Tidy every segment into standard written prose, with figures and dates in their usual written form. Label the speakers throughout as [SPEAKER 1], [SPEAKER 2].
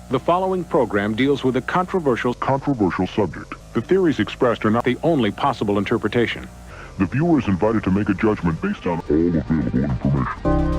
[SPEAKER 1] The following program deals with a controversial
[SPEAKER 2] subject.
[SPEAKER 1] The theories expressed are not the only possible interpretation.
[SPEAKER 2] The viewer is invited to make a judgment based on all available information.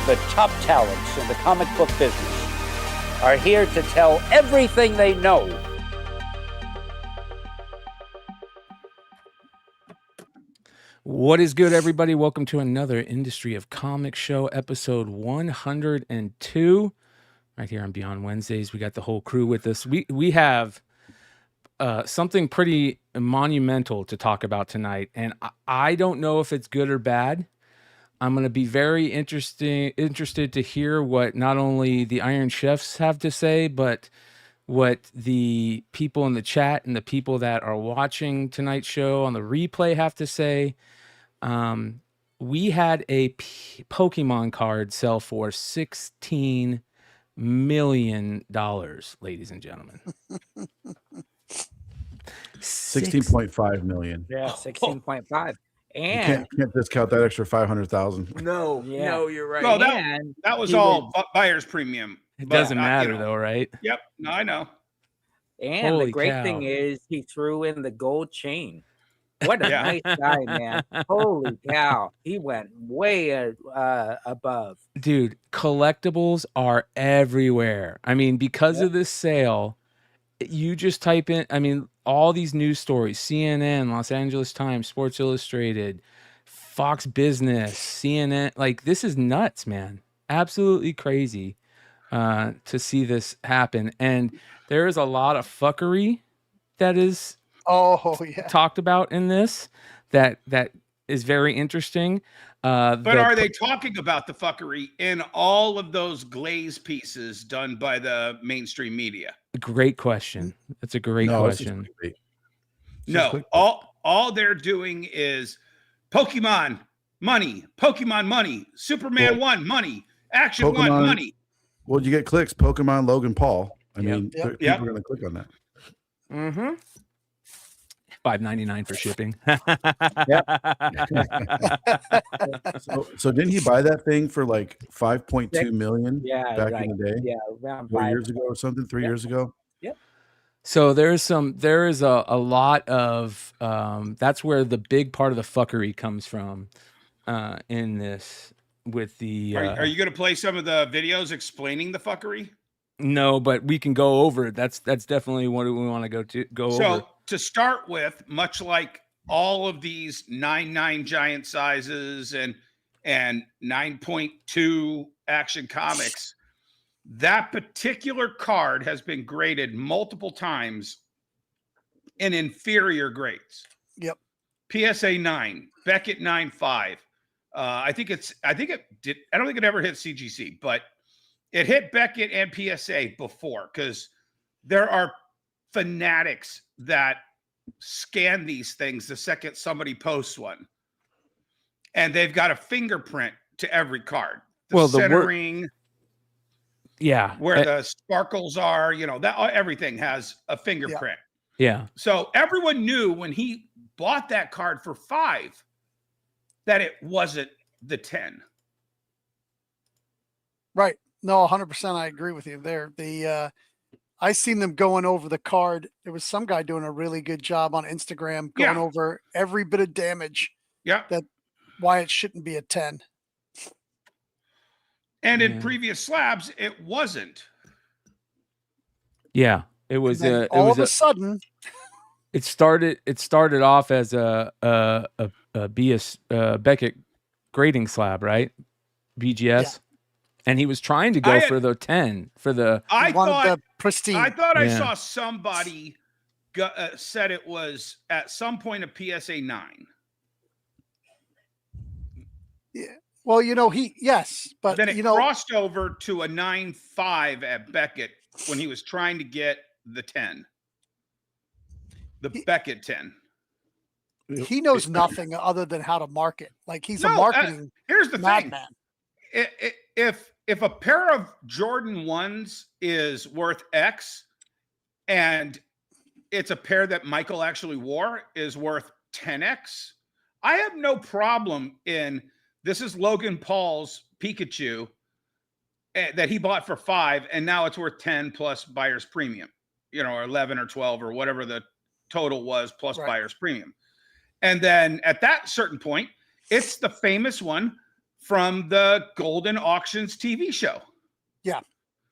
[SPEAKER 3] the top talents in the comic book business are here to tell everything they know.
[SPEAKER 4] What is good, everybody? Welcome to another Industry of Comics show, episode 102. Right here on Beyond Wednesdays, we got the whole crew with us. We have something pretty monumental to talk about tonight, and I don't know if it's good or bad. I'm going to be very interested to hear what not only the Iron Chefs have to say, but what the people in the chat and the people that are watching tonight's show on the replay have to say. We had a Pokemon card sell for $16 million, ladies and gentlemen.
[SPEAKER 5] 16.5 million.
[SPEAKER 3] Yeah, 16.5. And
[SPEAKER 5] You can't discount that extra 500,000.
[SPEAKER 4] No, you're right.
[SPEAKER 6] Well, that was all buyer's premium.
[SPEAKER 4] It
[SPEAKER 6] but,
[SPEAKER 4] doesn't matter though, right?
[SPEAKER 6] Yep. No, I know.
[SPEAKER 3] And
[SPEAKER 4] Holy
[SPEAKER 3] the great
[SPEAKER 4] cow.
[SPEAKER 3] thing is he threw in the gold chain. What a
[SPEAKER 6] Yeah.
[SPEAKER 3] nice guy, man. Holy cow. He went way above.
[SPEAKER 4] Dude, collectibles are everywhere. I mean, because of this sale, you just type in, I mean, all these news stories, CNN, Los Angeles Times, Sports Illustrated, Fox Business, CNN, like this is nuts, man. Absolutely crazy to see this happen. And there is a lot of fuckery that is talked about in this that is very interesting.
[SPEAKER 6] But are they talking about the fuckery in all of those glaze pieces done by the mainstream media?
[SPEAKER 4] Great question. That's a great question.
[SPEAKER 6] No, all they're doing is Pokemon money, Superman 1 money, Action
[SPEAKER 5] Pokemon,
[SPEAKER 6] 1 money.
[SPEAKER 5] Well, you get clicks. Pokemon Logan Paul. I mean, people are going to click on that.
[SPEAKER 4] Mm-hmm. $5.99 for shipping.
[SPEAKER 5] So didn't he buy that thing for like 5.2 million back
[SPEAKER 3] right.
[SPEAKER 5] in the day?
[SPEAKER 3] Yeah, around
[SPEAKER 5] 4
[SPEAKER 3] 5.
[SPEAKER 5] years ago or something, 3 years ago.
[SPEAKER 3] Yep.
[SPEAKER 4] So there is a lot of that's where the big part of the fuckery comes from in this with the
[SPEAKER 6] Are you going to play some of the videos explaining the fuckery?
[SPEAKER 4] No, but we can go over it. That's definitely what we want to go over.
[SPEAKER 6] So to start with, much like all of these 9.9 giant sizes and 9.2 Action Comics, that particular card has been graded multiple times in inferior grades.
[SPEAKER 7] Yep.
[SPEAKER 6] PSA 9, Beckett 9.5. I don't think it ever hit CGC, but it hit Beckett and PSA before, because there are fanatics that scan these things the second somebody posts one, and they've got a fingerprint to every card. The centering, where the sparkles are, that everything has a fingerprint.
[SPEAKER 4] Yeah.
[SPEAKER 6] So everyone knew when he bought that card for $5 that it wasn't the 10.
[SPEAKER 7] Right. No, 100%. I agree with you there. I seen them going over the card. There was some guy doing a really good job on Instagram going over every bit of damage.
[SPEAKER 6] Yeah.
[SPEAKER 7] That why it shouldn't be a 10.
[SPEAKER 6] And in previous slabs, it wasn't.
[SPEAKER 4] Yeah, it was.
[SPEAKER 7] All of a sudden,
[SPEAKER 4] it started off as a Beckett grading slab, right? BGS. Yeah. And he was trying to go for the 10 for the.
[SPEAKER 6] I thought
[SPEAKER 7] the pristine.
[SPEAKER 6] I thought I saw somebody said it was at some point a PSA 9.
[SPEAKER 7] Yeah. Well, but
[SPEAKER 6] then it crossed over to a 9.5 at Beckett when he was trying to get the 10. The Beckett 10.
[SPEAKER 7] He knows nothing other than how to market. Like he's a marketing
[SPEAKER 6] here's the
[SPEAKER 7] madman.
[SPEAKER 6] If a pair of Jordan 1s is worth X and it's a pair that Michael actually wore is worth 10X, I have no problem in this is Logan Paul's Pikachu that he bought for $5 and now it's worth 10 plus buyer's premium, or 11 or 12 or whatever the total was plus buyer's premium. And then at that certain point, it's the famous one from the Goldin Auctions TV show.
[SPEAKER 7] Yeah.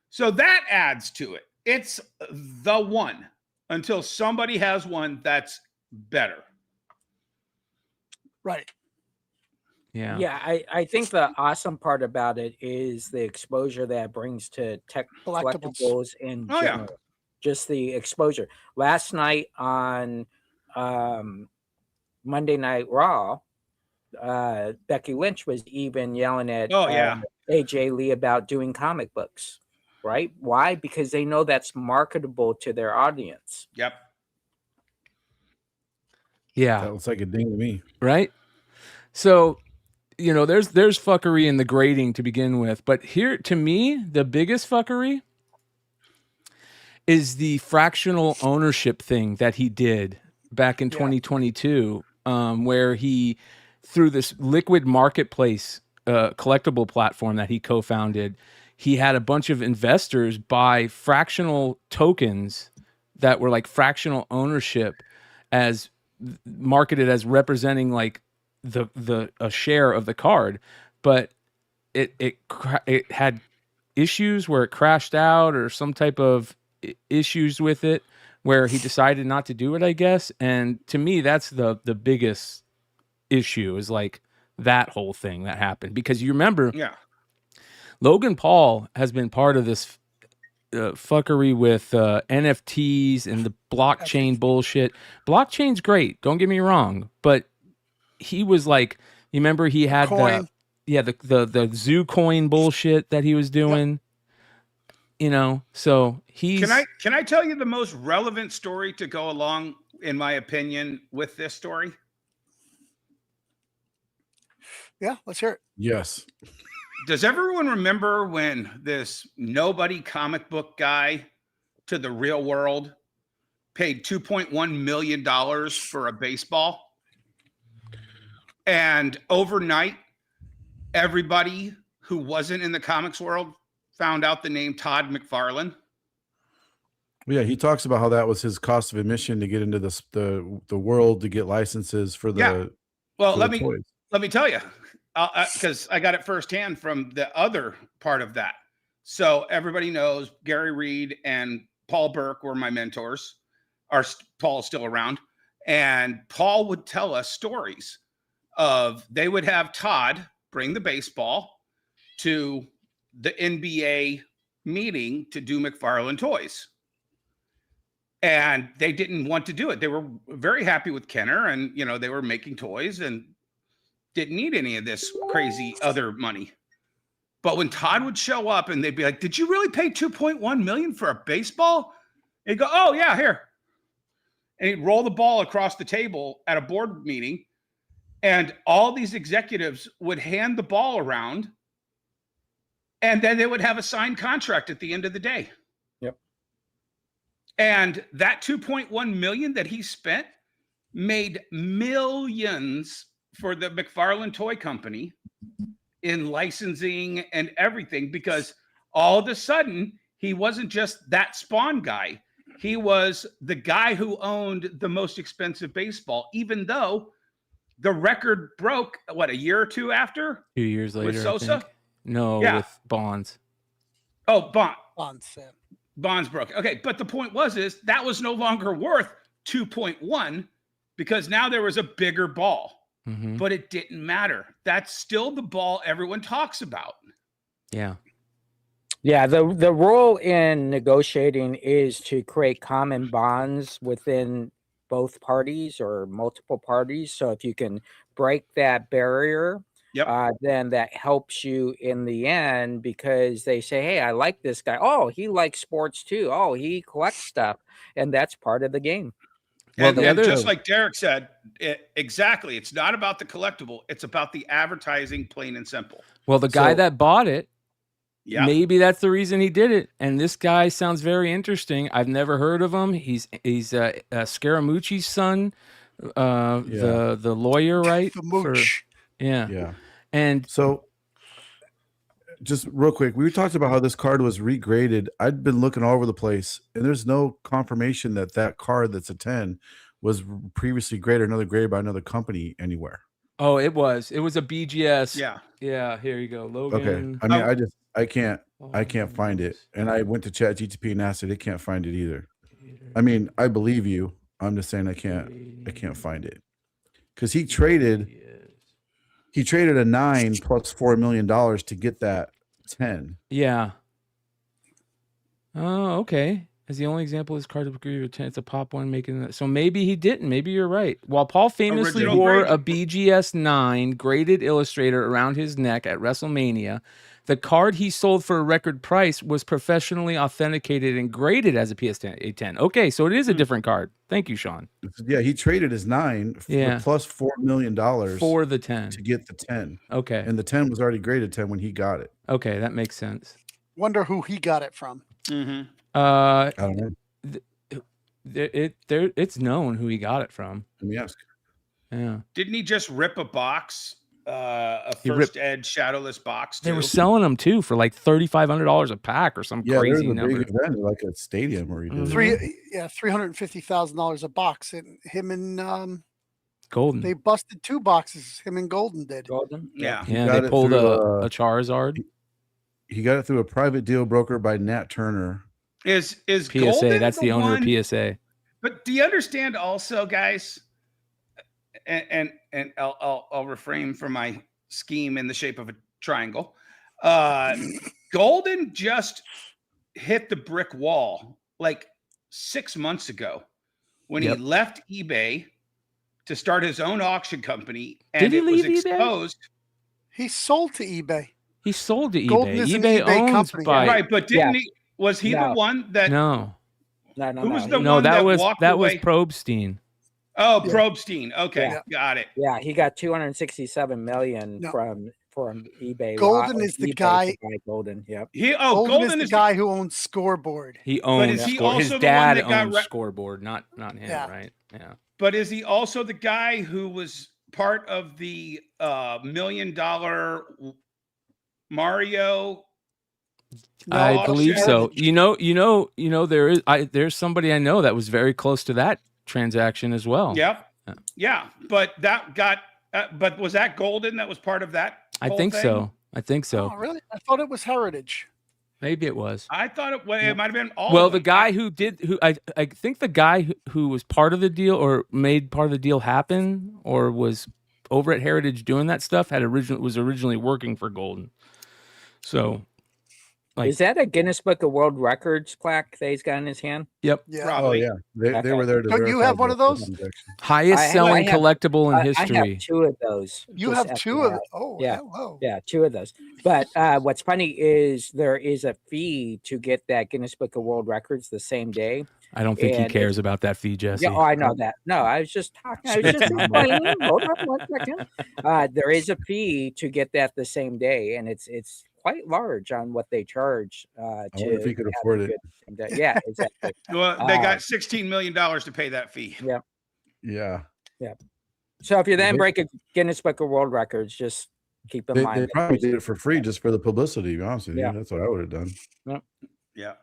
[SPEAKER 6] So that adds to it. It's the one until somebody has one that's better.
[SPEAKER 7] Right.
[SPEAKER 4] Yeah.
[SPEAKER 8] Yeah, I think the awesome part about it is the exposure that it brings to tech
[SPEAKER 7] Collectibles.
[SPEAKER 8] collectibles in
[SPEAKER 6] Oh, yeah.
[SPEAKER 8] general. Just the exposure. Last night on Monday Night Raw, Becky Lynch was even yelling at AJ Lee about doing comic books, right? Why? Because they know that's marketable to their audience.
[SPEAKER 6] Yep.
[SPEAKER 4] Yeah.
[SPEAKER 5] That looks like a ding to me.
[SPEAKER 4] Right. So, you know, there's fuckery in the grading to begin with, but here, to me, the biggest fuckery is the fractional ownership thing that he did back in 2022, where he, through this liquid marketplace collectible platform that he co-founded, he had a bunch of investors buy fractional tokens that were like fractional ownership, as marketed as representing like a share of the card, but it had issues where it crashed out or some type of issues with it where he decided not to do it, I guess. And to me, that's the biggest issue, is like that whole thing that happened, because you remember, Logan Paul has been part of this fuckery with NFTs and the blockchain bullshit. Blockchain's great, don't get me wrong, but he was like, you remember he had the zoo coin bullshit that he was doing. You know, so he's.
[SPEAKER 6] Can I tell you the most relevant story to go along, in my opinion, with this story?
[SPEAKER 7] Yeah, let's hear it.
[SPEAKER 5] Yes.
[SPEAKER 6] Does everyone remember when this nobody comic book guy to the real world paid $2.1 million for a baseball? And overnight, everybody who wasn't in the comics world found out the name Todd McFarlane.
[SPEAKER 5] Yeah, he talks about how that was his cost of admission to get into the world, to get licenses for the.
[SPEAKER 6] Well,
[SPEAKER 5] for
[SPEAKER 6] let
[SPEAKER 5] the
[SPEAKER 6] me tell you, because I got it firsthand from the other part of that. So everybody knows Gary Reed and Paul Burke were my mentors. Paul's still around, and Paul would tell us stories of, they would have Todd bring the baseball to the NBA meeting to do McFarlane toys. And they didn't want to do it. They were very happy with Kenner, and, you know, they were making toys and didn't need any of this crazy other money. But when Todd would show up and they'd be like, "Did you really pay $2.1 million for a baseball?" He'd go, "Oh yeah, here." And he'd roll the ball across the table at a board meeting, and all these executives would hand the ball around, and then they would have a signed contract at the end of the day.
[SPEAKER 8] Yep.
[SPEAKER 6] And that $2.1 million that he spent made millions for the McFarlane Toy Company in licensing and everything, because all of a sudden he wasn't just that Spawn guy. He was the guy who owned the most expensive baseball, even though the record broke, what, a year or two after?
[SPEAKER 4] 2 years later.
[SPEAKER 6] With Sosa?
[SPEAKER 4] No, with Bonds.
[SPEAKER 6] Oh,
[SPEAKER 7] Bonds. Yeah.
[SPEAKER 6] Bonds broke. Okay, but the point is that was no longer worth 2.1 because now there was a bigger ball.
[SPEAKER 4] Mm-hmm.
[SPEAKER 6] But it didn't matter. That's still the ball everyone talks about.
[SPEAKER 4] Yeah.
[SPEAKER 8] Yeah, the role in negotiating is to create common bonds within both parties or multiple parties. So if you can break that barrier, then that helps you in the end, because they say, "Hey, I like this guy. Oh, he likes sports too. Oh, he collects stuff," and that's part of the game.
[SPEAKER 6] Well, and just like Derek said, exactly. It's not about the collectible. It's about the advertising, plain and simple.
[SPEAKER 4] Well, the guy that bought it,
[SPEAKER 6] maybe
[SPEAKER 4] that's the reason he did it. And this guy sounds very interesting. I've never heard of him. He's Scaramucci's son, the lawyer, right?
[SPEAKER 7] The mooch.
[SPEAKER 5] Yeah.
[SPEAKER 4] And
[SPEAKER 5] so, just real quick, we talked about how this card was regraded. I'd been looking all over the place, and there's no confirmation that card that's a 10 was previously graded, graded by another company anywhere.
[SPEAKER 4] Oh, it was a BGS.
[SPEAKER 6] Yeah.
[SPEAKER 4] Yeah, here you go.
[SPEAKER 5] Okay.
[SPEAKER 4] Logan.
[SPEAKER 5] I mean, I can't find it. And I went to ChatGPT and asked it. It can't find it either. I mean, I believe you. I'm just saying I can't find it. Because he traded a 9 plus $4 million to get that 10.
[SPEAKER 4] Yeah. Oh, okay. As the only example is card of agree with 10, it's a pop one making that. So maybe he didn't. Maybe you're right. While Paul famously
[SPEAKER 6] Original
[SPEAKER 4] wore a
[SPEAKER 6] grading.
[SPEAKER 4] BGS 9 graded Illustrator around his neck at WrestleMania, the card he sold for a record price was professionally authenticated and graded as a PSA 10. Okay, so it is a different card. Thank you, Shawn.
[SPEAKER 5] Yeah, he traded his 9
[SPEAKER 4] Yeah.
[SPEAKER 5] plus $4 million
[SPEAKER 4] For the 10.
[SPEAKER 5] to get the 10.
[SPEAKER 4] Okay.
[SPEAKER 5] And the 10 was already graded 10 when he got it.
[SPEAKER 4] Okay, that makes sense.
[SPEAKER 7] Wonder who he got it from.
[SPEAKER 6] Mm-hmm.
[SPEAKER 5] I don't know.
[SPEAKER 4] It's known who he got it from.
[SPEAKER 5] Let me ask.
[SPEAKER 4] Yeah.
[SPEAKER 6] Didn't he just rip a box, a
[SPEAKER 4] He
[SPEAKER 6] first edge shadowless box?
[SPEAKER 4] They were
[SPEAKER 6] too?
[SPEAKER 4] selling them too for like $3,500 a pack or some
[SPEAKER 5] Yeah, there's
[SPEAKER 4] crazy
[SPEAKER 5] a
[SPEAKER 4] number.
[SPEAKER 5] big event, like a stadium where he did it.
[SPEAKER 7] $350,000 a box. And him and
[SPEAKER 4] Golden.
[SPEAKER 7] they busted 2 boxes. Him and Golden did.
[SPEAKER 8] Golden.
[SPEAKER 6] Yeah.
[SPEAKER 5] He
[SPEAKER 4] Yeah,
[SPEAKER 5] got
[SPEAKER 4] they
[SPEAKER 5] it
[SPEAKER 4] pulled
[SPEAKER 5] through,
[SPEAKER 4] a Charizard.
[SPEAKER 5] He got it through a private deal broker by Nat Turner.
[SPEAKER 6] Is
[SPEAKER 4] PSA.
[SPEAKER 6] Golden
[SPEAKER 4] That's the owner
[SPEAKER 6] one?
[SPEAKER 4] of PSA.
[SPEAKER 6] But do you understand also, guys? And I'll refrain from my scheme in the shape of a triangle. Golden just hit the brick wall like 6 months ago when
[SPEAKER 4] Yep.
[SPEAKER 6] he left eBay to start his own auction company,
[SPEAKER 4] Did
[SPEAKER 6] and
[SPEAKER 4] he
[SPEAKER 6] it was
[SPEAKER 4] leave eBay?
[SPEAKER 6] exposed.
[SPEAKER 7] He sold to eBay.
[SPEAKER 4] He sold to
[SPEAKER 7] Golden
[SPEAKER 4] eBay.
[SPEAKER 7] is an
[SPEAKER 4] eBay
[SPEAKER 7] eBay
[SPEAKER 4] owns
[SPEAKER 7] company.
[SPEAKER 4] by
[SPEAKER 6] Right, but didn't
[SPEAKER 8] Yeah.
[SPEAKER 6] he? Was he
[SPEAKER 8] No.
[SPEAKER 6] the one that?
[SPEAKER 4] no,
[SPEAKER 8] No.
[SPEAKER 6] Who was the
[SPEAKER 4] no.
[SPEAKER 6] one
[SPEAKER 4] That was
[SPEAKER 6] walked
[SPEAKER 4] that was
[SPEAKER 6] away?
[SPEAKER 4] Probstein.
[SPEAKER 6] Oh,
[SPEAKER 7] Yeah.
[SPEAKER 6] Probstein. Okay,
[SPEAKER 8] Yeah.
[SPEAKER 6] got it.
[SPEAKER 8] Yeah, he got 267 million
[SPEAKER 7] No.
[SPEAKER 8] from eBay.
[SPEAKER 7] Golden is the
[SPEAKER 8] eBay to
[SPEAKER 7] guy-
[SPEAKER 8] buy Golden. Yep.
[SPEAKER 7] Golden is the guy who owns Scoreboard.
[SPEAKER 4] He owns.
[SPEAKER 6] is he
[SPEAKER 4] Score- His
[SPEAKER 6] also the one
[SPEAKER 4] dad
[SPEAKER 6] that got
[SPEAKER 4] owns
[SPEAKER 6] re-
[SPEAKER 4] Scoreboard, not him,
[SPEAKER 7] Yeah.
[SPEAKER 4] right? Yeah.
[SPEAKER 6] But is he also the guy who was part of the $1 million Mario?
[SPEAKER 4] I
[SPEAKER 6] auction?
[SPEAKER 4] believe so.
[SPEAKER 7] Heritage.
[SPEAKER 4] There's somebody I know that was very close to that transaction as well.
[SPEAKER 6] Yep.
[SPEAKER 4] Yeah.
[SPEAKER 6] Yeah, but that got. But was that Golden that was part of that?
[SPEAKER 4] I
[SPEAKER 6] whole
[SPEAKER 4] think
[SPEAKER 6] thing?
[SPEAKER 4] so. I think so.
[SPEAKER 7] Oh, really? I thought it was Heritage.
[SPEAKER 4] Maybe it was.
[SPEAKER 6] I thought it might have been all.
[SPEAKER 4] Well,
[SPEAKER 6] of
[SPEAKER 4] the
[SPEAKER 6] them.
[SPEAKER 4] guy I think the guy who was part of the deal or made part of the deal happen or was over at Heritage doing that stuff was originally working for Golden. So, like,
[SPEAKER 8] Is that a Guinness Book of World Records plaque that he's got in his hand?
[SPEAKER 4] yep,
[SPEAKER 7] Yeah.
[SPEAKER 5] Oh
[SPEAKER 6] Probably.
[SPEAKER 5] yeah, they
[SPEAKER 8] Okay.
[SPEAKER 5] were there to.
[SPEAKER 7] Don't you
[SPEAKER 5] verify
[SPEAKER 7] have one
[SPEAKER 5] the
[SPEAKER 7] of those?
[SPEAKER 5] transaction.
[SPEAKER 4] highest
[SPEAKER 8] I have-
[SPEAKER 4] selling
[SPEAKER 8] I have-
[SPEAKER 4] collectible in
[SPEAKER 8] I
[SPEAKER 4] history.
[SPEAKER 8] have 2 of those.
[SPEAKER 7] You
[SPEAKER 8] just
[SPEAKER 7] have 2 of
[SPEAKER 8] FYI.
[SPEAKER 7] them. Oh,
[SPEAKER 8] Yeah.
[SPEAKER 7] hello.
[SPEAKER 8] Yeah, 2 of those. But what's funny is there is a fee to get that Guinness Book of World Records the same day.
[SPEAKER 4] I don't think he
[SPEAKER 8] and
[SPEAKER 4] cares about that fee, Jesse.
[SPEAKER 8] Yeah, oh, I know that. No, I was just talking. I was just explaining. Hold on 1 second. There is a fee to get that the same day, and it's quite large on what they charge.
[SPEAKER 5] I wonder if he could
[SPEAKER 8] have
[SPEAKER 5] afford
[SPEAKER 8] a
[SPEAKER 5] it.
[SPEAKER 8] good same day. Yeah, exactly.
[SPEAKER 6] Well, they got $16 million to pay that fee.
[SPEAKER 5] Yeah,
[SPEAKER 8] So if you then
[SPEAKER 5] They-
[SPEAKER 8] break a Guinness Book of World Records, just keep in
[SPEAKER 5] they
[SPEAKER 8] mind. that
[SPEAKER 5] probably
[SPEAKER 8] there's-
[SPEAKER 5] did it for free just for the publicity. To be honest with you,
[SPEAKER 8] Yeah.
[SPEAKER 5] that's what I would have done.
[SPEAKER 6] Yeah.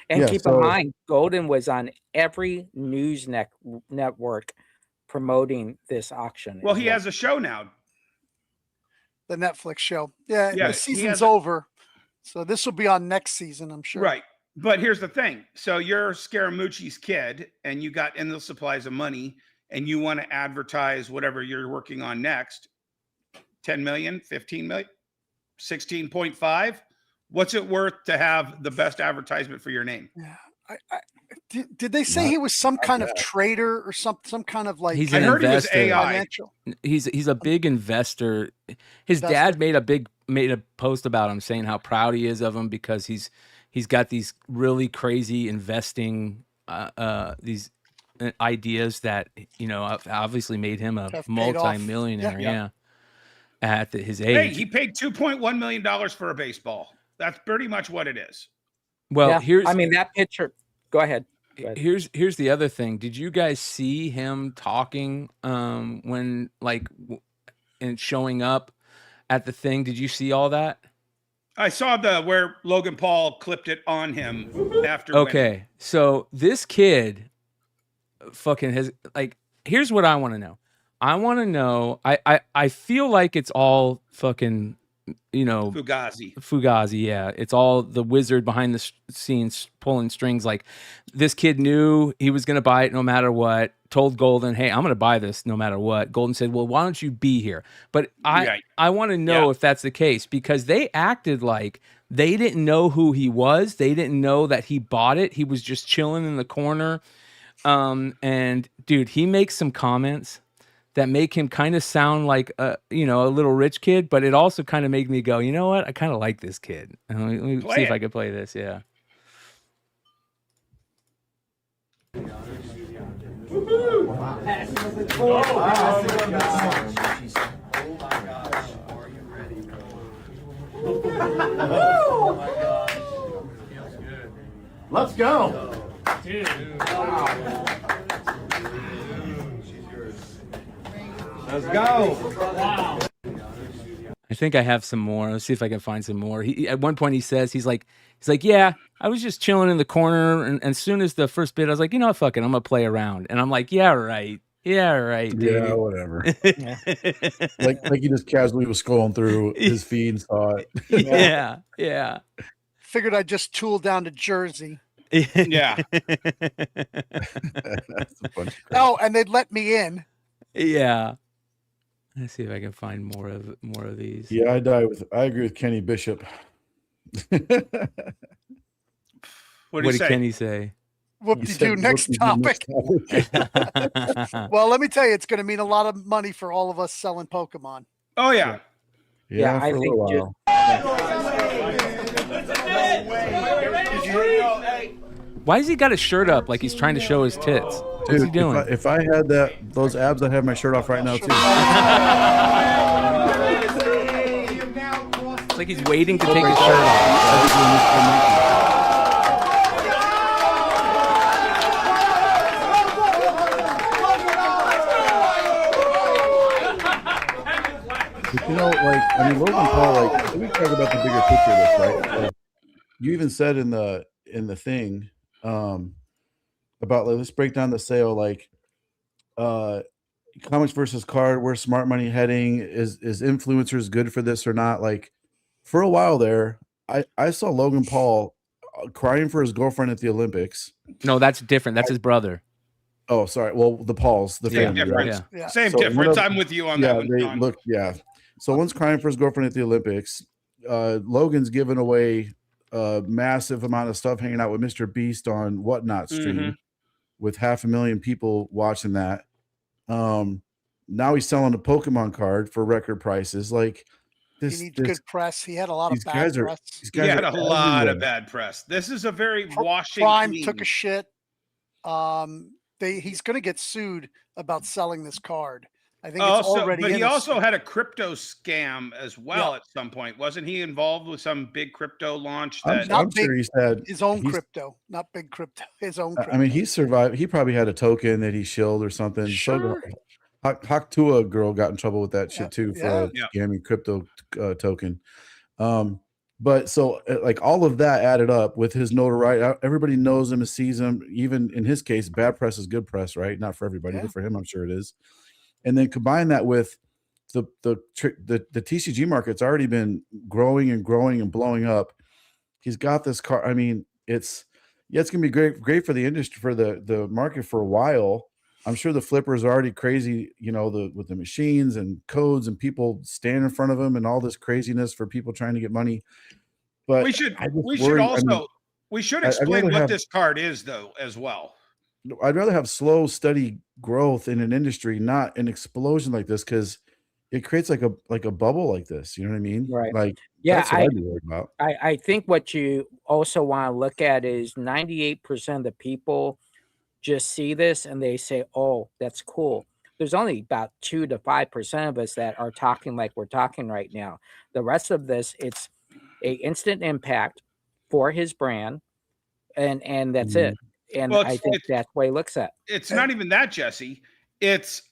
[SPEAKER 8] And
[SPEAKER 5] Yeah,
[SPEAKER 8] keep
[SPEAKER 5] so-
[SPEAKER 8] in mind, Golden was on every news network promoting this auction.
[SPEAKER 6] Well,
[SPEAKER 8] as
[SPEAKER 6] he has a show now.
[SPEAKER 7] The Netflix show. Yeah,
[SPEAKER 6] Yeah,
[SPEAKER 7] the
[SPEAKER 6] he
[SPEAKER 7] season's
[SPEAKER 6] has a-
[SPEAKER 7] over. So this will be on next season, I'm sure.
[SPEAKER 6] Right. But here's the thing. So you're Scaramucci's kid and you got endless supplies of money and you want to advertise whatever you're working on next. 10 million, 15 million, 16.5. What's it worth to have the best advertisement for your name?
[SPEAKER 7] Yeah. Did they say
[SPEAKER 5] Not-
[SPEAKER 7] he was some
[SPEAKER 5] not
[SPEAKER 7] kind of
[SPEAKER 5] bad.
[SPEAKER 7] trader or some kind of like
[SPEAKER 4] He's
[SPEAKER 6] I
[SPEAKER 4] an
[SPEAKER 6] heard he was
[SPEAKER 4] investor.
[SPEAKER 6] AI.
[SPEAKER 7] financial?
[SPEAKER 4] He's a big investor. His
[SPEAKER 7] Investor.
[SPEAKER 4] dad made a post about him saying how proud he is of him because he's got these really crazy investing these ideas that obviously made him a
[SPEAKER 7] Have paid off.
[SPEAKER 4] multi-millionaire.
[SPEAKER 7] Yeah.
[SPEAKER 4] At his
[SPEAKER 6] Hey,
[SPEAKER 4] age.
[SPEAKER 6] he paid $2.1 million for a baseball. That's pretty much what it is.
[SPEAKER 4] Well,
[SPEAKER 8] Yeah,
[SPEAKER 4] here's
[SPEAKER 8] I mean, that picture. Go ahead. Go ahead.
[SPEAKER 4] here's the other thing. Did you guys see him talking when and showing up at the thing? Did you see all that?
[SPEAKER 6] I saw where Logan Paul clipped it on him after. winning.
[SPEAKER 4] Okay, so this kid fucking has here's what I want to know. I want to know. I feel like it's all fucking, Fugazi. Yeah, it's all the wizard behind the scenes pulling strings. Like, this kid knew he was going to buy it no matter what. Told Goldin, "Hey, I'm going to buy this no matter what." Goldin said, "Well, why don't you be here?" But I want to know if that's the case, because they acted like they didn't know who he was. They didn't know that he bought it. He was just chilling in the corner. And dude, he makes some comments that make him kind of sound like a little rich kid, but it also kind of made me go, you know what? I kind of like this kid. Let me see if I can play this. Yeah.
[SPEAKER 9] Let's go. Dude. Let's go. Wow.
[SPEAKER 4] I think I have some more. Let's see if I can find some more. At one point he says, he's like, yeah, I was just chilling in the corner, and as soon as the first bit, I was like, you know what, fuck it, I'm gonna play around. And I'm like, yeah, right, dude.
[SPEAKER 5] Yeah, whatever. like he just casually was scrolling through his feed and saw it.
[SPEAKER 4] Yeah.
[SPEAKER 7] Figured I'd just tool down to Jersey.
[SPEAKER 6] Yeah.
[SPEAKER 7] Oh, and they'd let me in.
[SPEAKER 4] Yeah. Let's see if I can find more of these.
[SPEAKER 5] Yeah, I agree with Kenny Bishop.
[SPEAKER 6] What did
[SPEAKER 4] Kenny say?
[SPEAKER 7] Whoop-de-doo, next topic. Well, let me tell you, it's going to mean a lot of money for all of us selling Pokemon.
[SPEAKER 6] Oh, yeah.
[SPEAKER 5] Yeah,
[SPEAKER 8] I
[SPEAKER 5] for
[SPEAKER 8] think
[SPEAKER 5] a while.
[SPEAKER 4] Why has he got his shirt up like he's trying to show his tits? What's he doing?
[SPEAKER 5] If I had those abs, I'd have my shirt off right now too.
[SPEAKER 4] It's like he's waiting to take his shirt off.
[SPEAKER 5] But Logan Paul, we talk about the bigger picture of this, right? You even said in the thing about let's break down the sale, comics versus card, where's smart money heading? Is influencers good for this or not? Like, for a while there, I saw Logan Paul crying for his girlfriend at the Olympics.
[SPEAKER 4] No, that's different. That's his brother.
[SPEAKER 5] Oh, sorry. Well, the Pauls, the family,
[SPEAKER 6] difference.
[SPEAKER 5] right?
[SPEAKER 6] Yeah. Same difference. I'm with you on that one.
[SPEAKER 5] So one's crying for his girlfriend at the Olympics. Logan's giving away a massive amount of stuff, hanging out with Mr. Beast on Whatnot stream with 500,000 people watching that. Now he's selling a Pokemon card for record prices.
[SPEAKER 7] He needs good press. He had a lot of bad press.
[SPEAKER 6] He had a lot of bad press. This is a very washing.
[SPEAKER 7] Prime took a shit. He's going to get sued about selling this card. I think it's already.
[SPEAKER 6] But he also had a crypto scam as well at some point. Wasn't he involved with some big crypto launch?
[SPEAKER 5] I'm sure he's had
[SPEAKER 7] his own crypto, not big crypto. His own crypto.
[SPEAKER 5] I mean, he survived. He probably had a token that he shilled or something.
[SPEAKER 7] Sure.
[SPEAKER 5] So Haktua girl got in trouble with that shit too for scamming crypto token. But so all of that added up with his notoriety. Everybody knows him and sees him. Even in his case, bad press is good press, right? Not for everybody, but for him, I'm sure it is. And then combine that with the TCG market's already been growing and blowing up. He's got this car. I mean, it's gonna be great for the industry, for the market for a while. I'm sure the flippers are already crazy, with the machines and codes and people stand in front of them and all this craziness for people trying to get money. But
[SPEAKER 6] we should explain what this card is, though, as well.
[SPEAKER 5] I'd rather have slow, steady growth in an industry, not an explosion like this, because it creates like a bubble like this. You know what I mean?
[SPEAKER 8] Right.
[SPEAKER 5] That's what I'd be worried about.
[SPEAKER 8] I think what you also want to look at is 98% of the people just see this and they say, "Oh, that's cool." There's only about 2 to 5% of us that are talking like we're talking right now. The rest of this, it's a instant impact for his brand, and that's it. And I think that's what he looks at.
[SPEAKER 6] It's not even that, Jesse. It's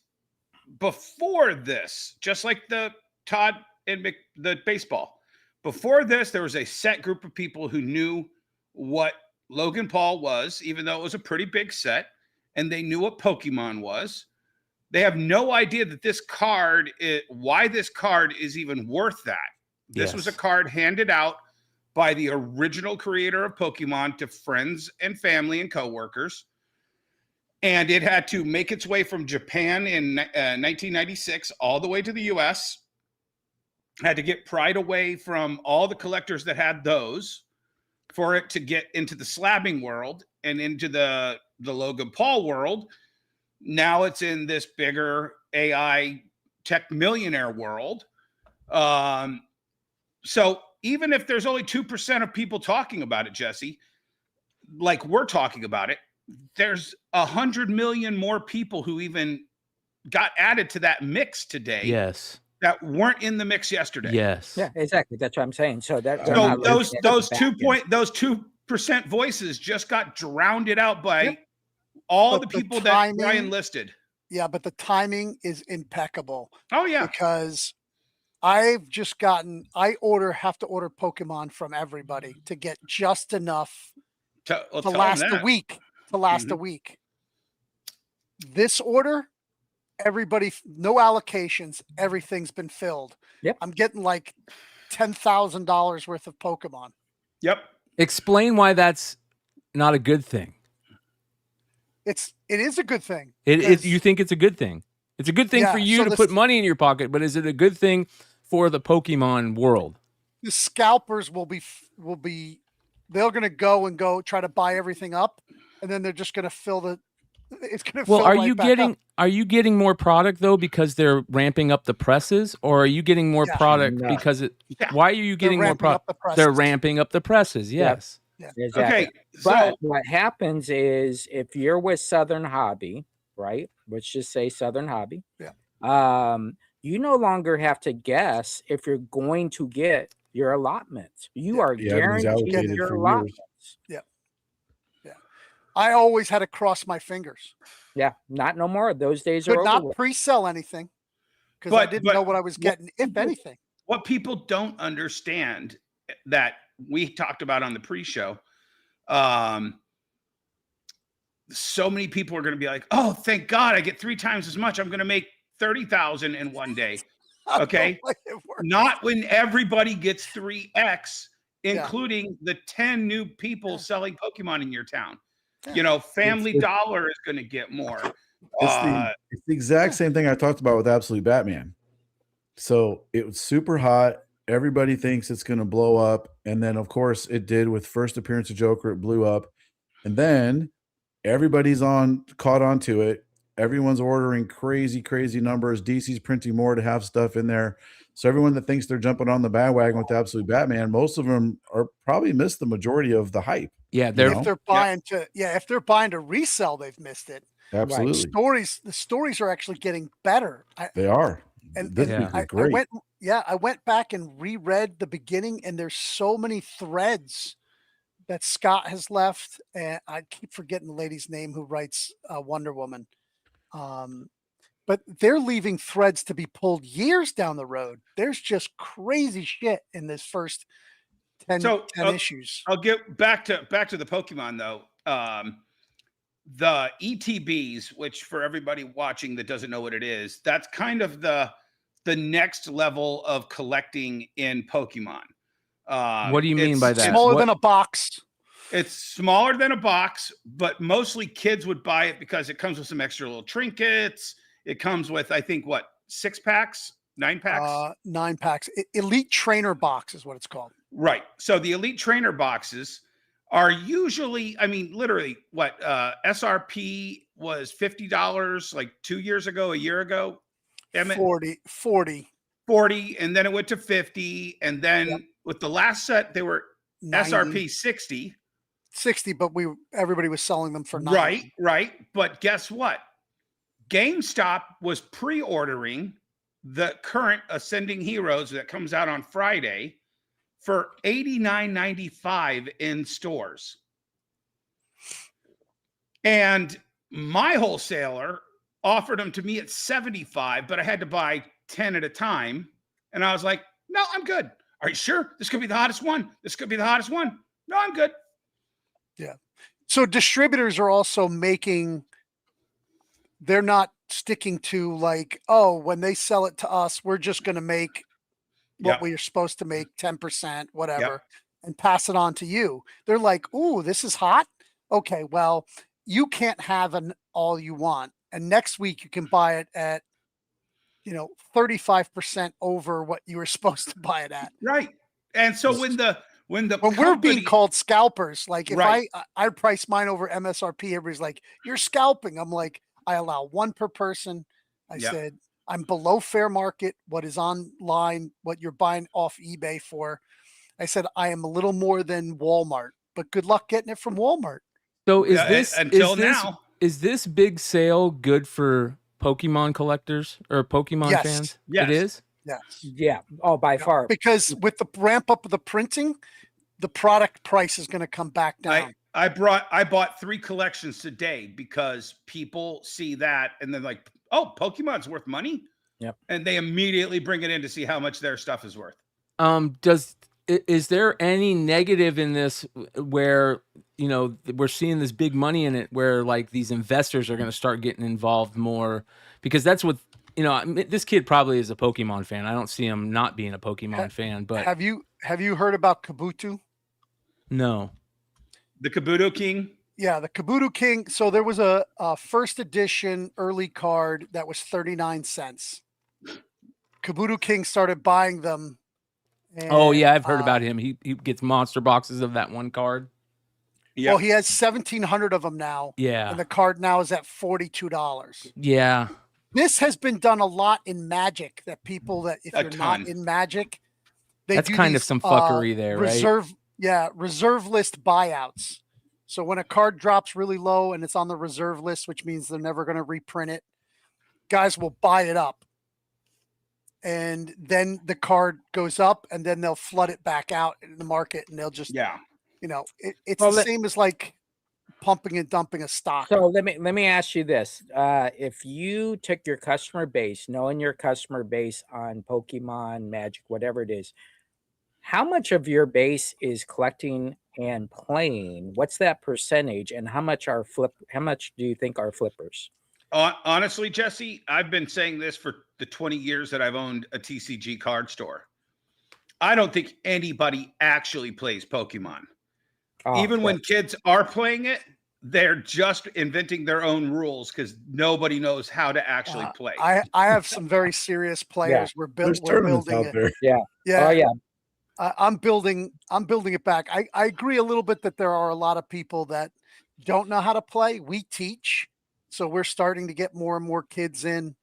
[SPEAKER 6] before this, just like the Todd and the baseball. Before this, there was a set group of people who knew what Logan Paul was, even though it was a pretty big set, and they knew what Pokemon was. They have no idea that this card, why this card is even worth that. This was a card handed out by the original creator of Pokemon to friends and family and coworkers. And it had to make its way from Japan in 1996 all the way to the US. Had to get pried away from all the collectors that had those for it to get into the slabbing world and into the Logan Paul world. Now it's in this bigger AI tech millionaire world. So even if there's only 2% of people talking about it, Jesse, like we're talking about it, there's 100 million more people who even got added to that mix today.
[SPEAKER 4] Yes.
[SPEAKER 6] That weren't in the mix yesterday.
[SPEAKER 4] Yes.
[SPEAKER 8] Yeah, exactly. That's what I'm saying. So that
[SPEAKER 6] so those 2% voices just got drowned out by all the people that Bryan listed.
[SPEAKER 7] Yeah, but the timing is impeccable.
[SPEAKER 6] Oh yeah.
[SPEAKER 7] Because I've just gotten, have to order Pokemon from everybody to get just enough to last a week. A week. This order, everybody, no allocations, everything's been filled.
[SPEAKER 8] Yep.
[SPEAKER 7] I'm getting like $10,000 worth of Pokemon.
[SPEAKER 6] Yep.
[SPEAKER 4] Explain why that's not a good thing.
[SPEAKER 7] It is a good thing.
[SPEAKER 4] You think it's a good thing? It's a good thing for you to put money in your pocket, but is it a good thing for the Pokemon world?
[SPEAKER 7] The scalpers will be they're going to go try to buy everything up, and then they're just going to fill the. It's going to.
[SPEAKER 4] Well, are you getting more product though because they're ramping up the presses, or are you getting more product because it? Yeah. Why are you getting more product? They're ramping up the presses. Yes.
[SPEAKER 8] Yeah. Exactly. Okay. But what happens is if you're with Southern Hobby, right? Let's just say Southern Hobby.
[SPEAKER 7] Yeah.
[SPEAKER 8] You no longer have to guess if you're going to get your allotments. You are guaranteed your allotments.
[SPEAKER 7] Yeah. Yeah. I always had to cross my fingers.
[SPEAKER 8] Yeah. Not no more. Those days are over.
[SPEAKER 7] Could not pre-sell anything because I didn't know what I was getting, if anything.
[SPEAKER 6] What people don't understand that we talked about on the pre-show, so many people are going to be like, oh, thank God I get 3 times as much. I'm going to make 30,000 in one day. Okay. Not when everybody gets 3x, including the 10 new people selling Pokemon in your town. You know, Family Dollar is going to get more.
[SPEAKER 5] It's the exact same thing I talked about with Absolute Batman. So it was super hot. Everybody thinks it's going to blow up. And then, of course, it did with first appearance of Joker. It blew up. And then everybody's caught onto it. Everyone's ordering crazy numbers. DC's printing more to have stuff in there. So everyone that thinks they're jumping on the bandwagon with Absolute Batman, most of them are probably missed the majority of the hype.
[SPEAKER 4] Yeah,
[SPEAKER 7] if they're buying to resell, they've missed it.
[SPEAKER 5] Absolutely.
[SPEAKER 7] Right. The stories are actually getting better.
[SPEAKER 5] They are.
[SPEAKER 7] And
[SPEAKER 5] this week was great.
[SPEAKER 7] I went back and reread the beginning, and there's so many threads that Scott has left, and I keep forgetting the lady's name who writes Wonder Woman. But they're leaving threads to be pulled years down the road. There's just crazy shit in this first 10 issues.
[SPEAKER 6] I'll get back to the Pokemon though. The ETBs, which for everybody watching that doesn't know what it is, that's kind of the next level of collecting in Pokemon.
[SPEAKER 4] What do you mean by that?
[SPEAKER 7] Smaller than a box.
[SPEAKER 6] It's smaller than a box, but mostly kids would buy it because it comes with some extra little trinkets. It comes with, I think, 6 packs, 9 packs?
[SPEAKER 7] 9 packs. Elite Trainer box is what it's called.
[SPEAKER 6] Right. So the Elite Trainer boxes are usually, I mean, literally SRP was $50 like 2 years ago, a year ago. Emmet?
[SPEAKER 7] 40.
[SPEAKER 6] And then it went to 50. And then with the last set, they were 90. SRP 60,
[SPEAKER 7] but everybody was selling them for 90.
[SPEAKER 6] Right. But guess what? GameStop was pre-ordering the current Ascending Heroes that comes out on Friday for $89.95 in stores. And my wholesaler offered them to me at $75, but I had to buy 10 at a time. And I was like, no, I'm good. Are you sure? This could be the hottest one. No, I'm good.
[SPEAKER 7] Yeah. So distributors are also they're not sticking to like, oh, when they sell it to us, we're just going to make what
[SPEAKER 6] Yep.
[SPEAKER 7] we are supposed to make, 10%, whatever,
[SPEAKER 6] Yep.
[SPEAKER 7] and pass it on to you. They're like, ooh, this is hot. Okay, well, you can't have an all you want. And next week you can buy it at, 35% over what you were supposed to buy it at.
[SPEAKER 6] Right. And so when
[SPEAKER 7] When we're
[SPEAKER 6] company-
[SPEAKER 7] being called scalpers, like if
[SPEAKER 6] Right.
[SPEAKER 7] I price mine over MSRP, everybody's like, you're scalping. I'm like, I allow one per person. I
[SPEAKER 6] Yep.
[SPEAKER 7] said, I'm below fair market, what is online, what you're buying off eBay for. I said, I am a little more than Walmart, but good luck getting it from Walmart.
[SPEAKER 4] So is
[SPEAKER 6] Yeah,
[SPEAKER 4] this
[SPEAKER 6] until
[SPEAKER 4] is this
[SPEAKER 6] now.
[SPEAKER 4] is this big sale good for Pokemon collectors or Pokemon
[SPEAKER 7] Yes.
[SPEAKER 4] fans?
[SPEAKER 6] Yes.
[SPEAKER 4] It is.
[SPEAKER 7] Yes.
[SPEAKER 8] Yeah. Oh, by far.
[SPEAKER 7] Because with the ramp up of the printing, the product price is going to come back down.
[SPEAKER 6] I bought 3 collections today because people see that and then like, oh, Pokemon's worth money.
[SPEAKER 8] Yep.
[SPEAKER 6] And they immediately bring it in to see how much their stuff is worth.
[SPEAKER 4] Is there any negative in this where we're seeing this big money in it where like these investors are going to start getting involved more, because that's what this kid probably is a Pokemon fan. I don't see him not being a Pokemon fan, but
[SPEAKER 7] Have you heard about Kabuto?
[SPEAKER 4] no.
[SPEAKER 6] The Kabuto King.
[SPEAKER 7] Yeah, the Kabuto King. So there was a first edition early card that was 39 cents. Kabuto King started buying them.
[SPEAKER 4] Oh yeah, I've
[SPEAKER 7] and,
[SPEAKER 4] heard about him. He gets monster boxes of that one card.
[SPEAKER 6] Yeah.
[SPEAKER 7] Well, he has 1,700 of them now.
[SPEAKER 4] Yeah.
[SPEAKER 7] And the card now is at $42.
[SPEAKER 4] Yeah.
[SPEAKER 7] This has been done a lot in Magic, that people that if
[SPEAKER 6] A
[SPEAKER 7] you're
[SPEAKER 6] ton.
[SPEAKER 7] not in Magic, they
[SPEAKER 4] That's
[SPEAKER 7] do
[SPEAKER 4] kind of
[SPEAKER 7] these,
[SPEAKER 4] some fuckery there, right?
[SPEAKER 7] reserve list buyouts. So when a card drops really low and it's on the reserve list, which means they're never going to reprint it, guys will buy it up. And then the card goes up and then they'll flood it back out in the market and they'll just,
[SPEAKER 6] Yeah.
[SPEAKER 7] it's
[SPEAKER 8] Well,
[SPEAKER 7] the same as like pumping and dumping a stock.
[SPEAKER 8] So let me ask you this: if you took your customer base, knowing your customer base on Pokemon, Magic, whatever it is, how much of your base is collecting and playing? What's that percentage, and how much do you think are flippers?
[SPEAKER 6] Honestly, Jesse, I've been saying this for the 20 years that I've owned a TCG card store. I don't think anybody actually plays Pokemon. Even when kids are playing it, they're just inventing their own rules because nobody knows how to actually play.
[SPEAKER 7] I have some very serious players. We're
[SPEAKER 5] There's
[SPEAKER 7] building
[SPEAKER 5] tournaments out
[SPEAKER 7] it.
[SPEAKER 5] there.
[SPEAKER 8] Yeah.
[SPEAKER 7] Yeah.
[SPEAKER 8] Oh yeah.
[SPEAKER 7] I'm building it back. I agree a little bit that there are a lot of people that don't know how to play. We teach, so we're starting to get more and more kids in.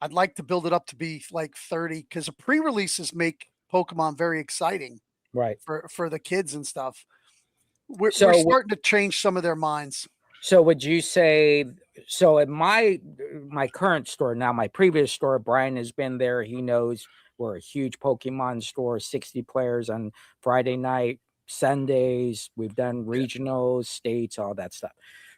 [SPEAKER 7] I'd like to build it up to be like 30 because the pre-releases make Pokemon very exciting,
[SPEAKER 8] Right.
[SPEAKER 7] for the kids and stuff. We're
[SPEAKER 8] So
[SPEAKER 7] starting to change some of their minds.
[SPEAKER 8] So would you say, so at my current store now, my previous store, Brian has been there. He knows we're a huge Pokemon store, 60 players on Friday night, Sundays. We've done regionals, states, all that stuff.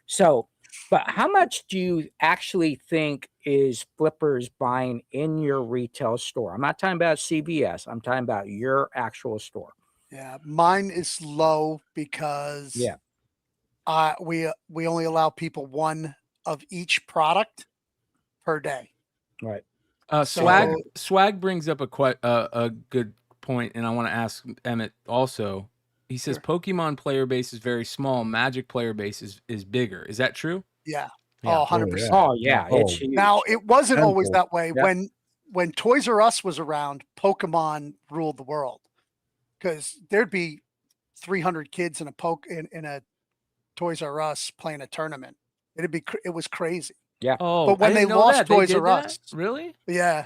[SPEAKER 8] So, but how much do you actually think is flippers buying in your retail store? I'm not talking about CVS. I'm talking about your actual store.
[SPEAKER 7] Yeah, mine is low because we only allow people one of each product per day.
[SPEAKER 8] Right.
[SPEAKER 4] Swag brings up a good point, and I want to ask Emmet also. He says Pokemon player base is very small. Magic player base is bigger. Is that true?
[SPEAKER 7] Yeah.
[SPEAKER 4] Yeah.
[SPEAKER 7] Oh, 100%.
[SPEAKER 8] Oh yeah, it's huge.
[SPEAKER 7] Now it wasn't always
[SPEAKER 5] Tenfold.
[SPEAKER 7] that way.
[SPEAKER 8] Yeah.
[SPEAKER 7] When Toys R Us was around, Pokemon ruled the world because there'd be 300 kids in a Toys R Us playing a tournament. It was crazy.
[SPEAKER 8] Yeah.
[SPEAKER 4] Oh,
[SPEAKER 7] But when
[SPEAKER 4] I
[SPEAKER 7] they
[SPEAKER 4] didn't know
[SPEAKER 7] lost
[SPEAKER 4] that. They
[SPEAKER 7] Toys
[SPEAKER 4] did
[SPEAKER 7] R
[SPEAKER 4] that?
[SPEAKER 7] Us-
[SPEAKER 4] Really?
[SPEAKER 7] Yeah.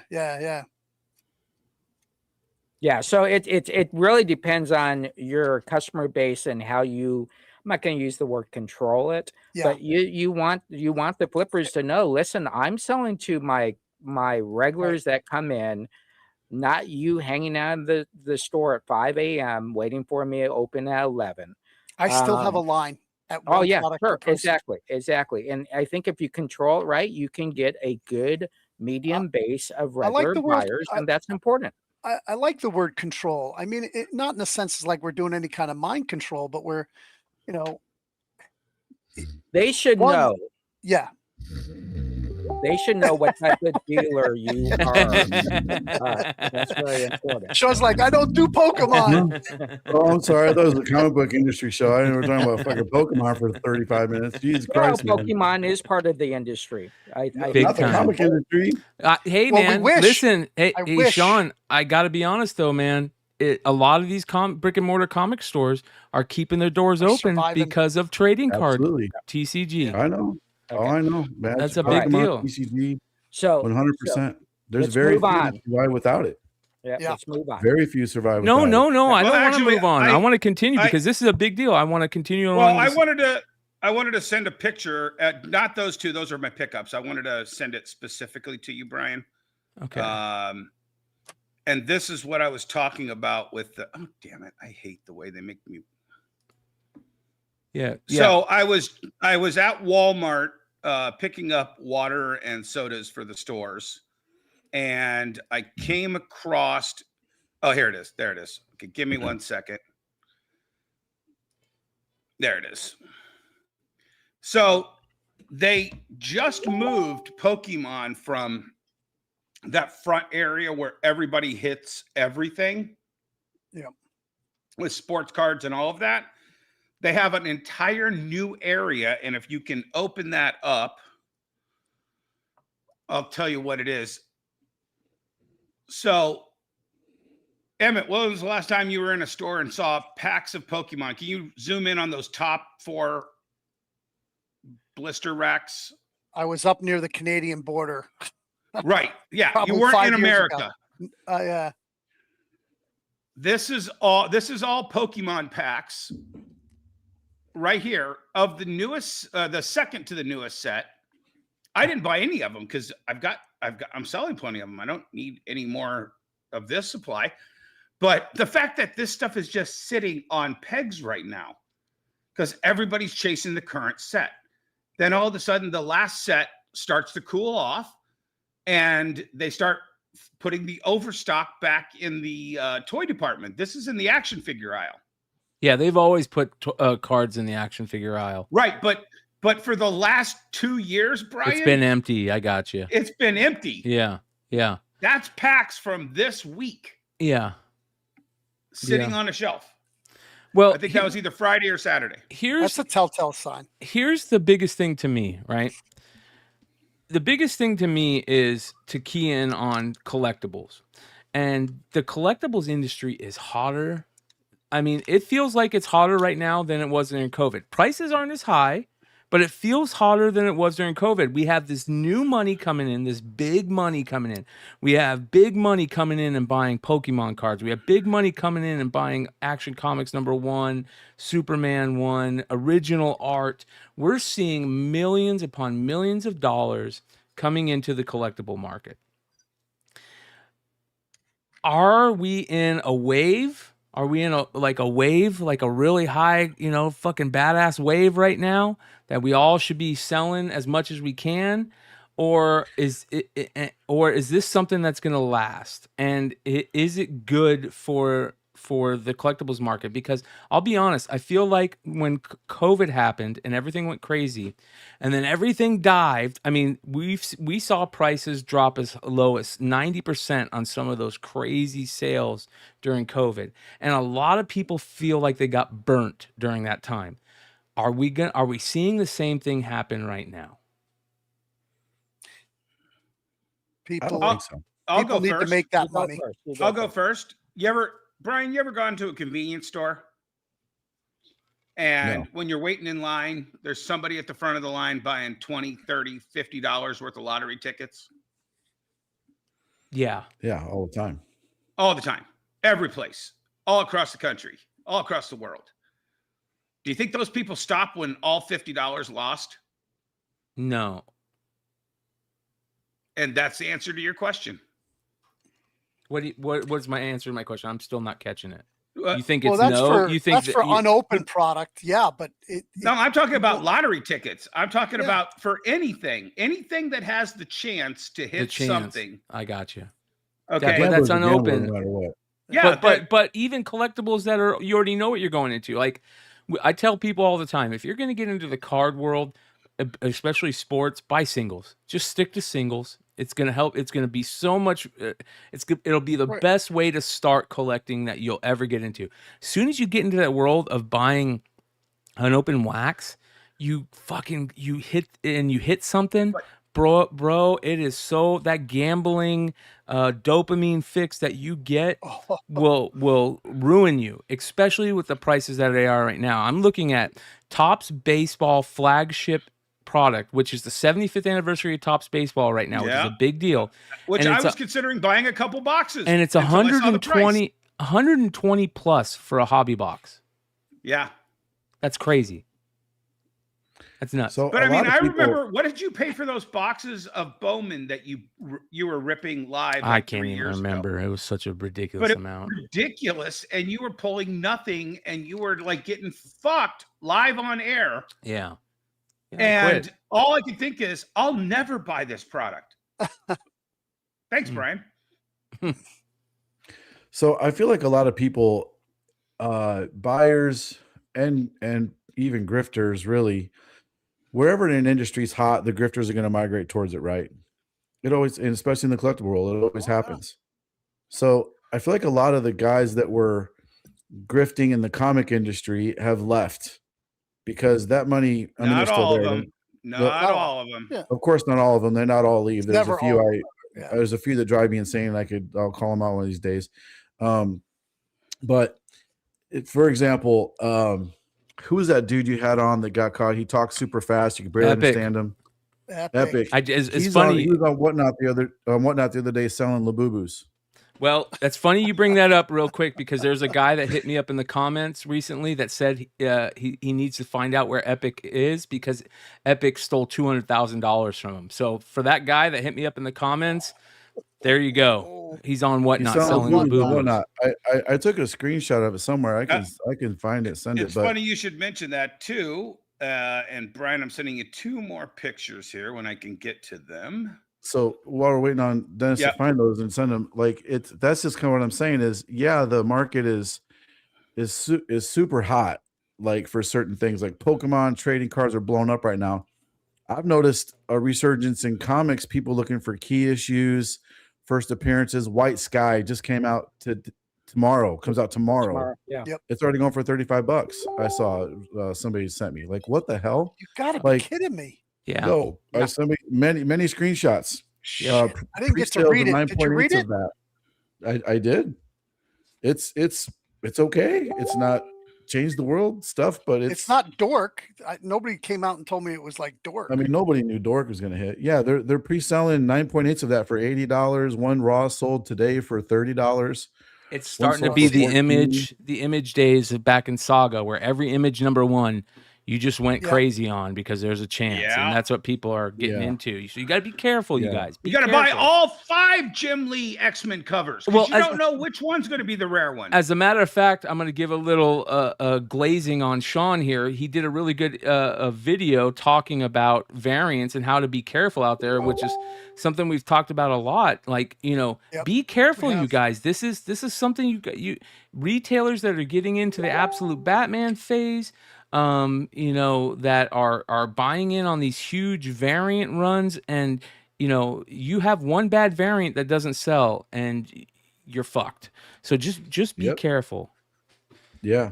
[SPEAKER 8] Yeah, so it really depends on your customer base and how you. I'm not going to use the word control it,
[SPEAKER 7] Yeah.
[SPEAKER 8] but you want the flippers to know. Listen, I'm selling to my regulars that come in, not you hanging out in the store at 5 a.m. waiting for me to open at 11.
[SPEAKER 7] I still have a line at
[SPEAKER 8] Oh
[SPEAKER 7] one
[SPEAKER 8] yeah,
[SPEAKER 7] product per
[SPEAKER 8] sure,
[SPEAKER 7] person.
[SPEAKER 8] exactly. And I think if you control it right, you can get a good medium base of
[SPEAKER 7] I like
[SPEAKER 8] regular
[SPEAKER 7] the word-
[SPEAKER 8] buyers, and that's important.
[SPEAKER 7] I like the word control. I mean, not in the sense like we're doing any kind of mind control, but we're,
[SPEAKER 8] They should
[SPEAKER 7] One-
[SPEAKER 8] know.
[SPEAKER 7] yeah.
[SPEAKER 8] They should know what type of dealer you are. That's very important.
[SPEAKER 7] Sean's like, I don't do Pokemon.
[SPEAKER 5] Oh, I'm sorry. I thought it was a comic book industry show. I didn't know we were talking about fucking Pokemon for 35 minutes. Jesus
[SPEAKER 8] Well,
[SPEAKER 5] Christ, man.
[SPEAKER 8] Pokemon is part of the industry.
[SPEAKER 4] Big
[SPEAKER 5] Not the
[SPEAKER 4] time.
[SPEAKER 5] comic industry.
[SPEAKER 4] Hey,
[SPEAKER 7] Well, we
[SPEAKER 4] man,
[SPEAKER 7] wish.
[SPEAKER 4] listen. Hey,
[SPEAKER 7] I
[SPEAKER 4] hey,
[SPEAKER 7] wish.
[SPEAKER 4] Sean, I got to be honest, though, man. A lot of these brick and mortar comic stores are keeping their doors
[SPEAKER 7] They're
[SPEAKER 4] open
[SPEAKER 7] surviving.
[SPEAKER 4] because of trading card
[SPEAKER 5] Absolutely.
[SPEAKER 4] TCG.
[SPEAKER 5] I know. Oh,
[SPEAKER 8] Okay.
[SPEAKER 5] I know. Magic,
[SPEAKER 4] That's a big
[SPEAKER 5] Pokemon,
[SPEAKER 4] deal.
[SPEAKER 5] TCG,
[SPEAKER 8] So
[SPEAKER 5] 100%. There's
[SPEAKER 8] let's
[SPEAKER 5] very
[SPEAKER 8] move
[SPEAKER 5] few
[SPEAKER 8] on.
[SPEAKER 5] that survive without it.
[SPEAKER 8] yeah,
[SPEAKER 7] Yeah.
[SPEAKER 8] let's move on.
[SPEAKER 5] Very few survive
[SPEAKER 4] No,
[SPEAKER 5] without
[SPEAKER 4] no,
[SPEAKER 5] it.
[SPEAKER 4] no. I
[SPEAKER 6] Well,
[SPEAKER 4] don't want to
[SPEAKER 6] actually,
[SPEAKER 4] move on. I want to continue because this is a big deal. I want to continue on.
[SPEAKER 6] Well, I
[SPEAKER 4] this-
[SPEAKER 6] wanted to send a picture. Not those two; those are my pickups. I wanted to send it specifically to you, Brian.
[SPEAKER 4] Okay.
[SPEAKER 6] And this is what I was talking about with the. Oh, damn it! I hate the way they make me.
[SPEAKER 4] Yeah.
[SPEAKER 6] So I was at Walmart picking up water and sodas for the stores, and I came across. Oh, here it is. There it is. Okay, give me 1 second. There it is. So they just moved Pokemon from that front area where everybody hits everything.
[SPEAKER 7] Yeah.
[SPEAKER 6] With sports cards and all of that. They have an entire new area. And if you can open that up, I'll tell you what it is. So, Emmet, when was the last time you were in a store and saw packs of Pokemon? Can you zoom in on those top 4 blister racks?
[SPEAKER 7] I was up near the Canadian border.
[SPEAKER 6] Right. Yeah.
[SPEAKER 7] Probably
[SPEAKER 6] You weren't
[SPEAKER 7] 5
[SPEAKER 6] in
[SPEAKER 7] years
[SPEAKER 6] America.
[SPEAKER 7] ago. Yeah.
[SPEAKER 6] This is all Pokemon packs right here of the newest, the second to the newest set. I didn't buy any of them because I'm selling plenty of them. I don't need any more of this supply. But the fact that this stuff is just sitting on pegs right now because everybody's chasing the current set. Then all of a sudden the last set starts to cool off and they start putting the overstock back in the toy department. This is in the action figure aisle.
[SPEAKER 4] Yeah, they've always put cards in the action figure aisle.
[SPEAKER 6] Right, but for the last 2 years, Brian,
[SPEAKER 4] It's been empty. I got you.
[SPEAKER 6] It's been empty.
[SPEAKER 4] Yeah, yeah,
[SPEAKER 6] That's packs from this week
[SPEAKER 4] yeah.
[SPEAKER 6] sitting
[SPEAKER 4] Yeah.
[SPEAKER 6] on a shelf.
[SPEAKER 4] Well,
[SPEAKER 6] I think that was either Friday or Saturday.
[SPEAKER 7] That's a telltale sign.
[SPEAKER 4] Here's the biggest thing to me, right? The biggest thing to me is to key in on collectibles. And the collectibles industry is hotter. I mean, it feels like it's hotter right now than it was during COVID. Prices aren't as high, but it feels hotter than it was during COVID. We have this new money coming in, this big money coming in. We have big money coming in and buying Pokemon cards. We have big money coming in and buying Action Comics #1, Superman 1, original art. We're seeing millions upon millions of dollars coming into the collectible market. Are we in a wave? Are we in a wave, like a really high, fucking badass wave right now that we all should be selling as much as we can? Or is this something that's going to last? And is it good for the collectibles market? Because I'll be honest, I feel like when COVID happened and everything went crazy and then everything dived, I mean, we saw prices drop as low as 90% on some of those crazy sales during COVID. And a lot of people feel like they got burnt during that time. Are we seeing the same thing happen right now?
[SPEAKER 5] I don't
[SPEAKER 7] People,
[SPEAKER 5] think so.
[SPEAKER 6] I'll
[SPEAKER 7] people
[SPEAKER 6] go
[SPEAKER 7] need
[SPEAKER 6] first.
[SPEAKER 7] to make that
[SPEAKER 8] You go
[SPEAKER 7] money.
[SPEAKER 8] first. You
[SPEAKER 6] I'll go first. Brian, you ever gone to a convenience store? And
[SPEAKER 5] No.
[SPEAKER 6] when you're waiting in line, there's somebody at the front of the line buying $20, $30, $50 worth of lottery tickets
[SPEAKER 4] Yeah.
[SPEAKER 5] Yeah, all the time.
[SPEAKER 6] all the time, every place, all across the country, all across the world. Do you think those people stop when all $50 lost?
[SPEAKER 4] No.
[SPEAKER 6] And that's the answer to your question.
[SPEAKER 4] What's my answer to my question? I'm still not catching it.
[SPEAKER 6] Uh,
[SPEAKER 4] You think
[SPEAKER 7] Well,
[SPEAKER 4] it's
[SPEAKER 7] that's
[SPEAKER 4] no?
[SPEAKER 7] for
[SPEAKER 4] You think
[SPEAKER 7] that's
[SPEAKER 4] that
[SPEAKER 7] for
[SPEAKER 4] you-
[SPEAKER 7] unopened product. Yeah, but
[SPEAKER 6] No, I'm talking about lottery tickets. I'm talking
[SPEAKER 7] Yeah.
[SPEAKER 6] about for anything that has the chance to
[SPEAKER 4] the
[SPEAKER 6] hit
[SPEAKER 4] chance.
[SPEAKER 6] something.
[SPEAKER 4] I got you.
[SPEAKER 6] Okay.
[SPEAKER 4] But that's
[SPEAKER 5] Gambler's a gambler
[SPEAKER 4] unopened.
[SPEAKER 5] No matter what.
[SPEAKER 6] Yeah,
[SPEAKER 4] but even collectibles that are, you already know what you're going into. Like I tell people all the time, if you're going to get into the card world, especially sports, buy singles. Just stick to singles. It's gonna help. It's gonna be so much. It'll be the best way to start collecting that you'll ever get into. As soon as you get into that world of buying an open wax, you hit something. Bro, it is so that gambling dopamine fix that you get will ruin you, especially with the prices that they are right now. I'm looking at Topps Baseball flagship product, which is the 75th anniversary of Topps Baseball right now, which is a big deal.
[SPEAKER 6] Which I was considering buying a couple boxes.
[SPEAKER 4] And it's 120 plus for a hobby box.
[SPEAKER 6] Yeah.
[SPEAKER 4] That's crazy. That's nuts.
[SPEAKER 6] But I mean, I remember, what did you pay for those boxes of Bowman that you were ripping live?
[SPEAKER 4] I can't even remember. It was such a ridiculous amount.
[SPEAKER 6] Ridiculous, and you were pulling nothing, and you were like getting fucked live on air.
[SPEAKER 4] Yeah.
[SPEAKER 6] And all I can think is, I'll never buy this product. Thanks, Brian.
[SPEAKER 5] So I feel like a lot of people, buyers and even grifters, really, wherever an industry's hot, the grifters are going to migrate towards it, right? It always, and especially in the collectible world, it always happens. So I feel like a lot of the guys that were grifting in the comic industry have left because that money, I mean,
[SPEAKER 6] Not
[SPEAKER 5] they're still
[SPEAKER 6] all
[SPEAKER 5] there.
[SPEAKER 6] of them. Not all of them.
[SPEAKER 7] Yeah.
[SPEAKER 5] Of course, not all of them. They're not all leave. There's
[SPEAKER 7] Never
[SPEAKER 5] a few.
[SPEAKER 7] all.
[SPEAKER 5] There's a few that drive me insane. I'll call them out one of these days. But for example, who was that dude you had on that got caught? He talked super fast. You could barely understand him. Epic.
[SPEAKER 4] It's funny.
[SPEAKER 5] He was on Whatnot the other day selling Labubus.
[SPEAKER 4] Well, that's funny you bring that up real quick because there's a guy that hit me up in the comments recently that said he needs to find out where Epic is because Epic stole $200,000 from him. So for that guy that hit me up in the comments, there you go. He's on Whatnot selling Labubus.
[SPEAKER 5] Whatnot. I took a screenshot of it somewhere. I can find it. Send it.
[SPEAKER 6] It's funny you should mention that too. And Brian, I'm sending you 2 more pictures here when I can get to them.
[SPEAKER 5] So while we're waiting on Dennis to find those and send them, that's just kind of what I'm saying is, the market is super hot, like for certain things, like Pokemon trading cards are blown up right now. I've noticed a resurgence in comics, people looking for key issues, first appearances. White Sky just came out tomorrow. Comes out tomorrow.
[SPEAKER 8] Yeah.
[SPEAKER 7] Yep.
[SPEAKER 5] It's already going for $35. I saw somebody sent me. Like, what the hell?
[SPEAKER 7] You gotta be kidding me.
[SPEAKER 4] Yeah.
[SPEAKER 5] No, I sent me many screenshots.
[SPEAKER 7] I didn't get to read it. Did you read it?
[SPEAKER 5] I did. It's okay. It's not changed the world stuff, but it's
[SPEAKER 7] not dork. Nobody came out and told me it was like dork.
[SPEAKER 5] I mean, nobody knew dork was going to hit. Yeah, they're pre-selling 9.8s of that for $80. One raw sold today for $30.
[SPEAKER 4] It's starting to be the image days of back in Saga where every image #1 you just went crazy on because there's a chance.
[SPEAKER 6] Yeah.
[SPEAKER 4] And that's what people are getting into. So you got to be careful, you guys.
[SPEAKER 6] You got to buy all 5 Jim Lee X-Men covers. Well, you don't know which one's going to be the rare one.
[SPEAKER 4] As a matter of fact, I'm going to give a little glazing on Shawn here. He did a really good video talking about variants and how to be careful out there, which is something we've talked about a lot. Like, be careful, you guys. This is something you retailers that are getting into the absolute Batman phase, that are buying in on these huge variant runs, and you have one bad variant that doesn't sell and you're fucked. So just be careful.
[SPEAKER 5] Yeah.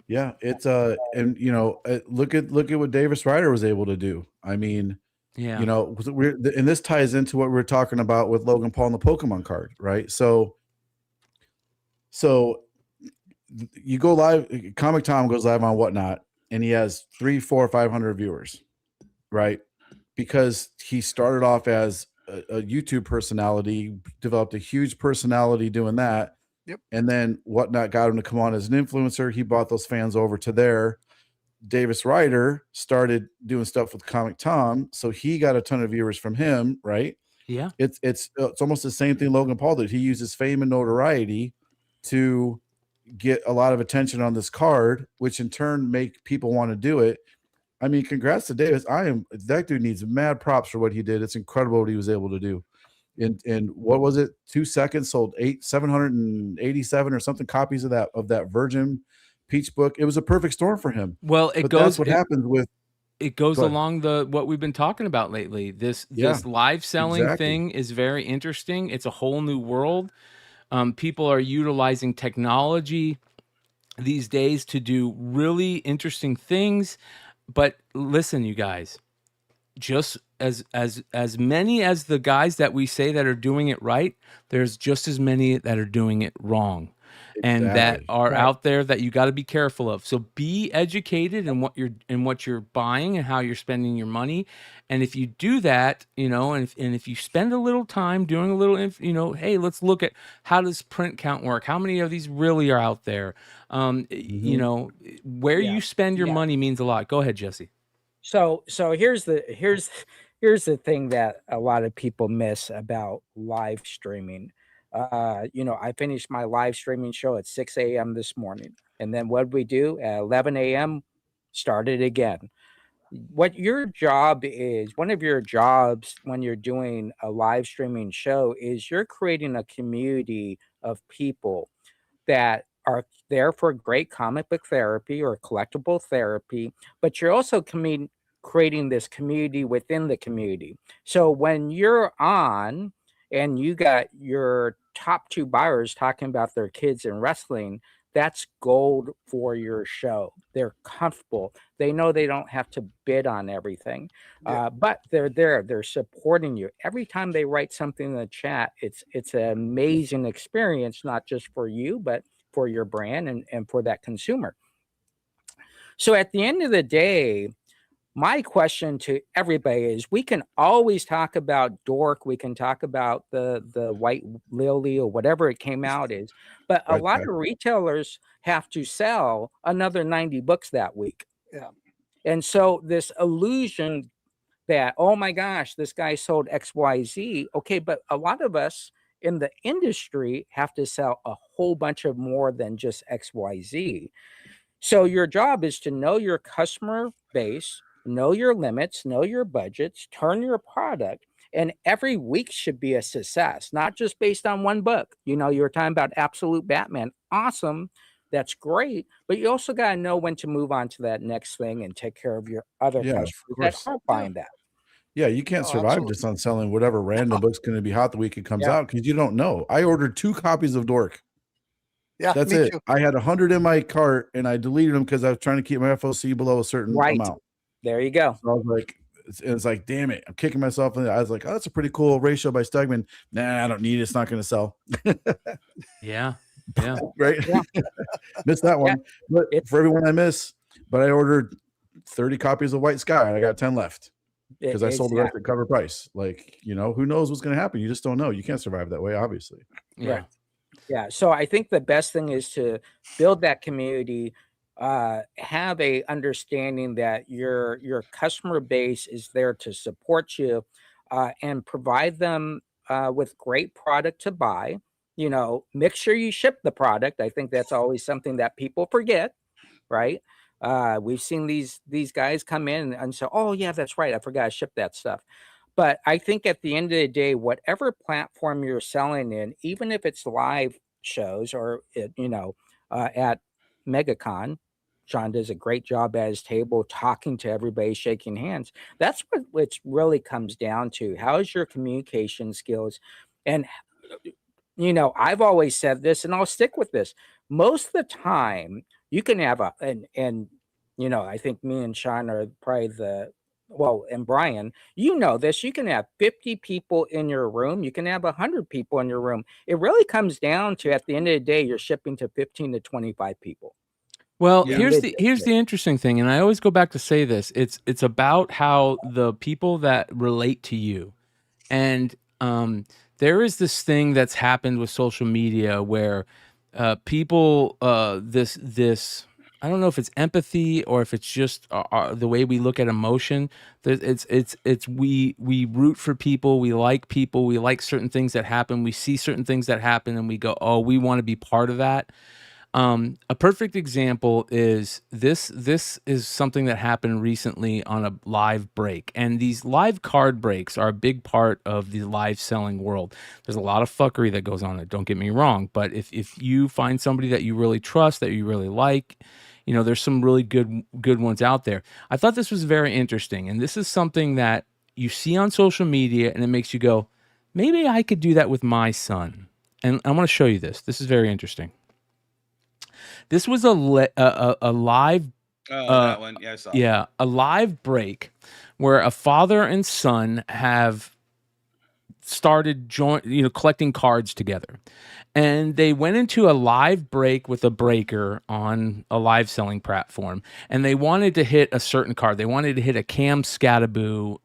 [SPEAKER 5] It's and look at what Davis Ryder was able to do. I mean, and this ties into what we're talking about with Logan Paul and the Pokemon card, right? So you go live, Comic Tom goes live on Whatnot, and he has 300, 400, 500 viewers, right? Because he started off as a YouTube personality, developed a huge personality doing that.
[SPEAKER 7] Yep.
[SPEAKER 5] And then Whatnot got him to come on as an influencer. He brought those fans over to there. Davis Ryder started doing stuff with Comic Tom, so he got a ton of viewers from him, right?
[SPEAKER 4] Yeah.
[SPEAKER 5] It's almost the same thing Logan Paul did. He uses fame and notoriety to get a lot of attention on this card, which in turn make people want to do it. I mean, congrats to Davis. That dude needs mad props for what he did. It's incredible what he was able to do. In what was it? 2 seconds sold 787 or something copies of that Virgin Peach book. It was a perfect storm for him.
[SPEAKER 4] Well,
[SPEAKER 5] that's what happens with
[SPEAKER 4] it goes
[SPEAKER 5] Go ahead.
[SPEAKER 4] along what we've been talking about lately. This live selling thing is very interesting. It's a whole new world. People are utilizing technology these days to do really interesting things. But listen, you guys, just as many as the guys that we say that are doing it right, there's just as many that are doing it wrong. And that are out there that you got to be careful of. So be educated in what you're buying and how you're spending your money. And if you do that, and if you spend a little time doing a little, hey, let's look at how does print count work? How many of these really are out there? Where you spend your money means a lot. Go ahead, Jesse.
[SPEAKER 8] So here's the thing that a lot of people miss about live streaming. I finished my live streaming show at 6 a.m. this morning. And then what did we do? At 11 a.m., started again. What your job is, one of your jobs when you're doing a live streaming show is you're creating a community of people that are there for great comic book therapy or collectible therapy, but you're also creating this community within the community. So when you're on and you got your top 2 buyers talking about their kids in wrestling, that's gold for your show. They're comfortable. They know they don't have to bid on everything, but they're there. They're supporting you. Every time they write something in the chat, it's an amazing experience, not just for you, but for your brand and for that consumer. So at the end of the day, my question to everybody is, we can always talk about Dork. We can talk about the White Lily or whatever it came out is, but a lot of retailers have to sell another 90 books that week.
[SPEAKER 7] Yeah.
[SPEAKER 8] And so this illusion that, oh my gosh, this guy sold XYZ. Okay, but a lot of us in the industry have to sell a whole bunch of more than just XYZ. So your job is to know your customer base, know your limits, know your budgets, turn your product, and every week should be a success, not just based on one book. You were talking about Absolute Batman. Awesome. That's great. But you also got to know when to move on to that next thing and take care of your other customers that aren't buying that.
[SPEAKER 5] Yeah, you can't survive just on selling whatever random book's going to be hot the week it comes out, because you don't know. I ordered 2 copies of Dork.
[SPEAKER 7] Yeah,
[SPEAKER 5] that's it. Too. I had 100 in my cart and I deleted them because I was trying to keep my FOC below a certain amount.
[SPEAKER 8] There you go.
[SPEAKER 5] So I was like, it's like, damn it, I'm kicking myself in the. I was like, oh, that's a pretty cool ratio by Stegman. Nah, I don't need it. It's not going to sell.
[SPEAKER 4] Yeah.
[SPEAKER 5] Right. Yeah. Missed that one. But for everyone I miss, but I ordered 30 copies of White Sky and I got 10 left because I sold the rest at cover price. Like, who knows what's going to happen? You just don't know. You can't survive that way, obviously.
[SPEAKER 4] Yeah.
[SPEAKER 8] Right. Yeah. So I think the best thing is to build that community, have a understanding that your customer base is there to support you, and provide them with great product to buy. Make sure you ship the product. I think that's always something that people forget, right? We've seen these guys come in and say, oh yeah, that's right, I forgot to ship that stuff. But I think at the end of the day, whatever platform you're selling in, even if it's live shows or at MegaCon, Shawn does a great job at his table, talking to everybody, shaking hands. That's what it really comes down to. How is your communication skills? And, I've always said this, and I'll stick with this. Most of the time, you can have I think me and Shawn are probably and Bryan, this, you can have 50 people in your room. You can have 100 people in your room. It really comes down to, at the end of the day, you're shipping to 15 to 25 people.
[SPEAKER 4] Well, here's the interesting thing, and I always go back to say this. It's about how the people that relate to you, and there is this thing that's happened with social media where people this I don't know if it's empathy or if it's just the way we look at emotion. It's we root for people, we like certain things that happen, we see certain things that happen, and we go, oh, we want to be part of that. A perfect example is this. This is something that happened recently on a live break, and these live card breaks are a big part of the live selling world. There's a lot of fuckery that goes on. Don't get me wrong, but if you find somebody that you really trust, that you really like, you know, there's some really good ones out there. I thought this was very interesting, and this is something that you see on social media, and it makes you go, maybe I could do that with my son. And I want to show you this. This is very interesting. This was a live,
[SPEAKER 6] that one. Yeah, I saw.
[SPEAKER 4] yeah, a live break where a father and son have started collecting cards together, and they went into a live break with a breaker on a live selling platform, and they wanted to hit a certain card. They wanted to hit a Cam Scaramucci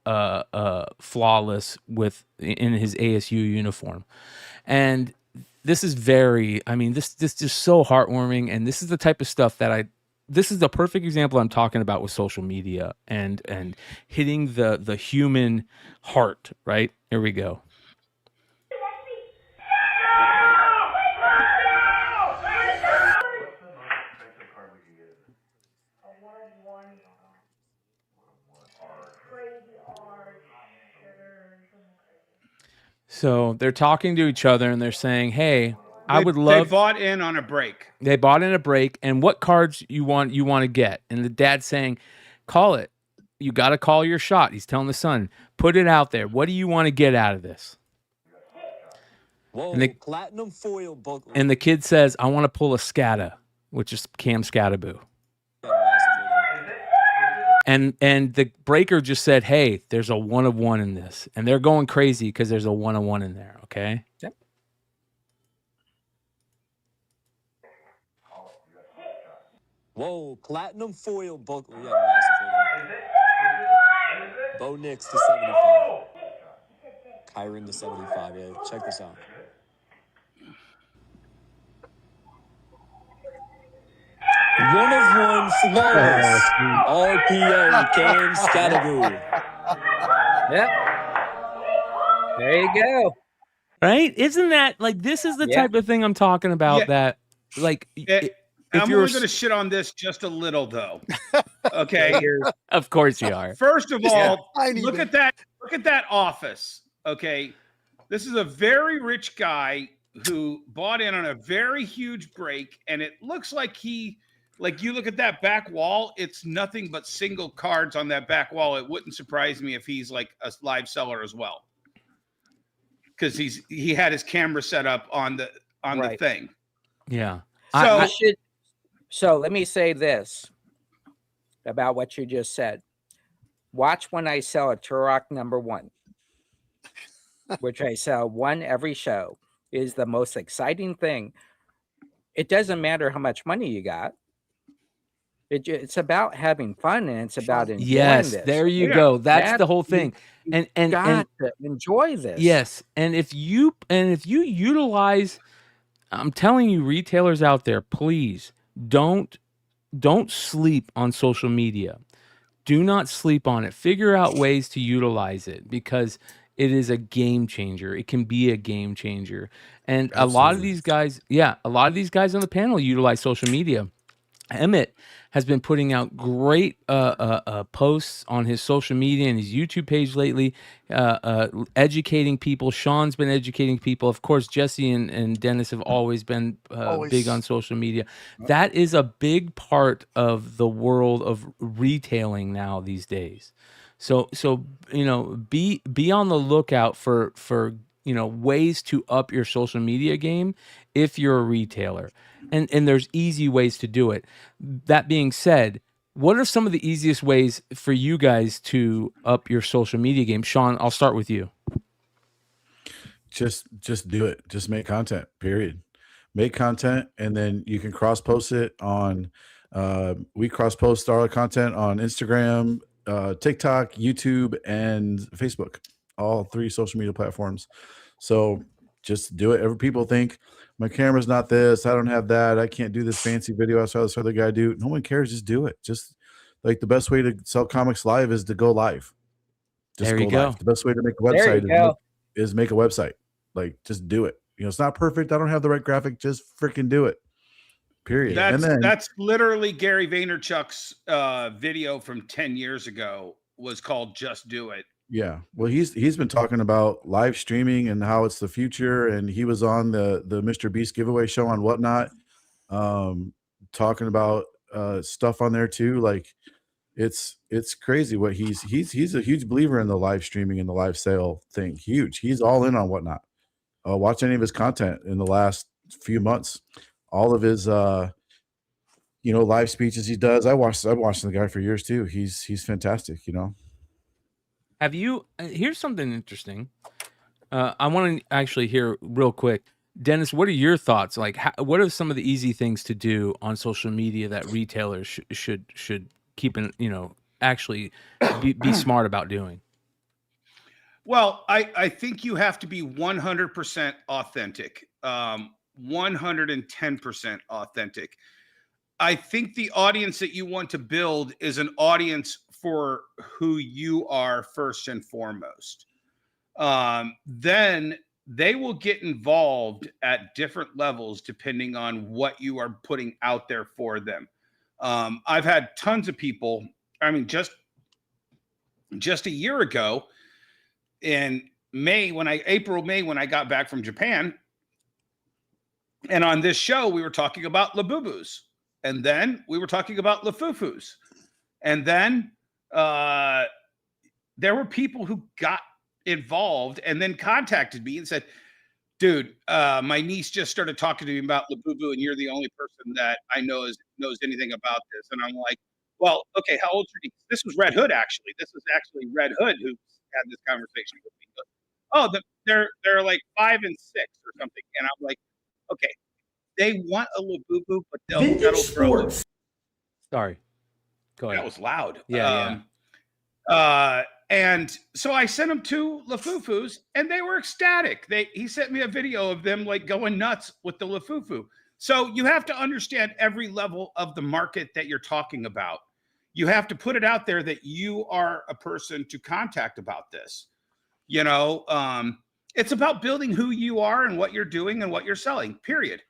[SPEAKER 4] flawless in his ASU uniform, and this is this is so heartwarming, and this is the type of stuff that this is the perfect example I'm talking about with social media and hitting the human heart, right? Here we go. So they're talking to each other and they're saying, hey, I would love.
[SPEAKER 6] They bought in on a break.
[SPEAKER 4] They bought in a break, and what cards you want to get? And the dad's saying, call it. You got to call your shot. He's telling the son, put it out there. What do you want to get out of this?
[SPEAKER 10] Whoa,
[SPEAKER 4] and
[SPEAKER 10] platinum foil book.
[SPEAKER 4] And the kid says, I want to pull a Scata, which is Cam Scaramucci. And the breaker just said, hey, there's a 1 of 1 in this. And they're going crazy because there's a 1 of 1 in there, okay?
[SPEAKER 8] Yep.
[SPEAKER 10] Whoa, platinum foil book. We have massive hit. Bo Nix to 75. Kyron to 75. Yeah, check this out. One of 1 flawless. RPA Cam Scaramucci.
[SPEAKER 8] Yep. There you go.
[SPEAKER 4] Right? Isn't that this is the type of thing I'm talking about?
[SPEAKER 6] Yeah.
[SPEAKER 4] That
[SPEAKER 6] I'm only going to shit on this just a little, though. Okay.
[SPEAKER 4] Of course you are.
[SPEAKER 6] First of all, look at that. Look at that office. Okay. This is a very rich guy who bought in on a very huge break, and it looks like you look at that back wall, it's nothing but single cards on that back wall. It wouldn't surprise me if he's like a live seller as well, because he had his camera set up on the thing.
[SPEAKER 4] Yeah.
[SPEAKER 8] So let me say this about what you just said. Watch when I sell a Turok #1, which I sell 1 every show, is the most exciting thing. It doesn't matter how much money you got. It's about having fun, and it's about enjoying this.
[SPEAKER 4] There you go. That's the whole thing. And
[SPEAKER 8] to enjoy this.
[SPEAKER 4] Yes. And if you utilize, I'm telling you, retailers out there, please don't sleep on social media. Do not sleep on it. Figure out ways to utilize it, because it is a game changer. It can be a game changer. And a lot of these guys on the panel utilize social media. Emmet has been putting out great posts on his social media and his YouTube page lately, educating people. Shawn's been educating people. Of course, Jesse and Dennis have always been big on social media. That is a big part of the world of retailing now these days. So be on the lookout for ways to up your social media game if you're a retailer. And there's easy ways to do it. That being said, what are some of the easiest ways for you guys to up your social media game? Shawn, I'll start with you.
[SPEAKER 5] Just do it. Just make content, period. Make content, and then you can cross-post it on we cross-post our content on Instagram, TikTok, YouTube, and Facebook, all 3 social media platforms. So just do it. People think my camera's not this, I don't have that, I can't do this fancy video I saw this other guy do. No one cares. Just do it. Just like the best way to sell comics live is to go live. Just
[SPEAKER 4] there you go.
[SPEAKER 5] live. The best way to make a website is make a website. Like, just do it. It's not perfect. I don't have the right graphic. Just freaking do it. Period. And then
[SPEAKER 6] That's literally Gary Vaynerchuk's video from 10 years ago was called "Just Do It."
[SPEAKER 5] yeah, well, he's been talking about live streaming and how it's the future, and he was on the Mr. Beast giveaway show on Whatnot, talking about stuff on there too. Like it's crazy what he's a huge believer in the live streaming and the live sale thing. Huge. He's all in on Whatnot. Watch any of his content in the last few months. All of his live speeches he does. I've watched the guy for years too. He's fantastic,
[SPEAKER 4] Have you? Here's something interesting. I want to actually hear real quick, Dennis. What are your thoughts? Like, what are some of the easy things to do on social media that retailers should keep in? Actually be smart about doing.
[SPEAKER 6] Well, I think you have to be 100% authentic, 110% authentic. I think the audience that you want to build is an audience for who you are first and foremost. Then they will get involved at different levels depending on what you are putting out there for them. I've had tons of people. I mean, just a year ago in May, when I got back from Japan, and on this show we were talking about Labubus, and then we were talking about Lafufus, and then there were people who got involved and then contacted me and said, dude, my niece just started talking to me about Labubu, and you're the only person that I know knows anything about this. And I'm like, well, okay, how old's your niece? This was Red Hood, actually. This was actually Red Hood who had this conversation with me. Oh, they're like 5 and 6 or something. And I'm like, okay, they want a Labubu, but that'll throw them. Sorry.
[SPEAKER 4] Go ahead.
[SPEAKER 6] That was loud.
[SPEAKER 4] Yeah.
[SPEAKER 6] And so I sent them to Lafufus, and they were ecstatic. He sent me a video of them like going nuts with the Lafufu. So you have to understand every level of the market that you're talking about. You have to put it out there that you are a person to contact about this. It's about building who you are and what you're doing and what you're selling, period.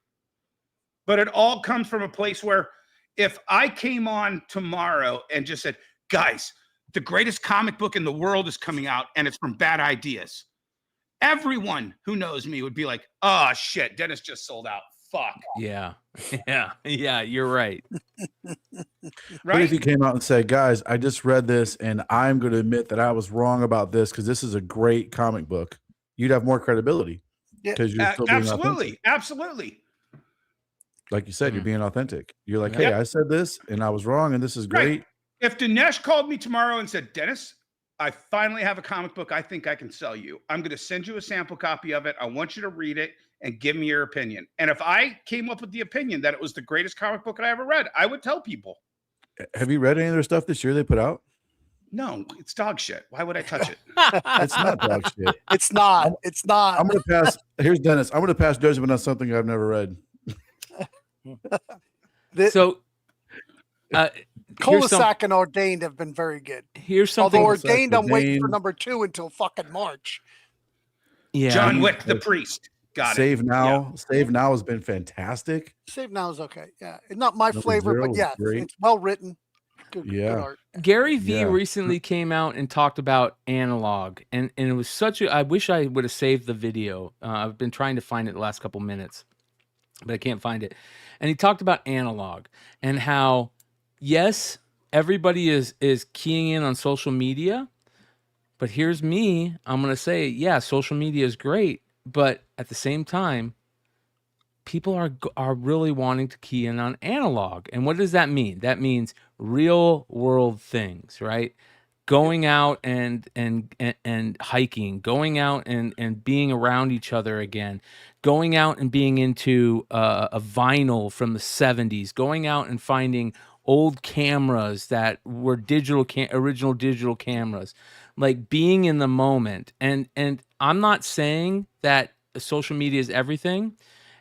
[SPEAKER 6] But it all comes from a place where if I came on tomorrow and just said, guys, the greatest comic book in the world is coming out and it's from Bad Ideas, everyone who knows me would be like, oh shit, Dennis just sold out. Fuck.
[SPEAKER 4] Yeah. You're right.
[SPEAKER 5] What if he came out and said, guys, I just read this and I'm going to admit that I was wrong about this because this is a great comic book? You'd have more credibility.
[SPEAKER 7] Yeah,
[SPEAKER 5] because you're still being authentic.
[SPEAKER 6] Absolutely.
[SPEAKER 5] Like you said, you're being authentic. You're like, hey, I said this and I was wrong and this is great.
[SPEAKER 6] Right. If Dinesh called me tomorrow and said, Dennis, I finally have a comic book I think I can sell you. I'm going to send you a sample copy of it. I want you to read it and give me your opinion. And if I came up with the opinion that it was the greatest comic book I ever read, I would tell people.
[SPEAKER 5] Have you read any of their stuff this year they put out?
[SPEAKER 6] No, it's dog shit. Why would I touch it?
[SPEAKER 5] It's not dog shit.
[SPEAKER 7] It's not. It's not.
[SPEAKER 5] I'm going to pass. Here's Dennis. I'm going to pass judgment on something I've never read.
[SPEAKER 4] So,
[SPEAKER 7] Cul-de-sac and Ordained have been very good.
[SPEAKER 4] Here's something.
[SPEAKER 7] Although Ordained, I'm waiting for number 2 until fucking March.
[SPEAKER 4] Yeah,
[SPEAKER 6] John Wick, the priest. Got
[SPEAKER 5] Save
[SPEAKER 6] it.
[SPEAKER 5] Now. Yeah. Save Now has been fantastic.
[SPEAKER 7] Save Now is okay. Yeah, it's not my flavor, but yeah,
[SPEAKER 5] great.
[SPEAKER 7] it's well written. Good art.
[SPEAKER 4] Gary V recently came out and talked about analog, and it was such a. I wish I would have saved the video. I've been trying to find it the last couple minutes, but I can't find it. And he talked about analog and how, yes, everybody is keying in on social media, but here's me. I'm going to say, yeah, social media is great, but at the same time, people are really wanting to key in on analog. And what does that mean? That means real world things, right? Going out and hiking, going out and being around each other again, going out and being into a vinyl from the 70s, going out and finding old cameras that were original digital cameras, like being in the moment. And I'm not saying that social media is everything.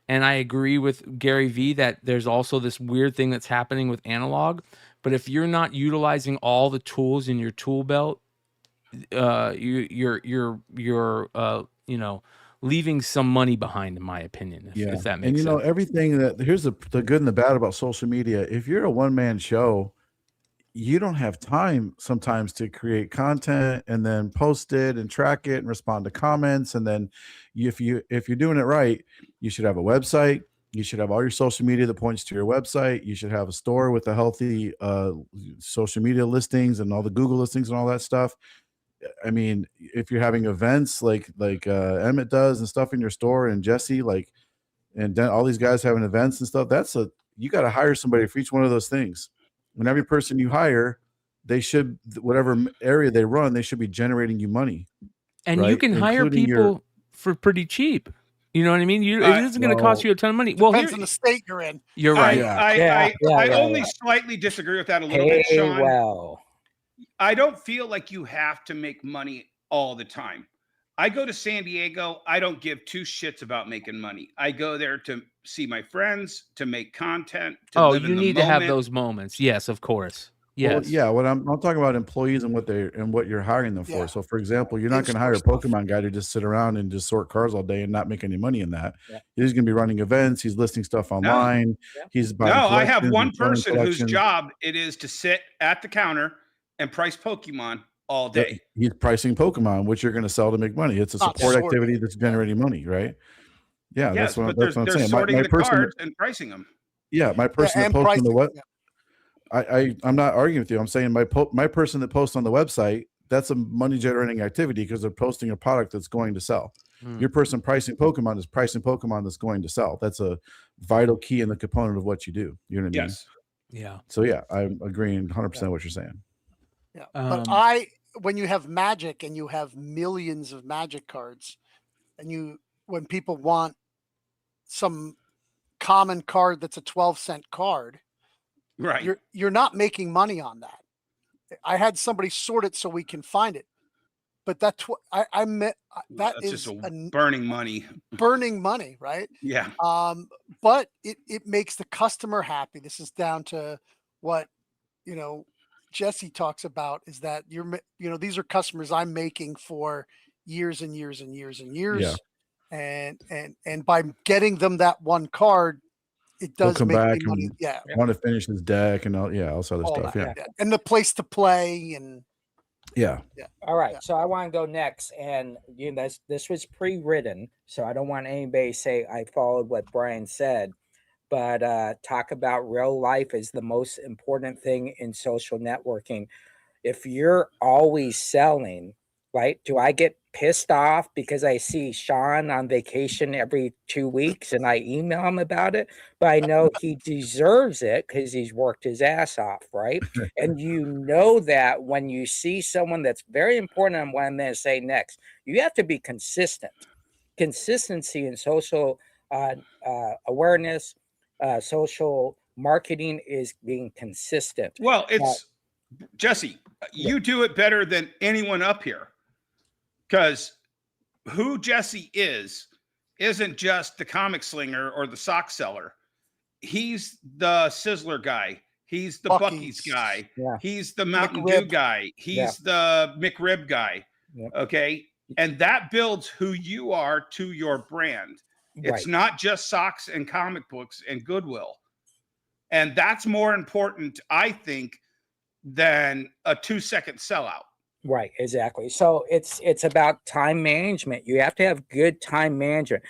[SPEAKER 4] And I agree with Gary V that there's also this weird thing that's happening with analog. But if you're not utilizing all the tools in your tool belt, you're leaving some money behind, in my opinion, if that makes
[SPEAKER 5] and you know
[SPEAKER 4] sense.
[SPEAKER 5] everything that here's the good and the bad about social media. If you're a one-man show, you don't have time sometimes to create content and then post it and track it and respond to comments. And then if you're doing it right, you should have a website. You should have all your social media that points to your website. You should have a store with a healthy social media listings and all the Google listings and all that stuff. I mean, if you're having events like Emmet does and stuff in your store, and Jesse, and then all these guys having events and stuff, you got to hire somebody for each one of those things. And every person you hire, they should, whatever area they run, they should be generating you money.
[SPEAKER 4] And
[SPEAKER 5] right?
[SPEAKER 4] you can hire people for pretty cheap. You know what I mean? It isn't going to cost you a ton of money. Well,
[SPEAKER 7] depends on the state you're in.
[SPEAKER 4] You're right.
[SPEAKER 6] I only slightly disagree with that a little bit, Shawn.
[SPEAKER 8] Well,
[SPEAKER 6] I don't feel like you have to make money all the time. I go to San Diego. I don't give two shits about making money. I go there to see my friends, to make content.
[SPEAKER 4] You need to have those moments. Yes, of course. Yes.
[SPEAKER 5] Well, yeah. What I'm talking about employees and what you're hiring them for.
[SPEAKER 7] Yeah.
[SPEAKER 5] So, for example, you're not going to hire a Pokemon guy to just sit around and just sort cars all day and not make any money in that.
[SPEAKER 8] Yeah.
[SPEAKER 5] He's going to be running events. He's listing stuff online.
[SPEAKER 8] Yeah.
[SPEAKER 5] He's buying.
[SPEAKER 6] No, I have
[SPEAKER 5] collections,
[SPEAKER 6] one
[SPEAKER 5] he's running
[SPEAKER 6] person whose
[SPEAKER 5] collections.
[SPEAKER 6] job it is to sit at the counter and price Pokemon all day.
[SPEAKER 5] He's pricing Pokemon, which you're going to sell to make money. It's a
[SPEAKER 7] Not
[SPEAKER 5] support
[SPEAKER 7] sorting.
[SPEAKER 5] activity that's generating money, right? Yeah,
[SPEAKER 6] Yes,
[SPEAKER 5] that's what
[SPEAKER 6] but
[SPEAKER 5] I'm
[SPEAKER 6] they're
[SPEAKER 5] saying.
[SPEAKER 6] sorting the
[SPEAKER 5] person,
[SPEAKER 6] cards and pricing them.
[SPEAKER 5] yeah, my person that
[SPEAKER 7] and
[SPEAKER 5] posts on the
[SPEAKER 7] pricing,
[SPEAKER 5] web.
[SPEAKER 7] yeah.
[SPEAKER 5] I'm not arguing with you. I'm saying my person that posts on the website, that's a money generating activity because they're posting a product that's going to sell. Your person pricing Pokemon is pricing Pokemon that's going to sell. That's a vital key in the component of what you do. You know what I mean?
[SPEAKER 6] Yes.
[SPEAKER 4] Yeah.
[SPEAKER 5] So yeah, I'm agreeing 100% what you're saying.
[SPEAKER 7] Yeah. But when you have Magic and you have millions of Magic cards, and when people want some common card that's a 12-cent card,
[SPEAKER 6] Right.
[SPEAKER 7] you're not making money on that. I had somebody sort it so we can find it, but that's what I meant. That's
[SPEAKER 6] just burning money.
[SPEAKER 7] Burning money, right?
[SPEAKER 6] Yeah.
[SPEAKER 7] But it makes the customer happy. This is down to what Jesse talks about, is that these are customers I'm making for years and years and years and years.
[SPEAKER 5] Yeah.
[SPEAKER 7] And by getting them that one card, it does
[SPEAKER 5] come
[SPEAKER 7] make
[SPEAKER 5] back
[SPEAKER 7] me money.
[SPEAKER 5] and
[SPEAKER 7] Yeah.
[SPEAKER 5] want to finish his deck and all this other
[SPEAKER 7] All
[SPEAKER 5] stuff.
[SPEAKER 7] that,
[SPEAKER 5] Yeah.
[SPEAKER 7] And the place to play and
[SPEAKER 5] Yeah.
[SPEAKER 8] all right.
[SPEAKER 7] Yeah.
[SPEAKER 8] So I want to go next, and this was pre-written, so I don't want anybody to say I followed what Bryan said. But talk about real life is the most important thing in social networking. If you're always selling, right? Do I get pissed off because I see Shawn on vacation every 2 weeks and I email him about it? But I know he deserves it because he's worked his ass off, right? And you know that when you see someone that's very important on what I'm going to say next, you have to be consistent. Consistency in social awareness, social marketing is being consistent.
[SPEAKER 6] Well, it's Jesse, you do it better than anyone up here, because who Jesse isn't just the comic slinger or the sock seller. He's the Sizzler guy. He's the Buc-ee's guy.
[SPEAKER 8] Yeah.
[SPEAKER 6] He's the Mountain Dew guy. He's the McRib guy.
[SPEAKER 8] Yep.
[SPEAKER 6] Okay. And that builds who you are to your brand. It's not just socks and comic books and Goodwill. And that's more important, I think, than a 2-second sellout.
[SPEAKER 8] Right, exactly. So it's about time management. You have to have good time management.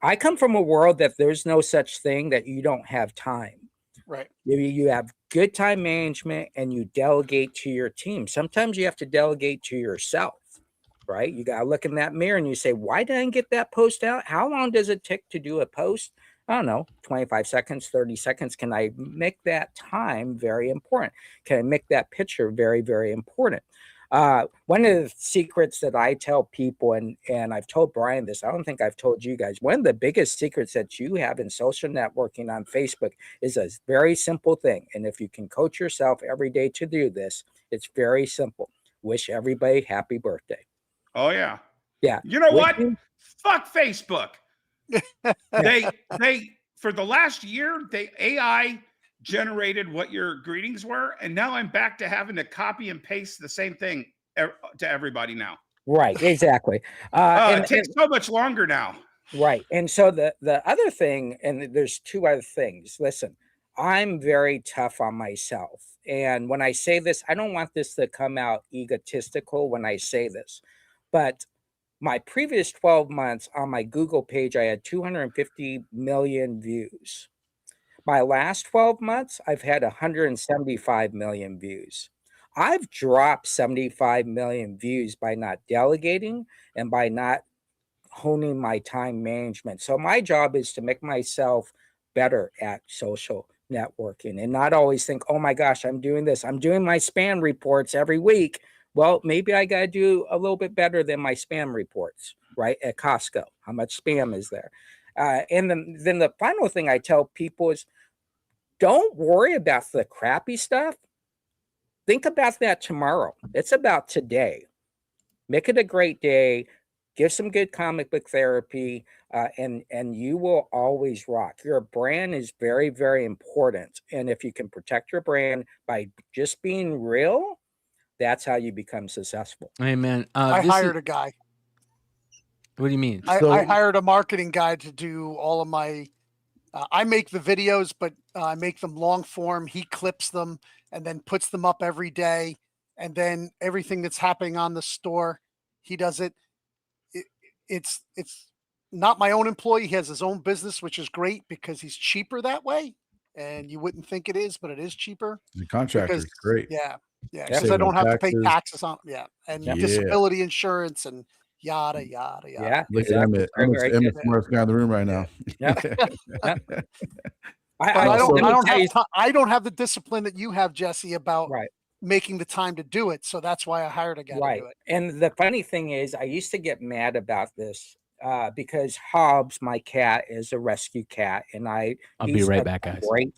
[SPEAKER 8] I come from a world that there's no such thing that you don't have time.
[SPEAKER 7] right.
[SPEAKER 8] You have good time management and you delegate to your team. Sometimes you have to delegate to yourself, right? You got to look in that mirror and you say, why didn't I get that post out? How long does it take to do a post? I don't know, 25 seconds, 30 seconds. Can I make that time very important? Can I make that picture very, very important? One of the secrets that I tell people, and I've told Bryan this, I don't think I've told you guys, one of the biggest secrets that you have in social networking on Facebook is a very simple thing. And if you can coach yourself every day to do this, it's very simple. Wish everybody happy birthday.
[SPEAKER 6] Oh, yeah.
[SPEAKER 8] Yeah.
[SPEAKER 6] You know what? Fuck Facebook. They for the last year, AI generated what your greetings were, and now I'm back to having to copy and paste the same thing to everybody now.
[SPEAKER 8] Right, exactly.
[SPEAKER 6] It takes so much longer now.
[SPEAKER 8] Right. And so the other thing, and there's two other things. Listen, I'm very tough on myself. And when I say this, I don't want this to come out egotistical when I say this. But my previous 12 months on my Google page, I had 250 million views. My last 12 months, I've had 175 million views. I've dropped 75 million views by not delegating and by not honing my time management. So my job is to make myself better at social networking and not always think, oh my gosh, I'm doing this. I'm doing my spam reports every week. Well, maybe I got to do a little bit better than my spam reports, right? At Costco, how much spam is there? And then the final thing I tell people is don't worry about the crappy stuff. Think about that tomorrow. It's about today. Make it a great day. Give some good comic book therapy, and you will always rock. Your brand is very, very important. And if you can protect your brand by just being real, that's how you become successful.
[SPEAKER 4] Amen.
[SPEAKER 7] I hired a guy.
[SPEAKER 4] What do you mean?
[SPEAKER 7] I hired a marketing guy to do all of my, I make the videos, but I make them long form. He clips them and then puts them up every day. And then everything that's happening on the store, he does it. It's not my own employee. He has his own business, which is great because he's cheaper that way. And you wouldn't think it is, but it is cheaper.
[SPEAKER 5] The contractor is great.
[SPEAKER 7] Yeah. Yeah. Because I don't have to pay taxes on, and disability insurance and yada, yada, yada.
[SPEAKER 8] Yeah.
[SPEAKER 5] Look at Emmet. Emmet's the smartest guy in the room right now.
[SPEAKER 8] Yeah.
[SPEAKER 7] I don't have the discipline that you have, Jesse, about making the time to do it. So that's why I hired a guy to do it.
[SPEAKER 8] And the funny thing is, I used to get mad about this because Hobbs, my cat, is a rescue cat, and I'll
[SPEAKER 4] be right back, guys.
[SPEAKER 8] Great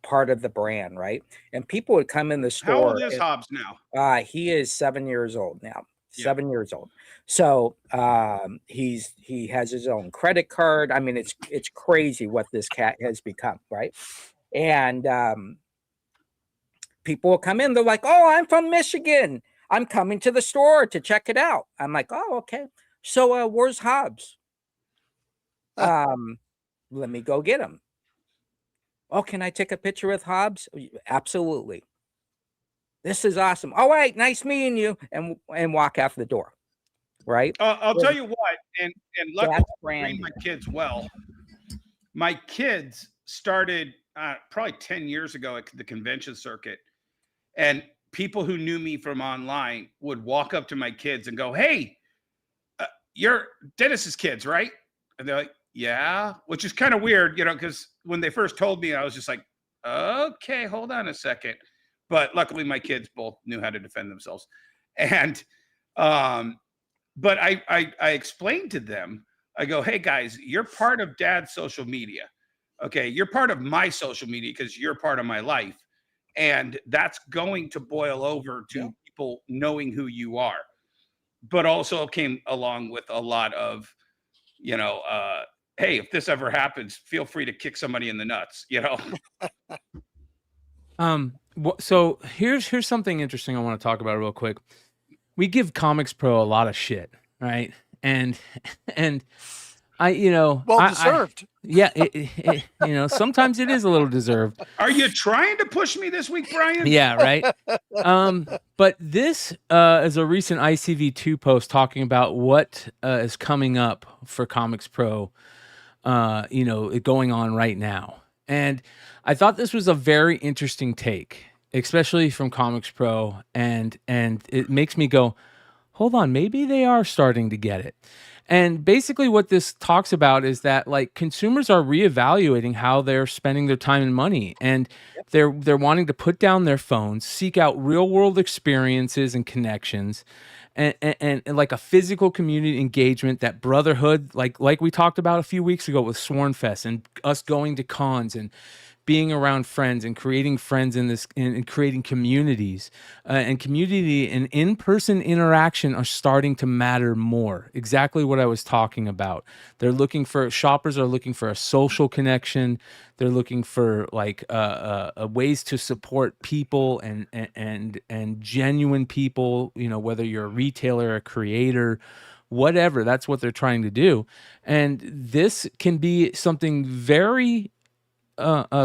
[SPEAKER 8] part of the brand, right? And people would come in the store.
[SPEAKER 6] How old is Hobbs now?
[SPEAKER 8] He is 7 years old now. 7 years old. So he has his own credit card. I mean, it's crazy what this cat has become, right? And people will come in. They're like, "Oh, I'm from Michigan. I'm coming to the store to check it out." I'm like, "Oh, okay. So where's Hobbs? Let me go get him." "Oh, can I take a picture with Hobbs?" "Absolutely. This is awesome. All right, nice meeting you," and walk out the door. Right?
[SPEAKER 6] I'll tell you what, and luckily I train my kids well. My kids started probably 10 years ago at the convention circuit, and people who knew me from online would walk up to my kids and go, "Hey, you're Dennis's kids, right?" And they're like, "Yeah," which is kind of weird, because when they first told me, I was just like, "Okay, hold on a second." But luckily, my kids both knew how to defend themselves, and but I explained to them. I go, "Hey guys, you're part of Dad's social media. Okay, you're part of my social media because you're part of my life, and that's going to boil over to people knowing who you are." But also came along with a lot of, hey, if this ever happens, feel free to kick somebody in the nuts,
[SPEAKER 4] So here's something interesting I want to talk about real quick. We give ComicsPro a lot of shit, right? And I,
[SPEAKER 7] well deserved.
[SPEAKER 4] Sometimes it is a little deserved.
[SPEAKER 6] Are you trying to push me this week, Brian?
[SPEAKER 4] Yeah, right. But this is a recent ICV2 post talking about what is coming up for ComicsPro, going on right now. And I thought this was a very interesting take, especially from ComicsPro, and it makes me go, hold on, maybe they are starting to get it. And basically what this talks about is that consumers are reevaluating how they're spending their time and money, and they're wanting to put down their phones, seek out real world experiences and connections, and like a physical community engagement, that brotherhood, like we talked about a few weeks ago with Swornfest and us going to cons and being around friends and creating friends in this and creating communities and community and in-person interaction are starting to matter more. Exactly what I was talking about. Shoppers are looking for a social connection. They're looking for like ways to support people and genuine people, you know, whether you're a retailer, a creator, whatever. That's what they're trying to do. And this can be something very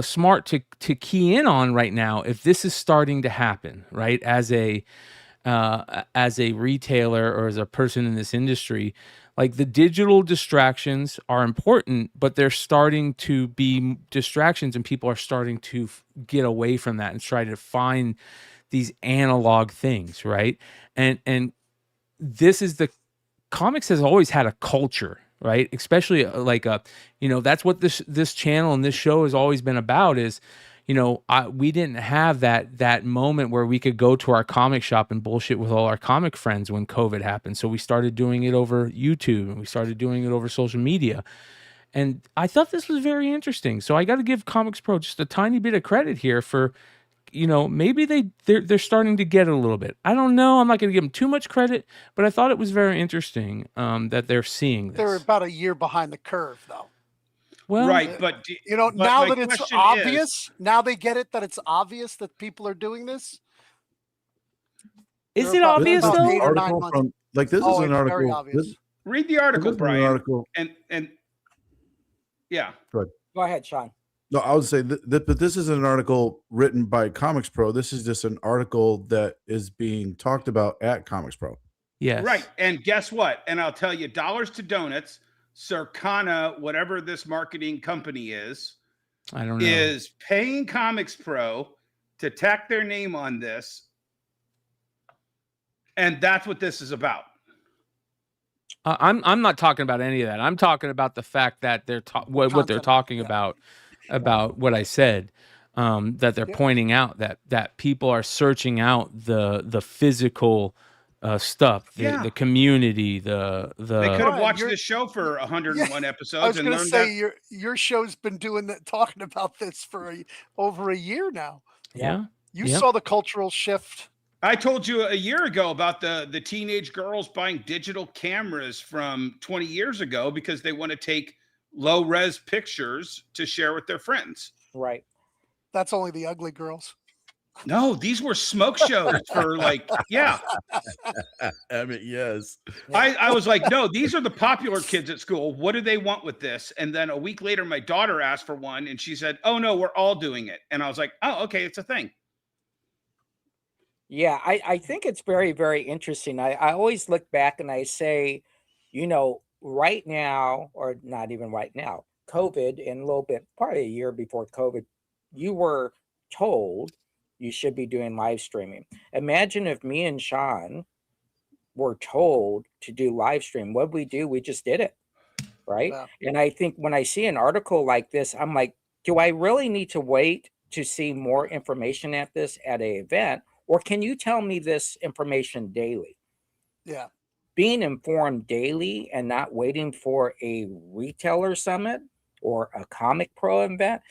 [SPEAKER 4] smart to key in on right now if this is starting to happen, right? As a retailer or as a person in this industry, like the digital distractions are important, but they're starting to be distractions, and people are starting to get away from that and try to find these analog things, right? And this is comics has always had a culture, right? Especially that's what this channel and this show has always been about is, we didn't have that moment where we could go to our comic shop and bullshit with all our comic friends when COVID happened. So we started doing it over YouTube and we started doing it over social media. And I thought this was very interesting. So I got to give ComicsPro just a tiny bit of credit here for, maybe they're starting to get it a little bit. I don't know. I'm not going to give them too much credit, but I thought it was very interesting that they're seeing this.
[SPEAKER 7] They're about a year behind the curve, though.
[SPEAKER 4] Well,
[SPEAKER 6] right, but
[SPEAKER 7] now that it's obvious, now they get it that it's obvious that people are doing this.
[SPEAKER 4] Is it obvious though?
[SPEAKER 5] This is an article.
[SPEAKER 6] Read the article, Brian. And yeah.
[SPEAKER 5] Good.
[SPEAKER 8] Go ahead, Shawn.
[SPEAKER 5] No, I would say but this is an article written by ComicsPro. This is just an article that is being talked about at ComicsPro.
[SPEAKER 4] Yes.
[SPEAKER 6] Right. And guess what? And I'll tell you, dollars to donuts, Circana, whatever this marketing company is,
[SPEAKER 4] I don't know,
[SPEAKER 6] is paying ComicsPro to tack their name on this. And that's what this is about.
[SPEAKER 4] I'm not talking about any of that. I'm talking about the fact that they're what they're talking about what I said, that they're pointing out that people are searching out the physical stuff, the community, the.
[SPEAKER 6] They could have watched this show for 101 episodes.
[SPEAKER 7] I was going to say your show's been talking about this for over a year now.
[SPEAKER 4] Yeah,
[SPEAKER 7] you saw the cultural shift.
[SPEAKER 6] I told you a year ago about the teenage girls buying digital cameras from 20 years ago because they want to take low-res pictures to share with their friends.
[SPEAKER 8] Right.
[SPEAKER 7] That's only the ugly girls.
[SPEAKER 6] No, these were smoke shows for yeah.
[SPEAKER 5] Emmet, yes.
[SPEAKER 6] I was like, no, these are the popular kids at school. What do they want with this? And then a week later, my daughter asked for one and she said, oh no, we're all doing it. And I was like, oh, okay, it's a thing.
[SPEAKER 8] Yeah, I think it's very, very interesting. I always look back and I say, right now, or not even right now, COVID and a little bit, probably a year before COVID, you were told you should be doing live streaming. Imagine if me and Shawn were told to do live stream. What we do? We just did it, right? Yeah. And I think when I see an article like this, I'm like, do I really need to wait to see more information at this at an event? Or can you tell me this information daily?
[SPEAKER 7] Yeah.
[SPEAKER 8] Being informed daily and not waiting for a retailer summit or a ComicsPro event,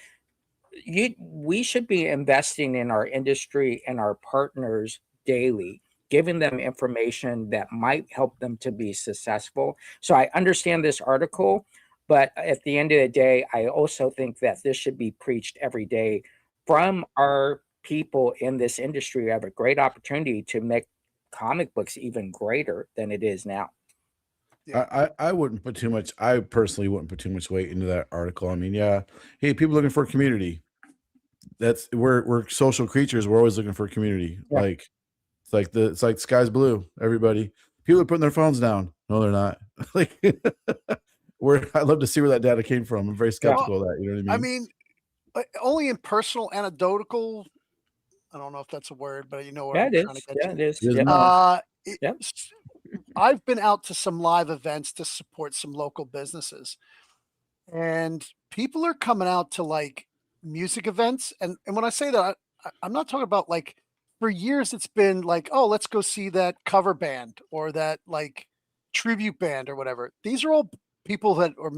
[SPEAKER 8] we should be investing in our industry and our partners daily, giving them information that might help them to be successful. So I understand this article, but at the end of the day, I also think that this should be preached every day from our people in this industry. Have a great opportunity to make comic books even greater than it is now.
[SPEAKER 5] Yeah. I wouldn't put too much. I personally wouldn't put too much weight into that article. I mean, yeah, hey, people looking for a community. We're social creatures. We're always looking for a community. Yeah. It's like sky's blue. Everybody, people are putting their phones down. No, they're not. I'd love to see where that data came from. I'm very skeptical of that. You know what I mean?
[SPEAKER 7] I mean, only in personal anecdotal. I don't know if that's a word, but you know what I'm trying to get to.
[SPEAKER 8] It is.
[SPEAKER 7] Yeah. I've been out to some live events to support some local businesses, and people are coming out to music events. And when I say that, I'm not talking about for years it's been oh, let's go see that cover band or that tribute band or whatever. These are all people that are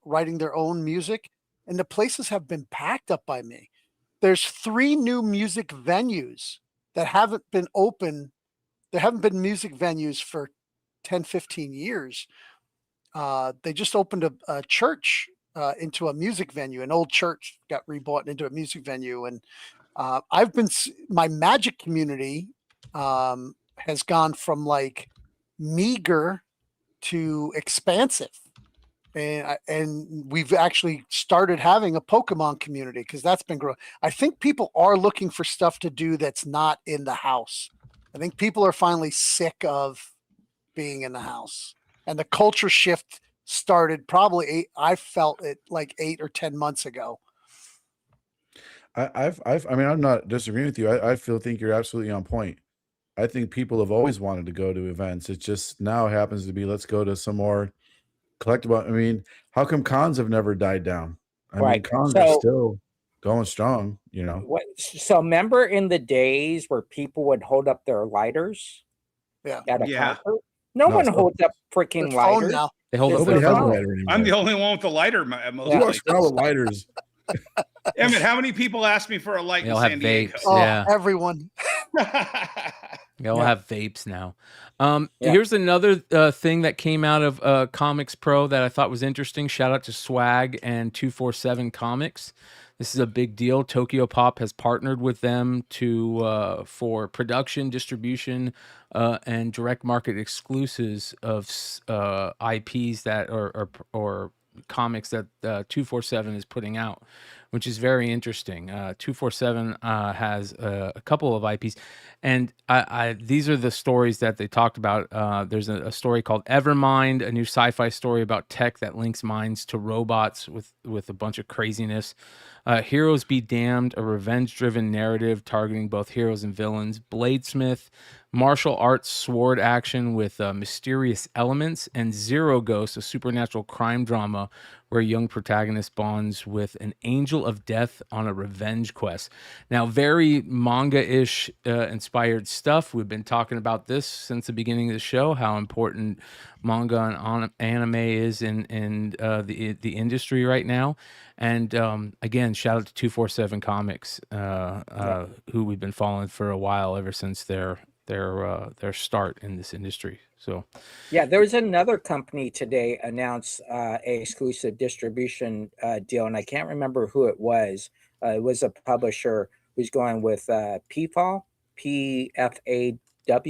[SPEAKER 7] writing their own music, and the places have been packed up by me. there's 3 new music venues that haven't been open. There haven't been music venues for 10, 15 years. They just opened a church into a music venue. An old church got rebought into a music venue. And my Magic community has gone from like meager to expansive. And we've actually started having a Pokemon community because that's been growing. I think people are looking for stuff to do that's not in the house. I think people are finally sick of being in the house, and the culture shift started probably I felt it like 8 or 10 months ago.
[SPEAKER 5] I mean, I'm not disagreeing with you. I think you're absolutely on point. I think people have always wanted to go to events. It just now happens to be, let's go to some more collectible. I mean, how come cons have never died down? I mean, cons are still going strong, you know.
[SPEAKER 8] So remember in the days where people would hold up their lighters at a concert? No one holds up freaking lighters.
[SPEAKER 7] Now.
[SPEAKER 4] They hold up
[SPEAKER 5] Nobody
[SPEAKER 4] their
[SPEAKER 5] has a
[SPEAKER 4] phone.
[SPEAKER 5] lighter anymore.
[SPEAKER 6] I'm the only one with a lighter. Most
[SPEAKER 5] You watch all the lighters.
[SPEAKER 6] Emmett, how many people asked me for a light
[SPEAKER 4] They
[SPEAKER 6] in
[SPEAKER 4] all have
[SPEAKER 6] San Diego?
[SPEAKER 4] vapes.
[SPEAKER 7] Oh,
[SPEAKER 4] Yeah.
[SPEAKER 7] everyone.
[SPEAKER 4] They all have vapes now. Here's another thing that came out of ComicsPro that I thought was interesting. Shout out to Swag and 247 Comics. This is a big deal. Tokyo Pop has partnered with them for production, distribution, and direct market exclusives of IPs that or comics that 247 is putting out, which is very interesting. 247 has a couple of IPs, and these are the stories that they talked about. There's a story called Evermind, a new sci-fi story about tech that links minds to robots with a bunch of craziness. Heroes Be Damned, a revenge-driven narrative targeting both heroes and villains. Bladesmith, martial arts sword action with mysterious elements. And Zero Ghost, a supernatural crime drama where a young protagonist bonds with an angel of death on a revenge quest. Now, very manga-ish inspired stuff. We've been talking about this since the beginning of the show, how important manga and anime is in the industry right now. And again, shout out to 247 Comics, who we've been following for a while, ever since their start in this industry. So
[SPEAKER 8] yeah, there was another company today announced a exclusive distribution deal, and I can't remember who it was. It was a publisher who's going with PFAW, PFAW,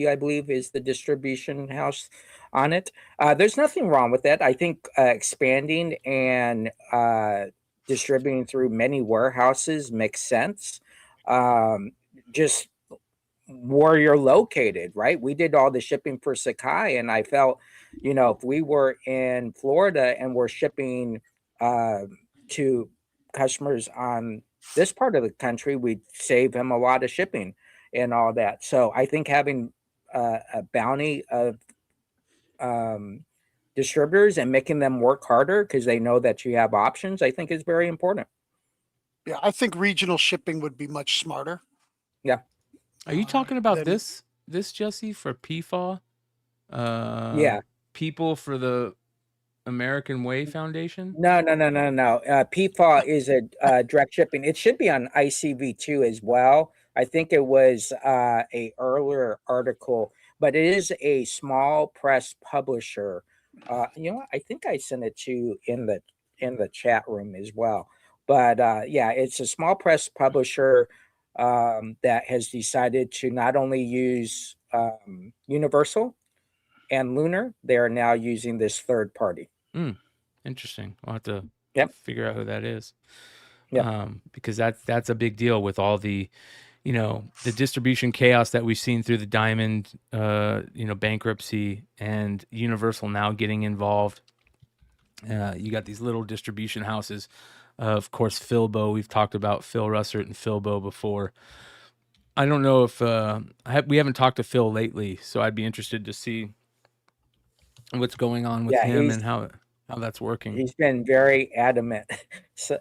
[SPEAKER 8] I believe is the distribution house on it. There's nothing wrong with that. I think expanding and distributing through many warehouses makes sense. Just where you're located, right? We did all the shipping for Sakai, and I felt, if we were in Florida and we're shipping to customers on this part of the country, we'd save him a lot of shipping and all that. So I think having a bounty of distributors and making them work harder because they know that you have options, I think is very important.
[SPEAKER 7] Yeah, I think regional shipping would be much smarter.
[SPEAKER 8] Yeah.
[SPEAKER 4] Are you talking about this Jesse, for PFAW?
[SPEAKER 8] Yeah.
[SPEAKER 4] People for the American Way Foundation?
[SPEAKER 8] No. PFAW is a direct shipping. It should be on ICV2 as well. I think it was a earlier article, but it is a small press publisher. I think I sent it to you in the chat room as well. But yeah, it's a small press publisher that has decided to not only use Universal and Lunar, they are now using this third party.
[SPEAKER 4] Interesting. I'll have to
[SPEAKER 8] figure
[SPEAKER 4] out who that is. Because that's a big deal with all the, the distribution chaos that we've seen through the Diamond, bankruptcy, and Universal now getting involved. You got these little distribution houses. Of course, Philbo. We've talked about Phil Russert and Philbo before. I don't know if we haven't talked to Phil lately, so I'd be interested to see what's going on with him and how that's working.
[SPEAKER 8] He's been very adamant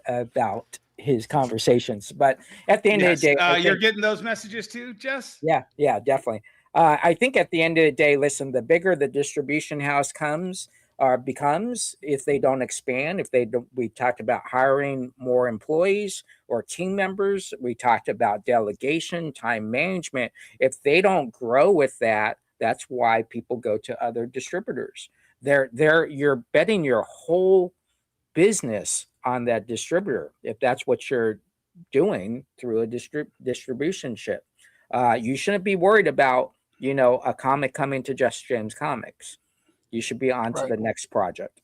[SPEAKER 8] about his conversations, but at the end of the day,
[SPEAKER 6] you're getting those messages too, Jess?
[SPEAKER 8] Yeah, definitely. I think at the end of the day, listen, the bigger the distribution house comes, becomes if they don't expand, if they don't. We talked about hiring more employees or team members. We talked about delegation, time management. If they don't grow with that, that's why people go to other distributors. You're betting your whole business on that distributor if that's what you're doing through a distribution ship. You shouldn't be worried about, a comic coming to Just James Comics. You should be on to the next project.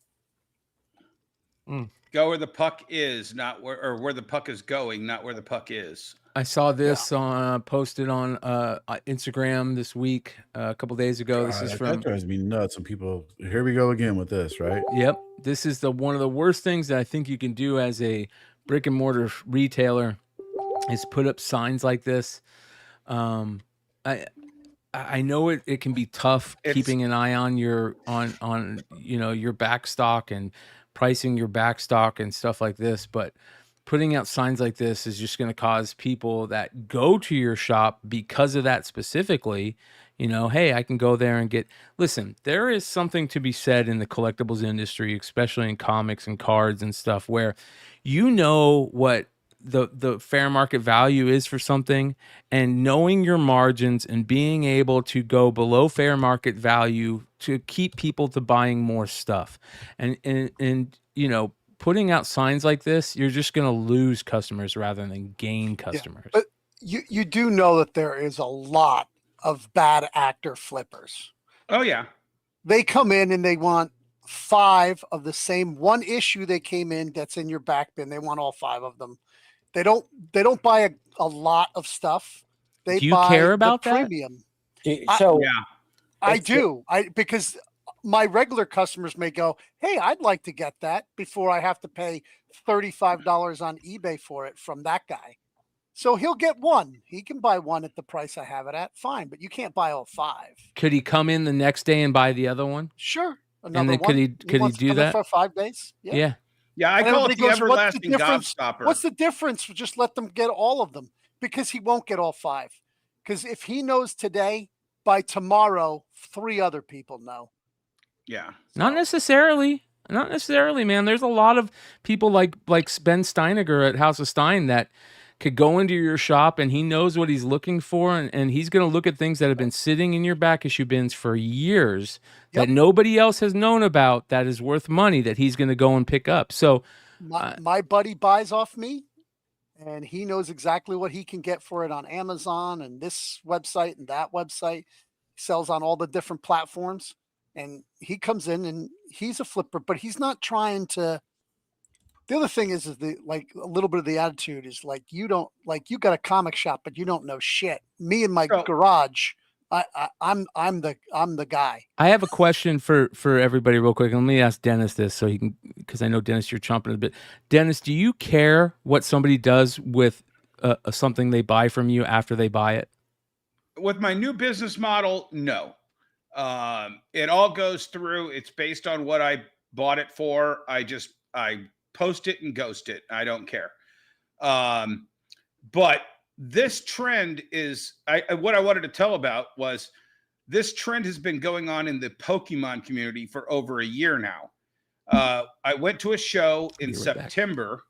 [SPEAKER 6] Go where the puck is, not where the puck is going, not where the puck is.
[SPEAKER 4] I saw this posted on Instagram this week, a couple days ago. This is from.
[SPEAKER 5] That drives me nuts. And people, here we go again with this, right?
[SPEAKER 4] Yep, this is one of the worst things that I think you can do as a brick and mortar retailer is put up signs like this. I know it can be tough keeping an eye on your your back stock and pricing your back stock and stuff like this, but putting out signs like this is just going to cause people that go to your shop because of that specifically, hey, I can go there and listen, there is something to be said in the collectibles industry, especially in comics and cards and stuff, where what the fair market value is for something, and knowing your margins and being able to go below fair market value to keep people to buying more stuff. And putting out signs like this, you're just going to lose customers rather than gain customers.
[SPEAKER 7] Yeah, but you do know that there is a lot of bad actor flippers.
[SPEAKER 6] Oh yeah.
[SPEAKER 7] They come in and they want 5 of the same one issue they came in that's in your back bin. They want all 5 of them. They don't buy a lot of stuff. They
[SPEAKER 4] do you
[SPEAKER 7] buy
[SPEAKER 4] care about
[SPEAKER 7] the
[SPEAKER 4] that?
[SPEAKER 7] premium.
[SPEAKER 6] Yeah,
[SPEAKER 7] I do. Because my regular customers may go, hey, I'd like to get that before I have to pay $35 on eBay for it from that guy. So he'll get one. He can buy one at the price I have it at. Fine, but you can't buy all 5.
[SPEAKER 4] Could he come in the next day and buy the other one?
[SPEAKER 7] Sure.
[SPEAKER 4] And then could he do that
[SPEAKER 7] for 5 days?
[SPEAKER 4] Yeah.
[SPEAKER 6] Yeah, I call it the everlasting gobstopper.
[SPEAKER 7] What's the difference? Just let them get all of them, because he won't get all 5. Because if he knows today, by tomorrow, 3 other people know.
[SPEAKER 6] Yeah.
[SPEAKER 4] Not necessarily, man. There's a lot of people like Ben Steiniger at House of Stein that could go into your shop and he knows what he's looking for, and he's going to look at things that have been sitting in your back issue bins for years that nobody else has known about, that is worth money, that he's going to go and pick up. So
[SPEAKER 7] my buddy buys off me, and he knows exactly what he can get for it on Amazon and this website and that website. He sells on all the different platforms, and he comes in and he's a flipper, but he's not trying to. The other thing is a little bit of the attitude is you got a comic shop, but you don't know shit. Me in my garage, I'm the guy.
[SPEAKER 4] I have a question for everybody real quick. Let me ask Dennis this so he can, because I know Dennis, you're chomping a bit. Dennis, do you care what somebody does with something they buy from you after they buy it?
[SPEAKER 6] With my new business model, no. It all goes through. It's based on what I bought it for. I post it and ghost it. I don't care. But this trend is, what I wanted to tell about was this trend has been going on in the Pokemon community for over a year now. I went to a show in September.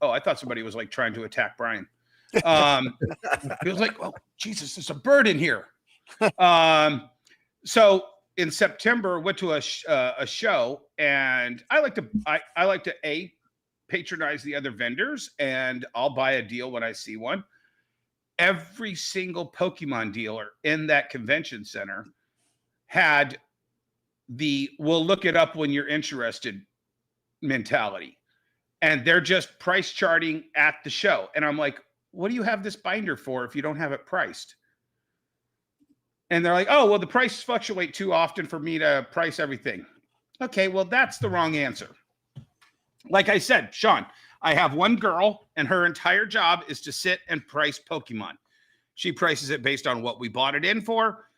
[SPEAKER 6] Oh, I thought somebody was trying to attack Brian. He was like, oh, Jesus, there's a bird in here. So in September, went to a show, and I like to patronize the other vendors, and I'll buy a deal when I see one. Every single Pokemon dealer in that convention center had the "we'll look it up when you're interested" mentality, and they're just price charting at the show. And I'm like, what do you have this binder for if you don't have it priced? And they're like, oh, well, the prices fluctuate too often for me to price everything. Okay, well, that's the wrong answer. Like I said, Shawn, I have one girl, and her entire job is to sit and price Pokemon. She prices it based on what we bought it in for,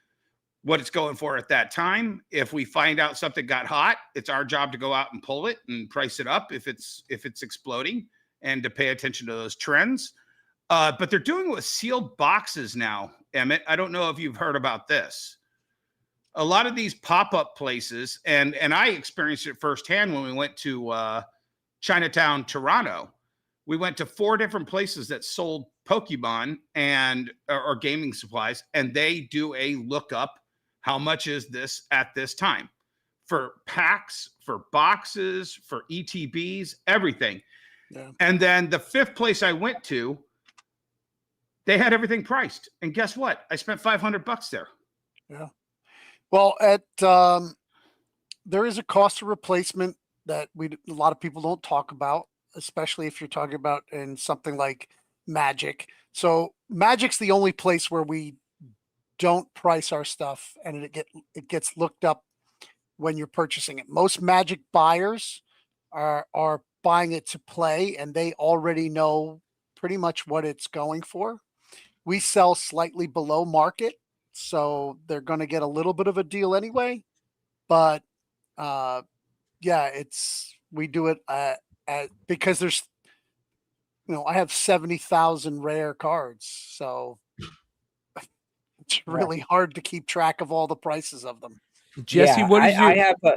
[SPEAKER 6] what it's going for at that time. If we find out something got hot, it's our job to go out and pull it and price it up if it's exploding, and to pay attention to those trends. But they're doing it with sealed boxes now, Emmet. I don't know if you've heard about this. a lot of these pop-up places, and I experienced it firsthand when we went to Chinatown, Toronto. We went to 4 different places that sold Pokemon and or gaming supplies, and they do a lookup. How much is this at this time? For packs, for boxes, for ETBs, everything.
[SPEAKER 7] Yeah.
[SPEAKER 6] And then the 5th place I went to, they had everything priced. And guess what? I spent $500 there.
[SPEAKER 7] Yeah. Well, there is a cost of replacement that a lot of people don't talk about, especially if you're talking about in something like Magic. So Magic's the only place where we don't price our stuff, and it gets looked up when you're purchasing it. Most Magic buyers are buying it to play, and they already know pretty much what it's going for. We sell slightly below market, so they're going to get a little bit of a deal anyway. But yeah, we do it because there's, I have 70,000 rare cards, so it's really hard to keep track of all the prices of them.
[SPEAKER 4] Jesse, what is your?
[SPEAKER 8] I have a.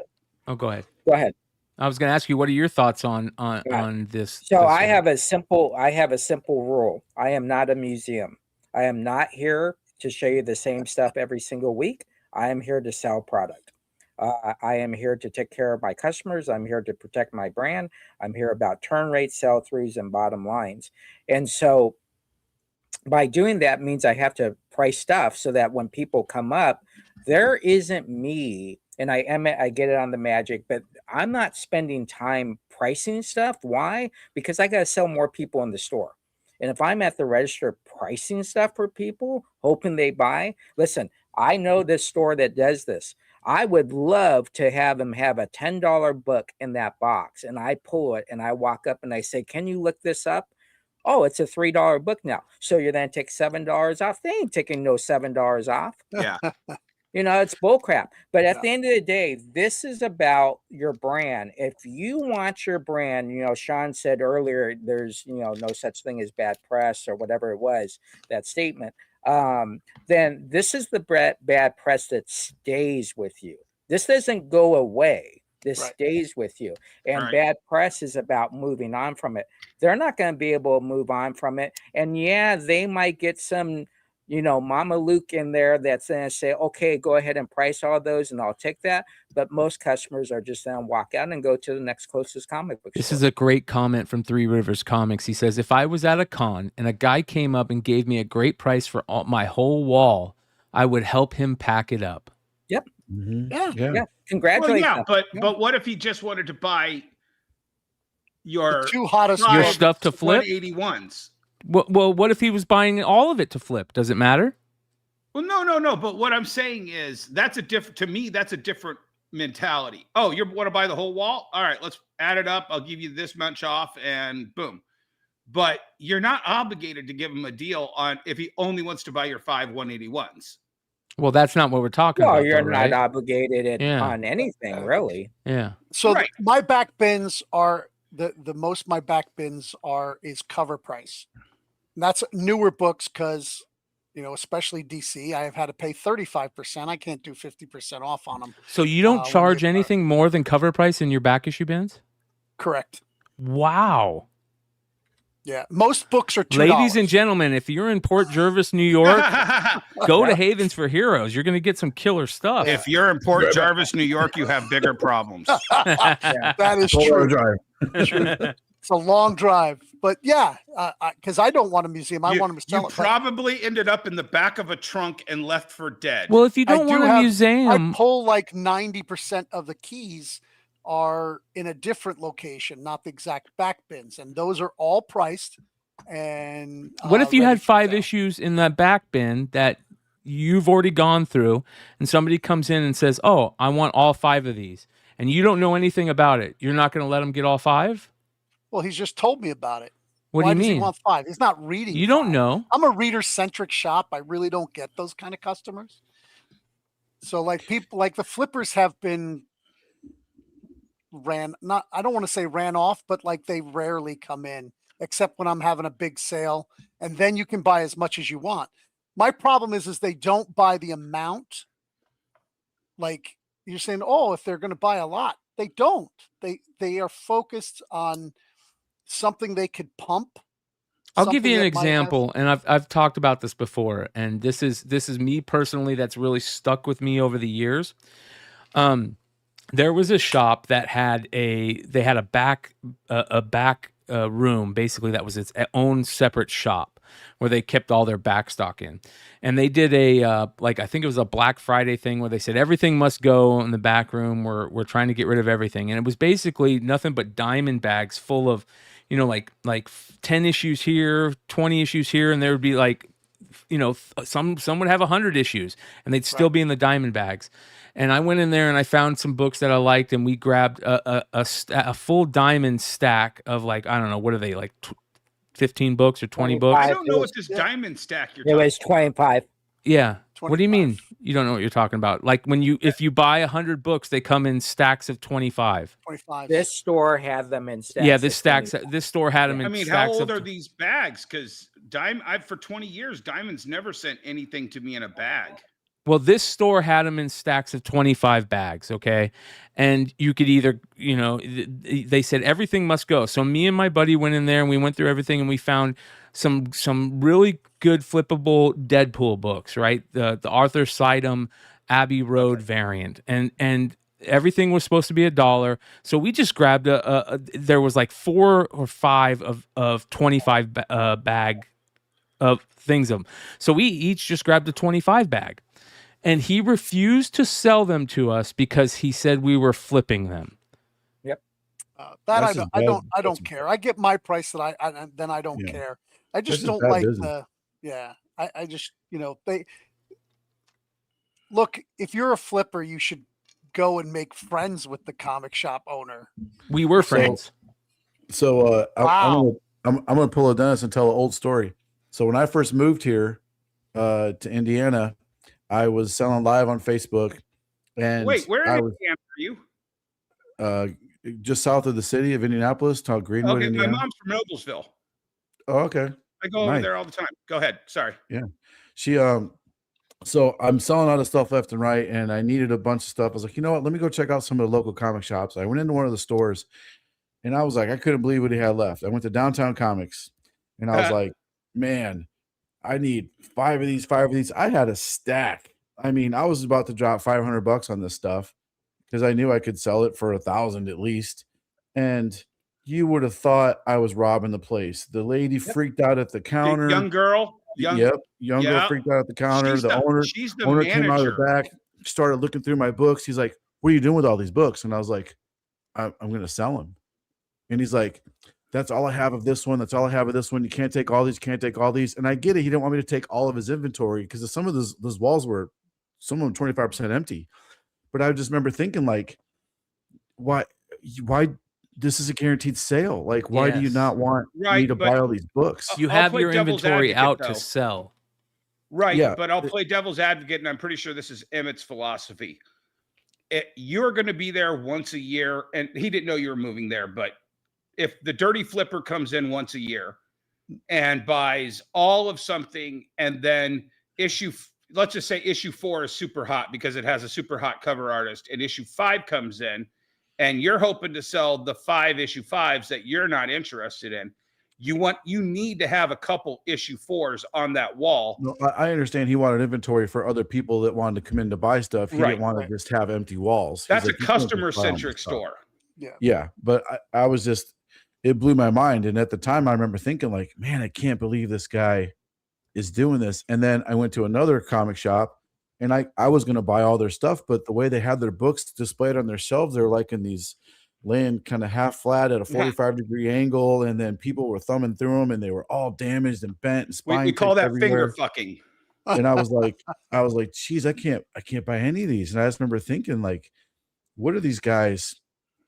[SPEAKER 4] Oh, go ahead.
[SPEAKER 8] Go ahead.
[SPEAKER 4] I was going to ask you, what are your thoughts on this?
[SPEAKER 8] So I have a simple rule. I am not a museum. I am not here to show you the same stuff every single week. I am here to sell product. I am here to take care of my customers. I'm here to protect my brand. I'm here about turn rates, sell-throughs, and bottom lines. And so by doing that means I have to price stuff so that when people come up, there isn't me, and I get it on the Magic, but I'm not spending time pricing stuff. Why? Because I got to sell more people in the store. And if I'm at the register pricing stuff for people, hoping they buy, listen, I know this store that does this. I would love to have them have a $10 book in that box. And I pull it and I walk up and I say, can you look this up? Oh, it's a $3 book now. So you're then take $7 off. They ain't taking no $7 off.
[SPEAKER 6] Yeah.
[SPEAKER 8] It's bullcrap. But at the end of the day, this is about your brand. If you want your brand, Shawn said earlier, there's, no such thing as bad press or whatever it was, that statement. Then this is the bad press that stays with you. This doesn't go away. This stays with you. And bad press is about moving on from it. They're not going to be able to move on from it. And yeah, they might get some, Mama Luke in there that's going to say, okay, go ahead and price all those and I'll take that. But most customers are just going to walk out and go to the next closest comic book store.
[SPEAKER 4] This is a great comment from Three Rivers Comics. He says, if I was at a con and a guy came up and gave me a great price for my whole wall, I would help him pack it up.
[SPEAKER 8] Yep.
[SPEAKER 5] Mm-hmm.
[SPEAKER 8] Yeah. Congratulations.
[SPEAKER 6] Well, but what if he just wanted to buy your
[SPEAKER 7] two hottest
[SPEAKER 4] your stuff to flip?
[SPEAKER 6] 181s.
[SPEAKER 4] Well, what if he was buying all of it to flip? Does it matter?
[SPEAKER 6] Well, no. But what I'm saying is that's a different mentality. Oh, you want to buy the whole wall? All right, let's add it up. I'll give you this much off and boom. But you're not obligated to give him a deal on if he only wants to buy your 5 181s.
[SPEAKER 4] Well, that's not what we're talking about.
[SPEAKER 8] You're
[SPEAKER 4] though,
[SPEAKER 8] not
[SPEAKER 4] right?
[SPEAKER 8] obligated on anything, really.
[SPEAKER 4] Yeah.
[SPEAKER 7] So my back bins are the most my back bins is cover price. And that's newer books because, especially DC, I have had to pay 35%. I can't do 50% off on them.
[SPEAKER 4] So you don't charge anything more than cover price in your back issue bins?
[SPEAKER 7] Correct.
[SPEAKER 4] Wow.
[SPEAKER 7] Yeah, most books are $2.
[SPEAKER 4] Ladies and gentlemen, if you're in Port Jervis, New York, go to Havens for Heroes. You're going to get some killer stuff.
[SPEAKER 6] If you're in Port Jervis, New York, you have bigger problems.
[SPEAKER 7] That is true. It's a long drive, but yeah, because I don't want a museum. I want them to sell it.
[SPEAKER 6] You probably ended up in the back of a trunk and left for dead.
[SPEAKER 4] Well, if you don't want a museum,
[SPEAKER 7] I pull like 90% of the keys are in a different location, not the exact back bins, and those are all priced. And
[SPEAKER 4] what if you had 5 issues in that back bin that you've already gone through, and somebody comes in and says, "Oh, I want all 5 of these," and you don't know anything about it? You're not going to let them get all 5?
[SPEAKER 7] Well, he's just told me about it.
[SPEAKER 4] What
[SPEAKER 7] Why
[SPEAKER 4] do you
[SPEAKER 7] does
[SPEAKER 4] mean?
[SPEAKER 7] He want 5? He's not reading.
[SPEAKER 4] You
[SPEAKER 7] 5.
[SPEAKER 4] don't know.
[SPEAKER 7] I'm a reader-centric shop. I really don't get those kind of customers. So, like people, like the flippers have been I don't want to say ran off, but like they rarely come in, except when I'm having a big sale, and then you can buy as much as you want. My problem is they don't buy the amount Like you're saying, oh, if they're going to buy a lot, they don't. They are focused on something they could pump.
[SPEAKER 4] I'll give
[SPEAKER 7] something
[SPEAKER 4] you an
[SPEAKER 7] that might have-
[SPEAKER 4] example, and I've talked about this before, and this is me personally that's really stuck with me over the years. There was a shop that had a back room, basically, that was its own separate shop where they kept all their back stock in, and they did a I think it was a Black Friday thing where they said everything must go in the back room. We're trying to get rid of everything, and it was basically nothing but diamond bags full of, like 10 issues here, 20 issues here, and there would be like, some would have 100 issues, and they'd still be in the diamond bags. And I went in there and I found some books that I liked, and we grabbed a full diamond stack of, like, I don't know, what are they, like 15 books or 20 books?
[SPEAKER 6] I don't know what this diamond stack you're
[SPEAKER 8] It
[SPEAKER 6] talking
[SPEAKER 8] was 25.
[SPEAKER 4] Yeah. What do you
[SPEAKER 7] 25.
[SPEAKER 4] mean? You don't know what you're talking about? Like if you buy 100 books, they come in stacks of 25.
[SPEAKER 7] 25.
[SPEAKER 8] This store had them in stacks.
[SPEAKER 4] Yeah,
[SPEAKER 8] of
[SPEAKER 4] this
[SPEAKER 8] 25.
[SPEAKER 4] store had them in
[SPEAKER 6] I mean,
[SPEAKER 4] stacks
[SPEAKER 6] how old
[SPEAKER 4] of
[SPEAKER 6] are these bags? Because I've for 20 years, Diamond's never sent anything to me in a bag.
[SPEAKER 4] Well, this store had them in stacks of 25 bags, okay? And you could either, they said everything must go. So me and my buddy went in there and we went through everything, and we found some really good flippable Deadpool books, right? The Arthur Sidum Abbey Road variant. And everything was supposed to be $1. So we just grabbed there was like 4 or 5 of 25 bag of things of them. So we each just grabbed a 25 bag. And he refused to sell them to us because he said we were flipping them.
[SPEAKER 8] Yep.
[SPEAKER 7] That
[SPEAKER 5] That's
[SPEAKER 7] I
[SPEAKER 5] just
[SPEAKER 7] don't care. I get my price that then I don't
[SPEAKER 5] Yeah.
[SPEAKER 7] care. I just
[SPEAKER 5] That's just
[SPEAKER 7] don't
[SPEAKER 5] bad
[SPEAKER 7] like
[SPEAKER 5] business.
[SPEAKER 7] I just, they look, if you're a flipper, you should go and make friends with the comic shop owner.
[SPEAKER 4] We were friends.
[SPEAKER 5] So
[SPEAKER 7] Wow.
[SPEAKER 5] I'm gonna pull a Dennis and tell an old story. So when I first moved here to Indiana, I was selling live on Facebook, and
[SPEAKER 6] Wait, where
[SPEAKER 5] I
[SPEAKER 6] in
[SPEAKER 5] was
[SPEAKER 6] Indiana are you?
[SPEAKER 5] just south of the city of Indianapolis, called Greenwood,
[SPEAKER 6] Okay, my
[SPEAKER 5] Indiana.
[SPEAKER 6] mom's from Noblesville.
[SPEAKER 5] Oh, okay.
[SPEAKER 6] I go over
[SPEAKER 5] Nice.
[SPEAKER 6] there all the time. Go ahead. Sorry.
[SPEAKER 5] She so I'm selling out of stuff left and right, and I needed a bunch of stuff. I was like, you know what? Let me go check out some of the local comic shops. I went into one of the stores, and I was like, I couldn't believe what he had left. I went to Downtown Comics, and I was like, man, I need 5 of these, 5 of these. I had a stack. I mean, I was about to drop $500 on this stuff because I knew I could sell it for $1,000 at least. And you would have thought I was robbing the place. The lady freaked out at the counter.
[SPEAKER 6] Young girl.
[SPEAKER 5] Young girl freaked out at the counter.
[SPEAKER 6] She's the
[SPEAKER 5] owner came out of the
[SPEAKER 6] manager.
[SPEAKER 5] back, started looking through my books. He's like, "What are you doing with all these books?" And I was like, "I'm going to sell them." And he's like, "That's all I have of this one. That's all I have of this one. You can't take all these. Can't take all these." And I get it. He didn't want me to take all of his inventory because some of those walls were, some of them 25% empty. But I just remember thinking, like, why this is a guaranteed sale? Like, why do you
[SPEAKER 4] Yes.
[SPEAKER 5] not want me
[SPEAKER 6] Right,
[SPEAKER 5] to
[SPEAKER 6] but-
[SPEAKER 5] buy all these books?
[SPEAKER 4] You
[SPEAKER 6] I'll
[SPEAKER 4] have
[SPEAKER 6] play
[SPEAKER 4] your
[SPEAKER 6] devil's
[SPEAKER 4] inventory
[SPEAKER 6] advocate,
[SPEAKER 4] out
[SPEAKER 6] though.
[SPEAKER 4] to sell.
[SPEAKER 6] Right,
[SPEAKER 5] Yeah.
[SPEAKER 6] but I'll play devil's advocate, and I'm pretty sure this is Emmett's philosophy. You're going to be there once a year, and he didn't know you were moving there, but if the dirty flipper comes in once a year and buys all of something, and then let's just say issue 4 is super hot because it has a super hot cover artist, and issue 5 comes in, and you're hoping to sell the 5 issue 5s that you're not interested in, you need to have a couple issue 4s on that wall.
[SPEAKER 5] No, I understand he wanted inventory for other people that wanted to come in to buy stuff. He
[SPEAKER 6] Right.
[SPEAKER 5] didn't want to just have empty walls. He's
[SPEAKER 6] That's
[SPEAKER 5] like,
[SPEAKER 6] a
[SPEAKER 5] "You can't just buy all my
[SPEAKER 6] customer-centric
[SPEAKER 5] stuff."
[SPEAKER 6] store.
[SPEAKER 5] Yeah, but I was just, it blew my mind. And at the time, I remember thinking, like, man, I can't believe this guy is doing this. And then I went to another comic shop, and I was going to buy all their stuff, but the way they had their books displayed on their shelves, they're like in these laying kind of half flat at a 45-degree angle, and then people were thumbing through them, and they were all damaged and bent, and spine
[SPEAKER 6] We call
[SPEAKER 5] ticks
[SPEAKER 6] that
[SPEAKER 5] everywhere.
[SPEAKER 6] finger fucking.
[SPEAKER 5] And I was like, geez, I can't buy any of these. And I just remember thinking, like, what are these guys?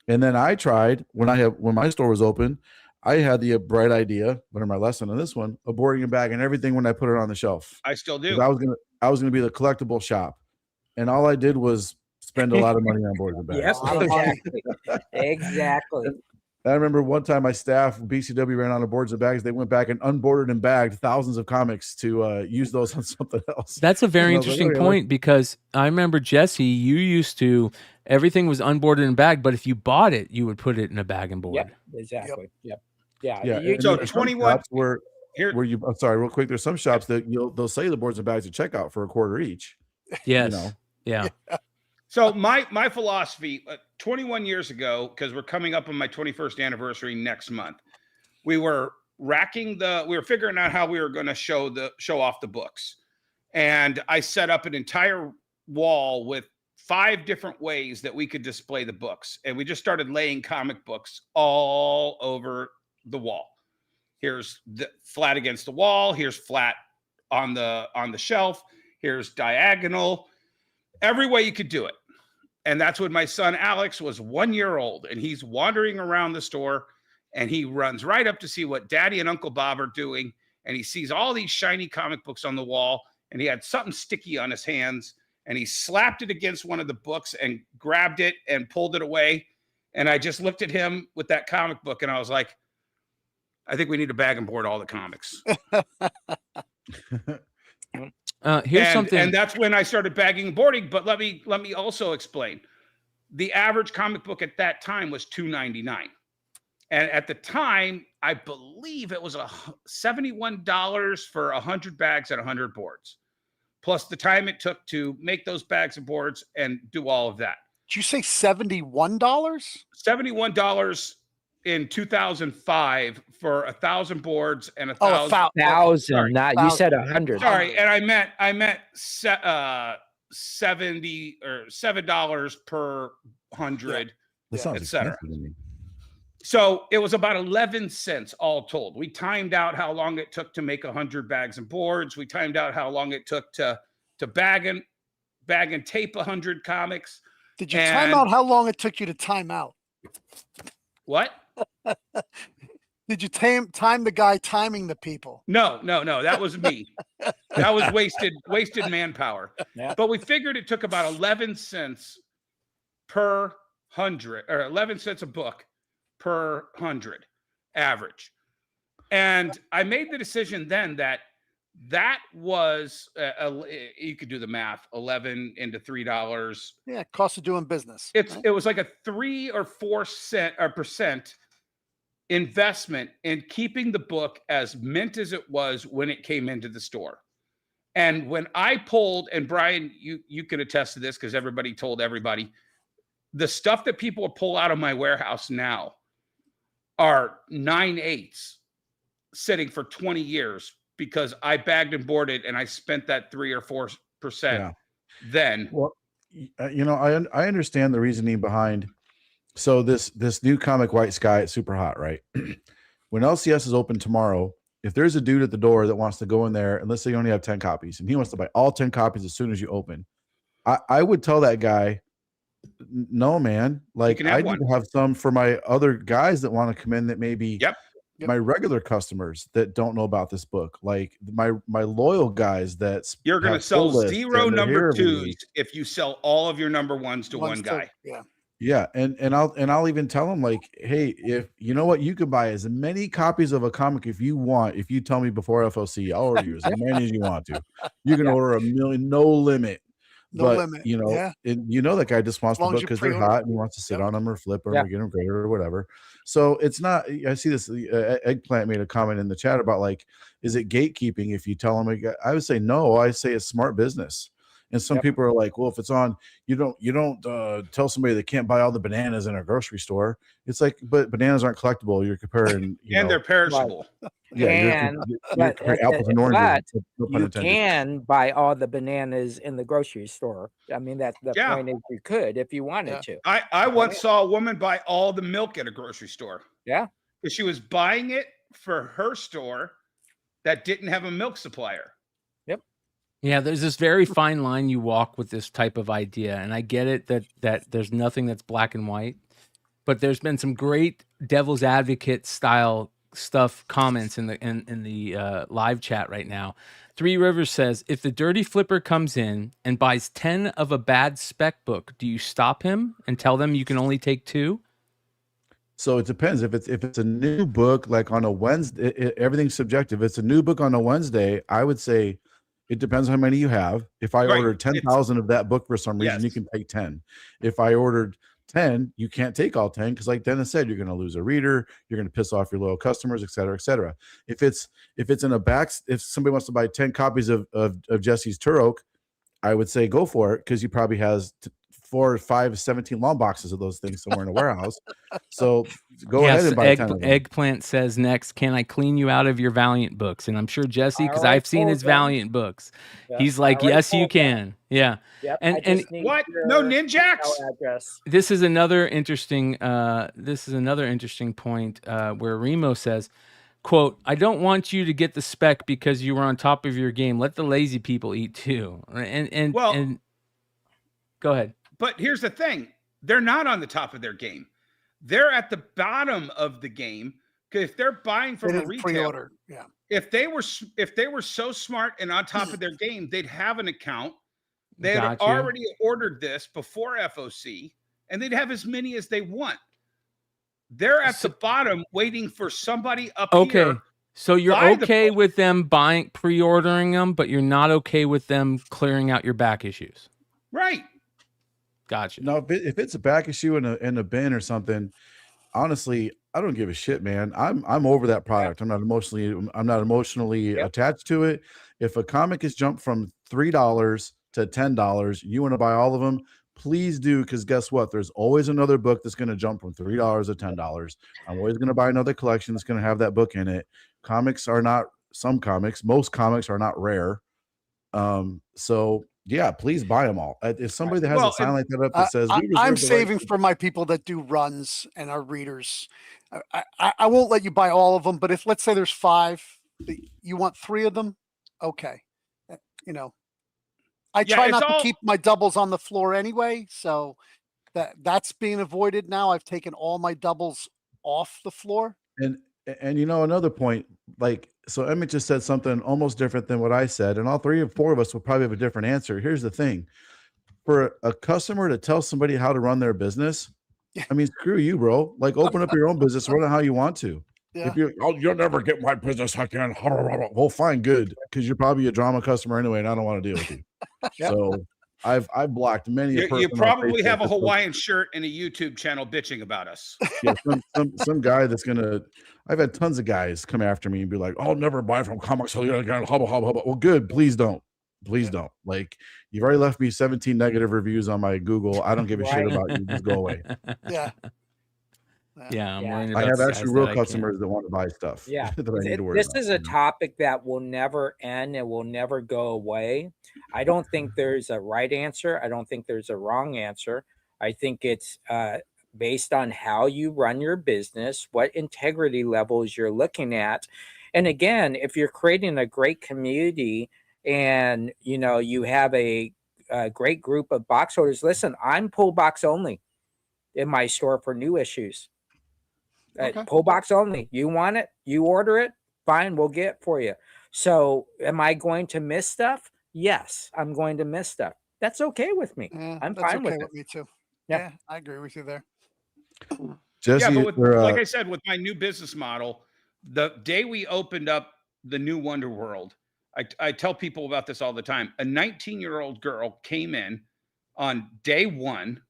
[SPEAKER 5] And then I tried when my store was open, I had the bright idea, learned my lesson on this one, of boarding a bag and everything when I put it on the shelf.
[SPEAKER 6] I still
[SPEAKER 5] 'Cause
[SPEAKER 6] do.
[SPEAKER 5] I was gonna be the collectible shop, and all I did was spend a lot of money on boarding the bag.
[SPEAKER 8] Yep, exactly. Exactly.
[SPEAKER 5] I remember one time my staff, BCW, ran out of boards and bags. They went back and unboarded and bagged thousands of comics to use those on something else.
[SPEAKER 4] That's a very
[SPEAKER 5] And I was like,
[SPEAKER 4] interesting
[SPEAKER 5] okay,
[SPEAKER 4] point because I remember, Jesse, you used to, everything was unboarded and bagged, but if you bought it, you would put it in a bag and board.
[SPEAKER 8] Yep, exactly. Yep. Yeah.
[SPEAKER 5] Yeah.
[SPEAKER 8] you-
[SPEAKER 5] and
[SPEAKER 6] So
[SPEAKER 5] there's some
[SPEAKER 6] 21
[SPEAKER 5] shops where
[SPEAKER 6] Here,
[SPEAKER 5] you, I'm sorry, real quick. There's some shops that they'll sell you the boards and bags at checkout for $0.25 each.
[SPEAKER 4] Yes.
[SPEAKER 5] You know?
[SPEAKER 4] Yeah.
[SPEAKER 6] so my philosophy, 21 years ago, because we're coming up on my 21st anniversary next month, we were figuring out how we were going to show off the books, and I set up an entire wall with 5 different ways that we could display the books, and we just started laying comic books all over the wall. Here's the flat against the wall. Here's flat on the shelf. Here's diagonal. Every way you could do it. And that's when my son Alex was 1 year old, and he's wandering around the store, and he runs right up to see what Daddy and Uncle Bob are doing, and he sees all these shiny comic books on the wall, and he had something sticky on his hands, and he slapped it against one of the books and grabbed it and pulled it away. And I just looked at him with that comic book, and I was like, I think we need to bag and board all the comics.
[SPEAKER 4] Here's something.
[SPEAKER 6] And that's when I started bagging and boarding. But let me also explain. The average comic book at that time was $2.99. And at the time, I believe it was $71 for 100 bags and 100 boards, plus the time it took to make those bags and boards and do all of that.
[SPEAKER 7] Did you say $71?
[SPEAKER 6] $71 in 2005 for 1,000 boards and 1,000.
[SPEAKER 8] 1,000. Not you said 100.
[SPEAKER 6] Sorry, and I meant $70 or $7 per 100,
[SPEAKER 5] That sounds
[SPEAKER 6] etc.
[SPEAKER 5] expensive to me.
[SPEAKER 6] So it was about 11 cents all told. We timed out how long it took to make 100 bags and boards. We timed out how long it took to bag and tape 100 comics.
[SPEAKER 7] Did you time out how long it took you to time out?
[SPEAKER 6] What?
[SPEAKER 7] Did you time the guy timing the people?
[SPEAKER 6] No. That was me. That was wasted manpower.
[SPEAKER 8] Yeah.
[SPEAKER 6] But we figured it took about 11 cents per 100, or 11 cents a book per 100 average. And I made the decision then that was, you could do the math, 11 into $3.
[SPEAKER 7] Yeah, cost of doing business.
[SPEAKER 6] It was like a 3 or 4 percent investment in keeping the book as mint as it was when it came into the store. And when I pulled, and Brian, you can attest to this because everybody told everybody, the stuff that people pull out of my warehouse now are 9/8 sitting for 20 years because I bagged and boarded and I spent that 3 or 4% then.
[SPEAKER 5] Well, I understand the reasoning behind. So this new comic White Sky, it's super hot, right? When LCS is open tomorrow, if there's a dude at the door that wants to go in there, and let's say you only have 10 copies, and he wants to buy all 10 copies as soon as you open, I would tell that guy, no, man, like I need to have some for my other guys that want to come in that maybe my regular customers that don't know about this book, like my loyal guys that's
[SPEAKER 6] you're going to sell 0 number 2s if you sell all of your number 1s to one guy.
[SPEAKER 5] Yeah, and I'll even tell them, like, hey, if you know what, you can buy as many copies of a comic if you want. If you tell me before FOC, I'll order you as many as you want to. You can order 1 million, no limit.
[SPEAKER 7] No limit.
[SPEAKER 5] That guy just wants the book because they're hot and he wants to sit on them or flip them or get them graded or whatever. So it's not. I see this. Eggplant made a comment in the chat about, like, is it gatekeeping if you tell them? I would say no. I say it's smart business. And some people are like, well, if it's on, you don't tell somebody they can't buy all the bananas in a grocery store. It's like, but bananas aren't collectible. You're comparing,
[SPEAKER 6] and they're perishable.
[SPEAKER 5] Yeah, you're comparing apples and oranges.
[SPEAKER 8] You can buy all the bananas in the grocery store. I mean, that's the point. Is you could if you wanted to.
[SPEAKER 6] I once saw a woman buy all the milk at a grocery store.
[SPEAKER 8] Yeah,
[SPEAKER 6] because she was buying it for her store that didn't have a milk supplier.
[SPEAKER 4] Yeah, there's this very fine line you walk with this type of idea, and I get it that there's nothing that's black and white, but there's been some great devil's advocate style stuff comments in the live chat right now. Three Rivers says, if the dirty flipper comes in and buys 10 of a bad spec book, do you stop him and tell them you can only take 2?
[SPEAKER 5] So it depends. If it's a new book, like on a Wednesday, everything's subjective. If it's a new book on a Wednesday, I would say it depends how many you have. If I
[SPEAKER 6] Right.
[SPEAKER 5] ordered 10,000 of that book for some reason, you
[SPEAKER 6] Yes.
[SPEAKER 5] can take 10. If I ordered 10, you can't take all 10 because, like Dennis said, you're going to lose a reader, you're going to piss off your loyal customers, et cetera, et cetera. If it's in a back, if somebody wants to buy 10 copies of Jesse's Turok, I would say go for it because he probably has 4, 5, 17 long boxes of those things somewhere in a warehouse. So go ahead and buy 10 of them.
[SPEAKER 4] Eggplant says next, can I clean you out of your Valiant books? And I'm sure Jesse, because
[SPEAKER 8] already
[SPEAKER 4] I've seen
[SPEAKER 8] told
[SPEAKER 4] his
[SPEAKER 8] them.
[SPEAKER 4] Valiant books.
[SPEAKER 8] Yeah,
[SPEAKER 4] He's
[SPEAKER 8] I
[SPEAKER 4] like,
[SPEAKER 8] already
[SPEAKER 4] yes, you
[SPEAKER 8] told them.
[SPEAKER 4] can. Yeah.
[SPEAKER 8] Yep.
[SPEAKER 4] And-
[SPEAKER 8] I just
[SPEAKER 4] and-
[SPEAKER 8] need
[SPEAKER 6] What?
[SPEAKER 8] your
[SPEAKER 6] No Ninjax?
[SPEAKER 8] email address.
[SPEAKER 4] This is another interesting point where Remo says, quote, I don't want you to get the spec because you were on top of your game. Let the lazy people eat too. And go ahead.
[SPEAKER 6] But here's the thing. They're not on the top of their game. They're at the bottom of the game. Because if they're buying
[SPEAKER 7] They
[SPEAKER 6] from a
[SPEAKER 7] didn't
[SPEAKER 6] retailer,
[SPEAKER 7] pre-order. Yeah.
[SPEAKER 6] if they were so smart and on top of their game, they'd have an account. They had
[SPEAKER 4] Gotcha.
[SPEAKER 6] already ordered this before FOC, and they'd have as many as they want. They're at the bottom waiting for somebody up here.
[SPEAKER 4] So you're
[SPEAKER 6] buy the
[SPEAKER 4] okay
[SPEAKER 6] book.
[SPEAKER 4] with them pre-ordering them, but you're not okay with them clearing out your back issues.
[SPEAKER 6] Right.
[SPEAKER 4] Gotcha.
[SPEAKER 5] No, if it's a back issue in a bin or something, honestly, I don't give a shit, man. I'm over that product. I'm not emotionally attached to it. If a comic has jumped from $3 to $10, you want to buy all of them, please do, because guess what? There's always another book that's going to jump from $3 to $10. I'm always going to buy another collection that's going to have that book in it. Most comics are not rare. So yeah, please buy them all. If somebody that has a sign like that up that says,
[SPEAKER 7] I'm saving for my people that do runs and are readers. I won't let you buy all of them, but if, let's say there's 5, you want 3 of them. Okay. I try not to keep my doubles on the floor anyway. So that's being avoided now. I've taken all my doubles off the floor.
[SPEAKER 5] And another point, so Emmet just said something almost different than what I said, and all 3 or 4 of us will probably have a different answer. Here's the thing: for a customer to tell somebody how to run their business, I mean, screw you, bro. Like, open up your own business, run it how you want to.
[SPEAKER 7] Yeah.
[SPEAKER 5] If you'll never get my business again. Well, fine, good, because you're probably a drama customer anyway, and I don't want to deal with you. So I've blocked many.
[SPEAKER 6] You probably have a Hawaiian shirt and a YouTube channel bitching about us.
[SPEAKER 5] Yeah, some guy that's gonna. I've had tons of guys come after me and be like, "I'll never buy from Comics again." Hubba hubba hubba. Well, good. Please don't. Please don't. Like, you've already left me 17 negative reviews on my Google. I don't give a shit about you. Just go away.
[SPEAKER 7] Yeah.
[SPEAKER 4] Yeah, I'm worrying
[SPEAKER 5] I
[SPEAKER 4] about
[SPEAKER 5] have
[SPEAKER 4] the
[SPEAKER 5] actually
[SPEAKER 4] guys
[SPEAKER 5] real
[SPEAKER 4] that I can't.
[SPEAKER 5] customers that want to buy stuff.
[SPEAKER 8] Yeah.
[SPEAKER 5] that I need to worry
[SPEAKER 8] This
[SPEAKER 5] about,
[SPEAKER 8] is a topic that will never end. It will never go away. I don't think there's a right answer. I don't think there's a wrong answer. I think it's based on how you run your business, what integrity levels you're looking at. And again, if you're creating a great community and you have a great group of box holders, listen, I'm pull box only in my store for new issues. Pull box only. You want it, you order it, fine, we'll get it for you. So am I going to miss stuff? Yes, I'm going to miss stuff. That's okay with me. I'm fine with it.
[SPEAKER 7] Me too.
[SPEAKER 8] Yep.
[SPEAKER 7] Yeah, I agree with you there.
[SPEAKER 5] Jesse,
[SPEAKER 6] Yeah, but like I said, with my new business model, the day we opened up the new Wonder World, I tell people about this all the time. A 19-year-old girl came in on day 1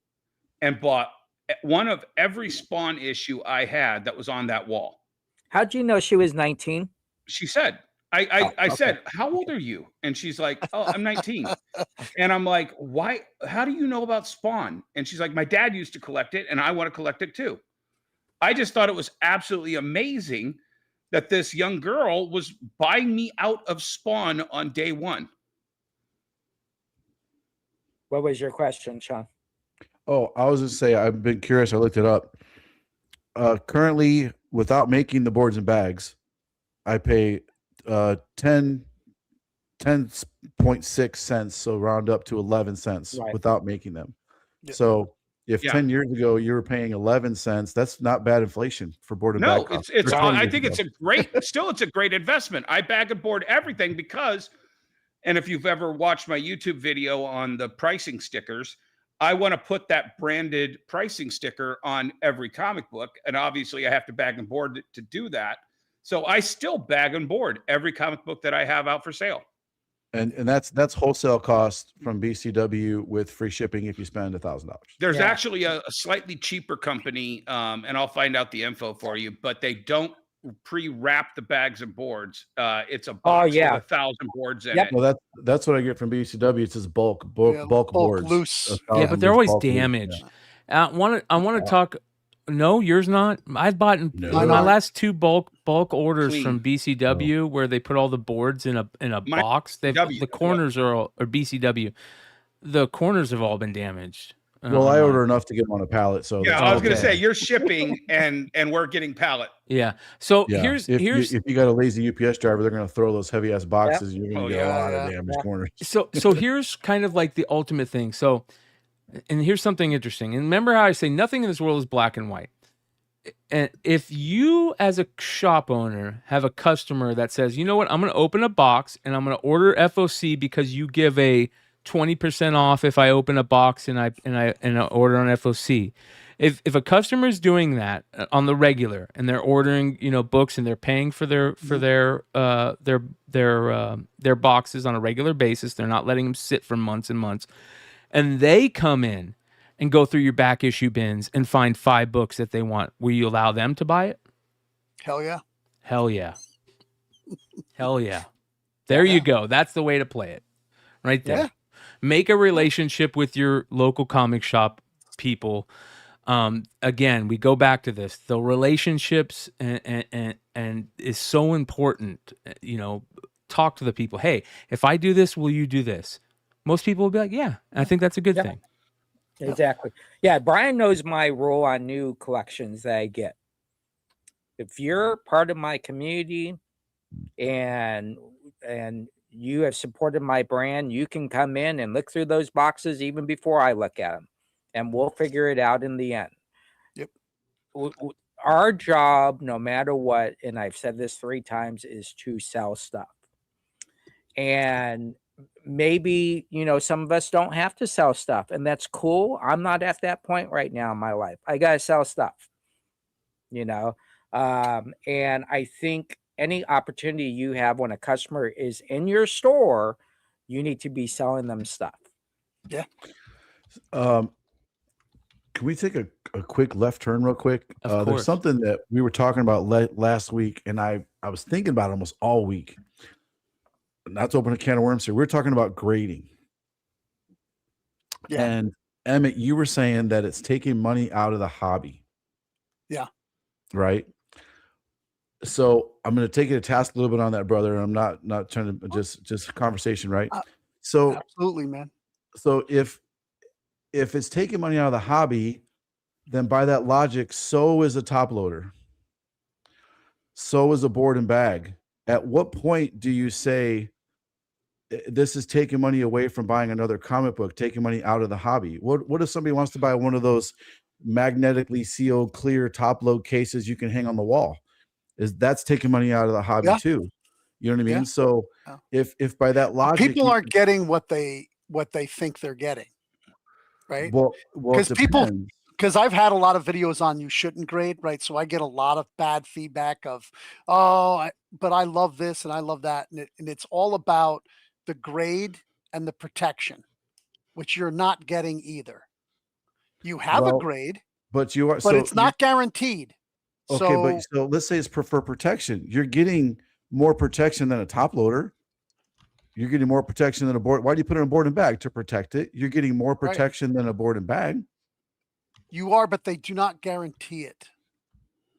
[SPEAKER 6] and bought one of every Spawn issue I had that was on that wall.
[SPEAKER 8] How'd you know she was 19?
[SPEAKER 6] She said, I said, how old are you? And she's like, oh, I'm 19. And I'm like, why? How do you know about Spawn? And she's like, my dad used to collect it and I want to collect it too. I just thought it was absolutely amazing that this young girl was buying me out of Spawn on day 1.
[SPEAKER 8] What was your question, Shawn?
[SPEAKER 5] Oh, I was just say I've been curious. I looked it up. Currently, without making the boards and bags, I pay 10.6 cents, so round up to 11 cents without making them. Yeah. So if 10 years ago you were paying 11 cents, that's not bad inflation for board and bag.
[SPEAKER 6] No, it's I think it's a great investment. I bag and board everything because, and if you've ever watched my YouTube video on the pricing stickers, I want to put that branded pricing sticker on every comic book. And obviously I have to bag and board to do that. So I still bag and board every comic book that I have out for sale.
[SPEAKER 5] And that's wholesale cost from BCW with free shipping if you spend $1,000.
[SPEAKER 6] There's actually a slightly cheaper company, and I'll find out the info for you, but they don't pre-wrap the bags and boards. It's a box with 1,000 boards in it.
[SPEAKER 5] Well, that's what I get from BCW. It says bulk boards.
[SPEAKER 7] Loose.
[SPEAKER 4] Yeah, but they're always damaged. I want to talk. No, yours not. I've bought my last 2 bulk orders from BCW where they put all the boards in a box. The corners are BCW. The corners have all been damaged.
[SPEAKER 5] Well, I order enough to get them on a pallet. So
[SPEAKER 6] yeah, I was going to say you're shipping and we're getting pallet.
[SPEAKER 4] Yeah. So here's
[SPEAKER 5] if you got a lazy UPS driver, they're going to throw those heavy ass boxes. You're going to get a lot of damaged corners.
[SPEAKER 4] So here's kind of like the ultimate thing. So. And here's something interesting. And remember how I say nothing in this world is black and white. And if you, as a shop owner, have a customer that says, you know what, I'm going to open a box and I'm going to order FOC because you give a 20% off if I open a box and I order on FOC. If a customer is doing that on the regular and they're ordering, books and they're paying for their boxes on a regular basis, they're not letting them sit for months and months. And they come in and go through your back issue bins and find 5 books that they want. Will you allow them to buy it?
[SPEAKER 7] Hell yeah.
[SPEAKER 4] Hell yeah. Hell yeah. There you go. That's the way to play it. Right there. Yeah. Make a relationship with your local comic shop people. Again, we go back to this. The relationships and is so important. Talk to the people. Hey, if I do this, will you do this? Most people will be like, yeah, I think that's a good thing.
[SPEAKER 8] Exactly. Yeah, Brian knows my rule on new collections that I get. If you're part of my community and you have supported my brand, you can come in and look through those boxes even before I look at them, and we'll figure it out in the end.
[SPEAKER 7] Yep.
[SPEAKER 8] Our job, no matter what, and I've said this 3 times, is to sell stuff. And maybe, some of us don't have to sell stuff, and that's cool. I'm not at that point right now in my life. I got to sell stuff, and I think any opportunity you have when a customer is in your store, you need to be selling them stuff.
[SPEAKER 7] Yeah.
[SPEAKER 5] Can we take a quick left turn real quick? There's something that we were talking about last week, and I was thinking about it almost all week. Not to open a can of worms here. We're talking about grading.
[SPEAKER 7] Yeah.
[SPEAKER 5] And Emmet, you were saying that it's taking money out of the hobby.
[SPEAKER 7] Yeah.
[SPEAKER 5] Right. So I'm going to take you to task a little bit on that, brother. I'm not trying to just conversation, right? So
[SPEAKER 7] absolutely, man.
[SPEAKER 5] So if it's taking money out of the hobby, then by that logic, so is a top loader. So is a board and bag. At what point do you say this is taking money away from buying another comic book, taking money out of the hobby? What if somebody wants to buy one of those magnetically sealed clear top load cases you can hang on the wall? That's taking money out of the hobby too. You know what I mean? So if by that logic,
[SPEAKER 7] people aren't getting what they think they're getting, right?
[SPEAKER 5] Well,
[SPEAKER 7] because I've had a lot of videos on you shouldn't grade, right? So I get a lot of bad feedback of, but I love this and I love that. And it's all about the grade and the protection, which you're not getting either. You have a grade,
[SPEAKER 5] but
[SPEAKER 7] it's not guaranteed.
[SPEAKER 5] Okay, so let's say it's for protection. You're getting more protection than a top loader. You're getting more protection than a board. Why do you put it in a board and bag? To protect it. You're getting more protection than a board and bag.
[SPEAKER 7] You are, but they do not guarantee it.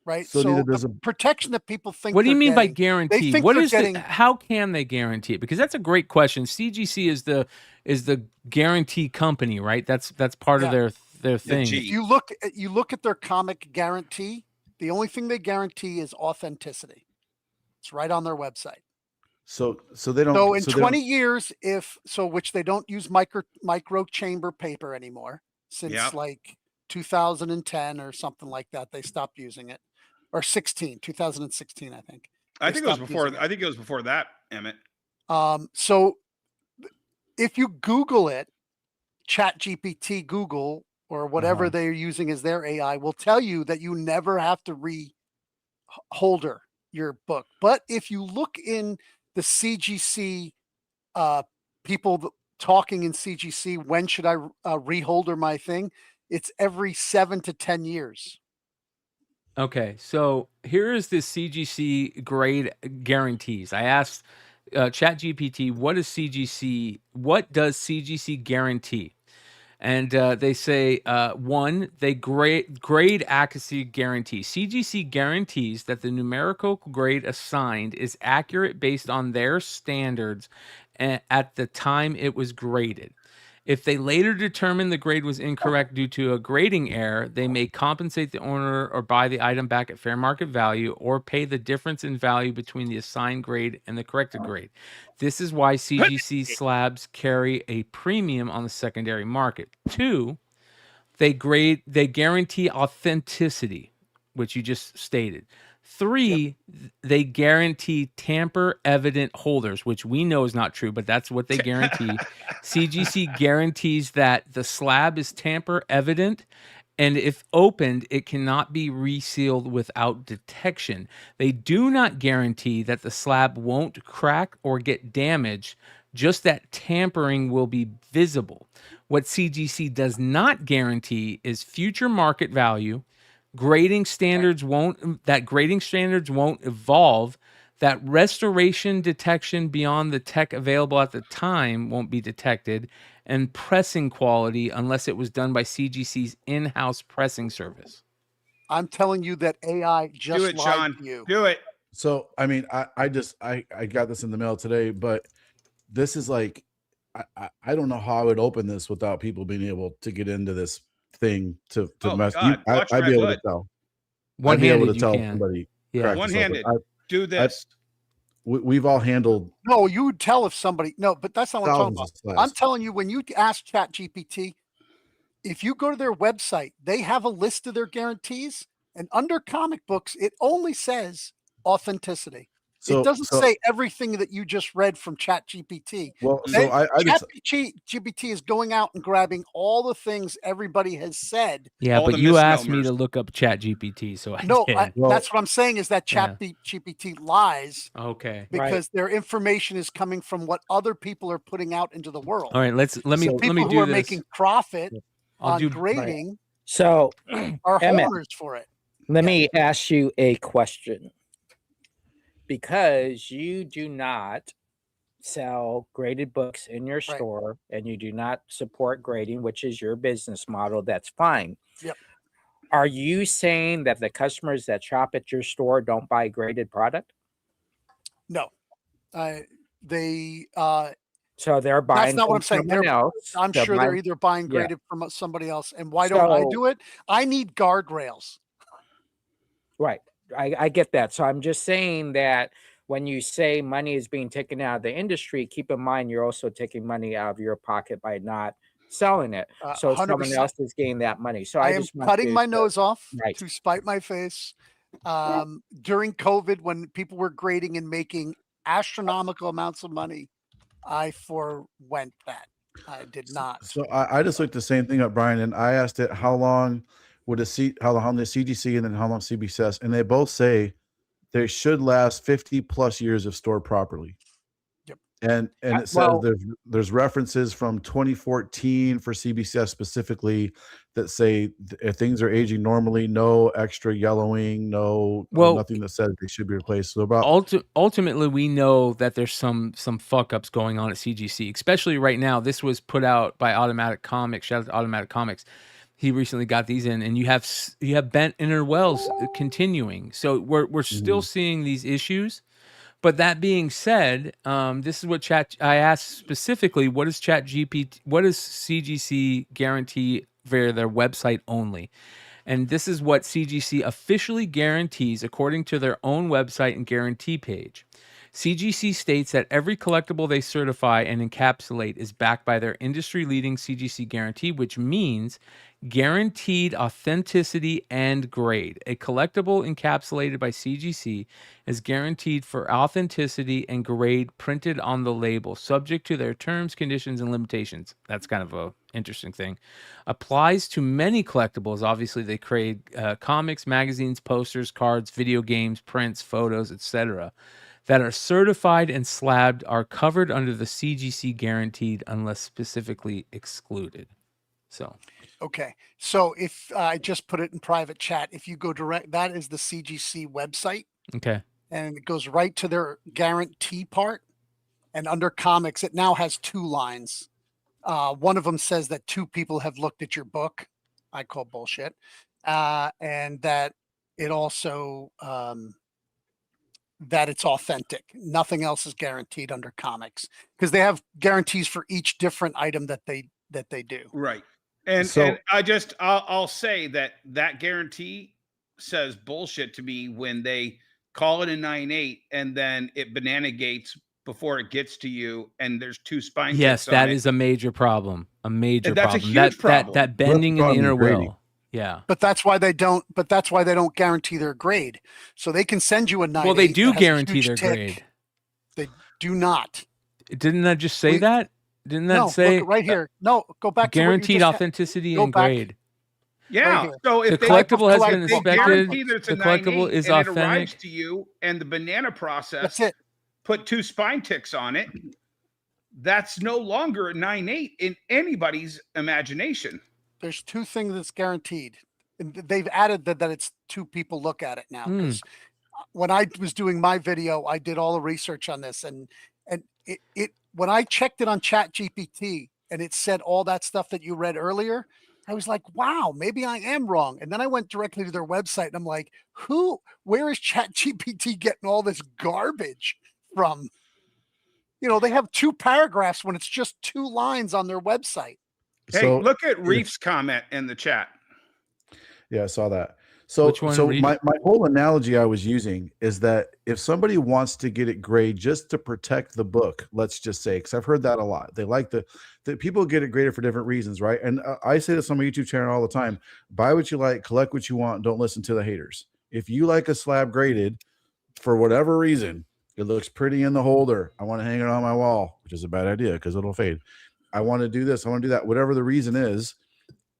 [SPEAKER 7] Right.
[SPEAKER 5] So
[SPEAKER 7] the protection that people think.
[SPEAKER 4] What do you mean by guarantee?
[SPEAKER 7] What is
[SPEAKER 4] how can they guarantee it? Because that's a great question. CGC is the guarantee company, right? That's part of their thing.
[SPEAKER 7] If you look at their comic guarantee, the only thing they guarantee is authenticity. It's right on their website.
[SPEAKER 5] So they don't.
[SPEAKER 7] So in 20 years, which they don't use micro chamber paper anymore since like 2010 or something like that. They stopped using it, or 2016, I think.
[SPEAKER 6] I think it was before that, Emmet.
[SPEAKER 7] So if you Google it, ChatGPT, Google, or whatever they're using as their AI will tell you that you never have to reholder your book. But if you look in the CGC, people talking in CGC, when should I reholder my thing? It's every 7 to 10 years.
[SPEAKER 4] Okay, so here is the CGC grade guarantees. I asked ChatGPT, what does CGC guarantee? And they say, one, they grade accuracy guarantee. CGC guarantees that the numerical grade assigned is accurate based on their standards at the time it was graded. If they later determine the grade was incorrect due to a grading error, they may compensate the owner or buy the item back at fair market value or pay the difference in value between the assigned grade and the corrected grade. This is why CGC slabs carry a premium on the secondary market. Two, they guarantee authenticity, which you just stated. Three, they guarantee tamper evident holders, which we know is not true, but that's what they guarantee. CGC guarantees that the slab is tamper evident, and if opened, it cannot be resealed without detection. They do not guarantee that the slab won't crack or get damaged, just that tampering will be visible. What CGC does not guarantee is future market value. Grading standards won't evolve, that restoration detection beyond the tech available at the time won't be detected, and pressing quality unless it was done by CGC's in-house pressing service.
[SPEAKER 7] I'm telling you that AI just
[SPEAKER 6] Do it,
[SPEAKER 7] lied
[SPEAKER 6] Shawn.
[SPEAKER 7] to you.
[SPEAKER 6] Do it.
[SPEAKER 5] So I mean, I got this in the mail today, but this is like I don't know how I would open this without people being able to get into this thing to
[SPEAKER 6] Oh,
[SPEAKER 5] mess.
[SPEAKER 6] God. Watch
[SPEAKER 5] I'd be able
[SPEAKER 6] Red
[SPEAKER 5] to tell.
[SPEAKER 4] One
[SPEAKER 5] I'd be able
[SPEAKER 4] handed,
[SPEAKER 5] to
[SPEAKER 4] you
[SPEAKER 5] tell
[SPEAKER 4] can.
[SPEAKER 5] somebody.
[SPEAKER 4] Yeah.
[SPEAKER 5] cracked this open.
[SPEAKER 6] One-handed. Do this.
[SPEAKER 5] We've all handled
[SPEAKER 7] No, you would tell if somebody. No, but that's not what I'm talking
[SPEAKER 5] thousands
[SPEAKER 7] about.
[SPEAKER 5] of
[SPEAKER 7] I'm
[SPEAKER 5] slabs.
[SPEAKER 7] telling you, when you ask ChatGPT, if you go to their website, they have a list of their guarantees, and under comic books, it only says authenticity. It doesn't say everything that you just read from ChatGPT.
[SPEAKER 5] Well, so I just
[SPEAKER 7] ChatGPT is going out and grabbing all the things everybody has said.
[SPEAKER 4] Yeah,
[SPEAKER 6] All
[SPEAKER 4] but
[SPEAKER 6] the
[SPEAKER 4] you asked me
[SPEAKER 6] misnomers.
[SPEAKER 4] to look up ChatGPT, so I
[SPEAKER 7] No,
[SPEAKER 4] did.
[SPEAKER 7] that's what I'm saying is that
[SPEAKER 4] Yeah.
[SPEAKER 7] ChatGPT lies
[SPEAKER 4] Okay.
[SPEAKER 7] because their information is coming from what other people are putting out into the world.
[SPEAKER 4] All right, let me
[SPEAKER 7] People who
[SPEAKER 4] do
[SPEAKER 7] are
[SPEAKER 4] this.
[SPEAKER 7] making profit
[SPEAKER 4] I'll
[SPEAKER 7] on
[SPEAKER 4] do
[SPEAKER 7] grading
[SPEAKER 8] So,
[SPEAKER 7] are
[SPEAKER 8] Emmet,
[SPEAKER 7] holders for it.
[SPEAKER 8] let me ask you a question. Because you do not sell graded books in your store and you do not support grading, which is your business model, that's fine.
[SPEAKER 7] Yep.
[SPEAKER 8] Are you saying that the customers that shop at your store don't buy graded product?
[SPEAKER 7] No. They
[SPEAKER 8] So they're buying.
[SPEAKER 7] that's not what I'm saying. I'm sure they're
[SPEAKER 8] buying,
[SPEAKER 7] either buying
[SPEAKER 8] yeah.
[SPEAKER 7] graded from somebody else. And why don't I do it? I need guardrails.
[SPEAKER 8] Right. I get that. So I'm just saying that when you say money is being taken out of the industry, keep in mind you're also taking money out of your pocket by not selling it. So
[SPEAKER 7] 100%.
[SPEAKER 8] someone else is getting that money. So
[SPEAKER 7] I
[SPEAKER 8] I
[SPEAKER 7] am
[SPEAKER 8] just want
[SPEAKER 7] cutting
[SPEAKER 8] you
[SPEAKER 7] my
[SPEAKER 8] to-
[SPEAKER 7] nose off
[SPEAKER 8] Right.
[SPEAKER 7] to spite my face. During COVID, when people were grading and making astronomical amounts of money, I forwent that. I did not.
[SPEAKER 5] So I just looked the same thing up, Brian, and I asked it how long would how long the CGC and then how long CBCS, and they both say they should last 50 plus years if stored properly.
[SPEAKER 7] Yep.
[SPEAKER 5] And it says there's references from 2014 for CBCS specifically that say if things are aging normally, no extra yellowing, nothing that says they should be replaced. So about
[SPEAKER 4] Ultimately, we know that there's some fuck ups going on at CGC, especially right now. This was put out by Automatic Comics. Shout out to Automatic Comics. He recently got these in, and you have bent inner wells continuing. So we're still seeing these issues. But that being said, this is what I asked specifically, what does CGC guarantee via their website only? And this is what CGC officially guarantees according to their own website and guarantee page. CGC states that every collectible they certify and encapsulate is backed by their industry-leading CGC guarantee, which means guaranteed authenticity and grade. A collectible encapsulated by CGC is guaranteed for authenticity and grade printed on the label, subject to their terms, conditions, and limitations. That's kind of a interesting thing. Applies to many collectibles. Obviously, they create comics, magazines, posters, cards, video games, prints, photos, etc. that are certified and slabbed are covered under the CGC guaranteed unless specifically excluded. So,
[SPEAKER 7] Okay. So if I just put it in private chat, if you go direct, that is the CGC website.
[SPEAKER 4] okay.
[SPEAKER 7] And it goes right to their guarantee part. And under comics, it now has 2 lines. One of them says that 2 people have looked at your book. I call bullshit. And that it also that it's authentic. Nothing else is guaranteed under comics because they have guarantees for each different item that they do.
[SPEAKER 6] Right. And
[SPEAKER 5] So-
[SPEAKER 6] and I'll say that guarantee says bullshit to me when they call it a 9.8 and then it banana gates before it gets to you and there's 2 spine
[SPEAKER 4] Yes,
[SPEAKER 6] ticks
[SPEAKER 4] that
[SPEAKER 6] on
[SPEAKER 4] is a major problem. A major
[SPEAKER 6] And that's a
[SPEAKER 4] problem.
[SPEAKER 6] huge problem.
[SPEAKER 4] That bending in the inner
[SPEAKER 5] grading.
[SPEAKER 4] will. Yeah.
[SPEAKER 7] But that's why they don't. But that's why they don't guarantee their grade. So they can send you a 9.
[SPEAKER 4] Well, they do guarantee their grade.
[SPEAKER 7] They do not.
[SPEAKER 4] Didn't that just say
[SPEAKER 7] We-
[SPEAKER 4] that? Didn't that
[SPEAKER 7] No,
[SPEAKER 4] say
[SPEAKER 7] look right here. No, go back to what you
[SPEAKER 4] guaranteed
[SPEAKER 7] just had.
[SPEAKER 4] authenticity
[SPEAKER 7] Go
[SPEAKER 4] and
[SPEAKER 7] back.
[SPEAKER 4] grade?
[SPEAKER 6] Yeah.
[SPEAKER 7] here.
[SPEAKER 6] So if
[SPEAKER 4] The
[SPEAKER 6] they
[SPEAKER 4] collectible has been
[SPEAKER 6] they
[SPEAKER 4] inspected.
[SPEAKER 6] guarantee that it's a
[SPEAKER 4] The collectible
[SPEAKER 6] 9.8
[SPEAKER 4] is
[SPEAKER 6] and it arrives
[SPEAKER 4] authentic.
[SPEAKER 6] to you and the banana process
[SPEAKER 7] That's it.
[SPEAKER 6] put 2 spine ticks on it, that's no longer a 9.8 in anybody's imagination.
[SPEAKER 7] There's 2 things that's guaranteed. And they've added that it's 2 people look at it now. 'Cause when I was doing my video, I did all the research on this, and it when I checked it on Chat GPT and it said all that stuff that you read earlier, I was like, wow, maybe I am wrong. And then I went directly to their website and I'm like, where is Chat GPT getting all this garbage from? You know, they have 2 paragraphs when it's just 2 lines on their website.
[SPEAKER 6] Hey,
[SPEAKER 5] So-
[SPEAKER 6] look at Reef's comment in the chat.
[SPEAKER 5] Yeah, I saw that. So,
[SPEAKER 4] Which one,
[SPEAKER 5] so
[SPEAKER 4] Reed?
[SPEAKER 5] my whole analogy I was using is that if somebody wants to get it graded just to protect the book, let's just say, because I've heard that a lot. They like the people get it graded for different reasons, right? And I say this on my YouTube channel all the time: buy what you like, collect what you want, don't listen to the haters. If you like a slab graded for whatever reason, it looks pretty in the holder, I want to hang it on my wall, which is a bad idea because it'll fade. I want to do this, I want to do that, whatever the reason is,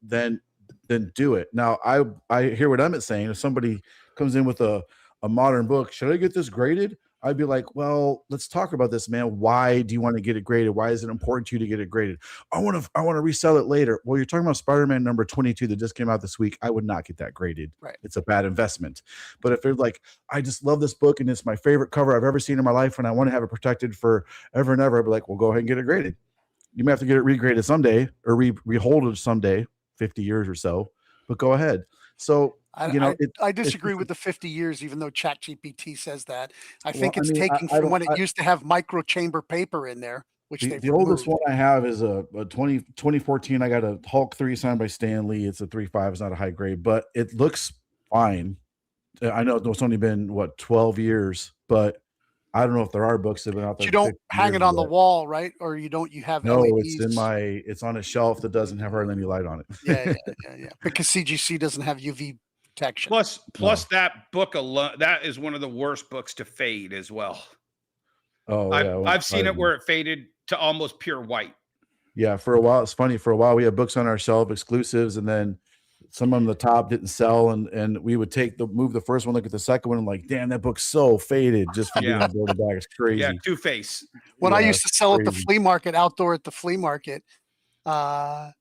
[SPEAKER 5] then do it. Now, I hear what Emmet's saying. If somebody comes in with a modern book, should I get this graded? I'd be like, well, let's talk about this, man. Why do you want to get it graded? Why is it important to you to get it graded? I want to resell it later. Well, you're talking about Spider-Man number 22 that just came out this week. I would not get that graded.
[SPEAKER 7] Right.
[SPEAKER 5] It's a bad investment. But if they're like, I just love this book and it's my favorite cover I've ever seen in my life and I want to have it protected for ever and ever, I'd be like, well, go ahead and get it graded. You may have to get it regraded someday or rehold it someday, 50 years or so, but go ahead. So,
[SPEAKER 7] I disagree with the 50 years, even though ChatGPT says that. I think it's taking
[SPEAKER 5] I
[SPEAKER 7] from when
[SPEAKER 5] don't-
[SPEAKER 7] it used to have micro chamber paper in there, which they've
[SPEAKER 5] the oldest
[SPEAKER 7] removed.
[SPEAKER 5] one I have is a 2014. I got a Hulk 3 signed by Stan Lee. It's a 3.5. It's not a high grade, but it looks fine. I know it's only been 12 years, but I don't know if there are books that have been out there.
[SPEAKER 7] You
[SPEAKER 5] for
[SPEAKER 7] don't
[SPEAKER 5] 50
[SPEAKER 7] hang
[SPEAKER 5] years
[SPEAKER 7] it on the
[SPEAKER 5] yet.
[SPEAKER 7] wall, right? Or you have
[SPEAKER 5] No,
[SPEAKER 7] LEDs.
[SPEAKER 5] it's on a shelf that doesn't have hardly any light on it.
[SPEAKER 7] yeah. Because CGC doesn't have UV protection.
[SPEAKER 6] Plus that book alone, that is one of the worst books to fade as well.
[SPEAKER 5] Oh, yeah.
[SPEAKER 6] I've seen it where it faded to almost pure white.
[SPEAKER 5] Yeah, for a while, it's funny. For a while, we had books on our shelf, exclusives, and then some of them, the top didn't sell, and we would move the first one, look at the second one, and like, damn, that book's so faded just for being
[SPEAKER 6] Yeah.
[SPEAKER 5] on board the bag. It's crazy.
[SPEAKER 6] Yeah, Two-Face.
[SPEAKER 7] When I
[SPEAKER 5] Yeah,
[SPEAKER 7] used to sell at the
[SPEAKER 5] crazy.
[SPEAKER 7] flea market, outdoor at the flea market, I'd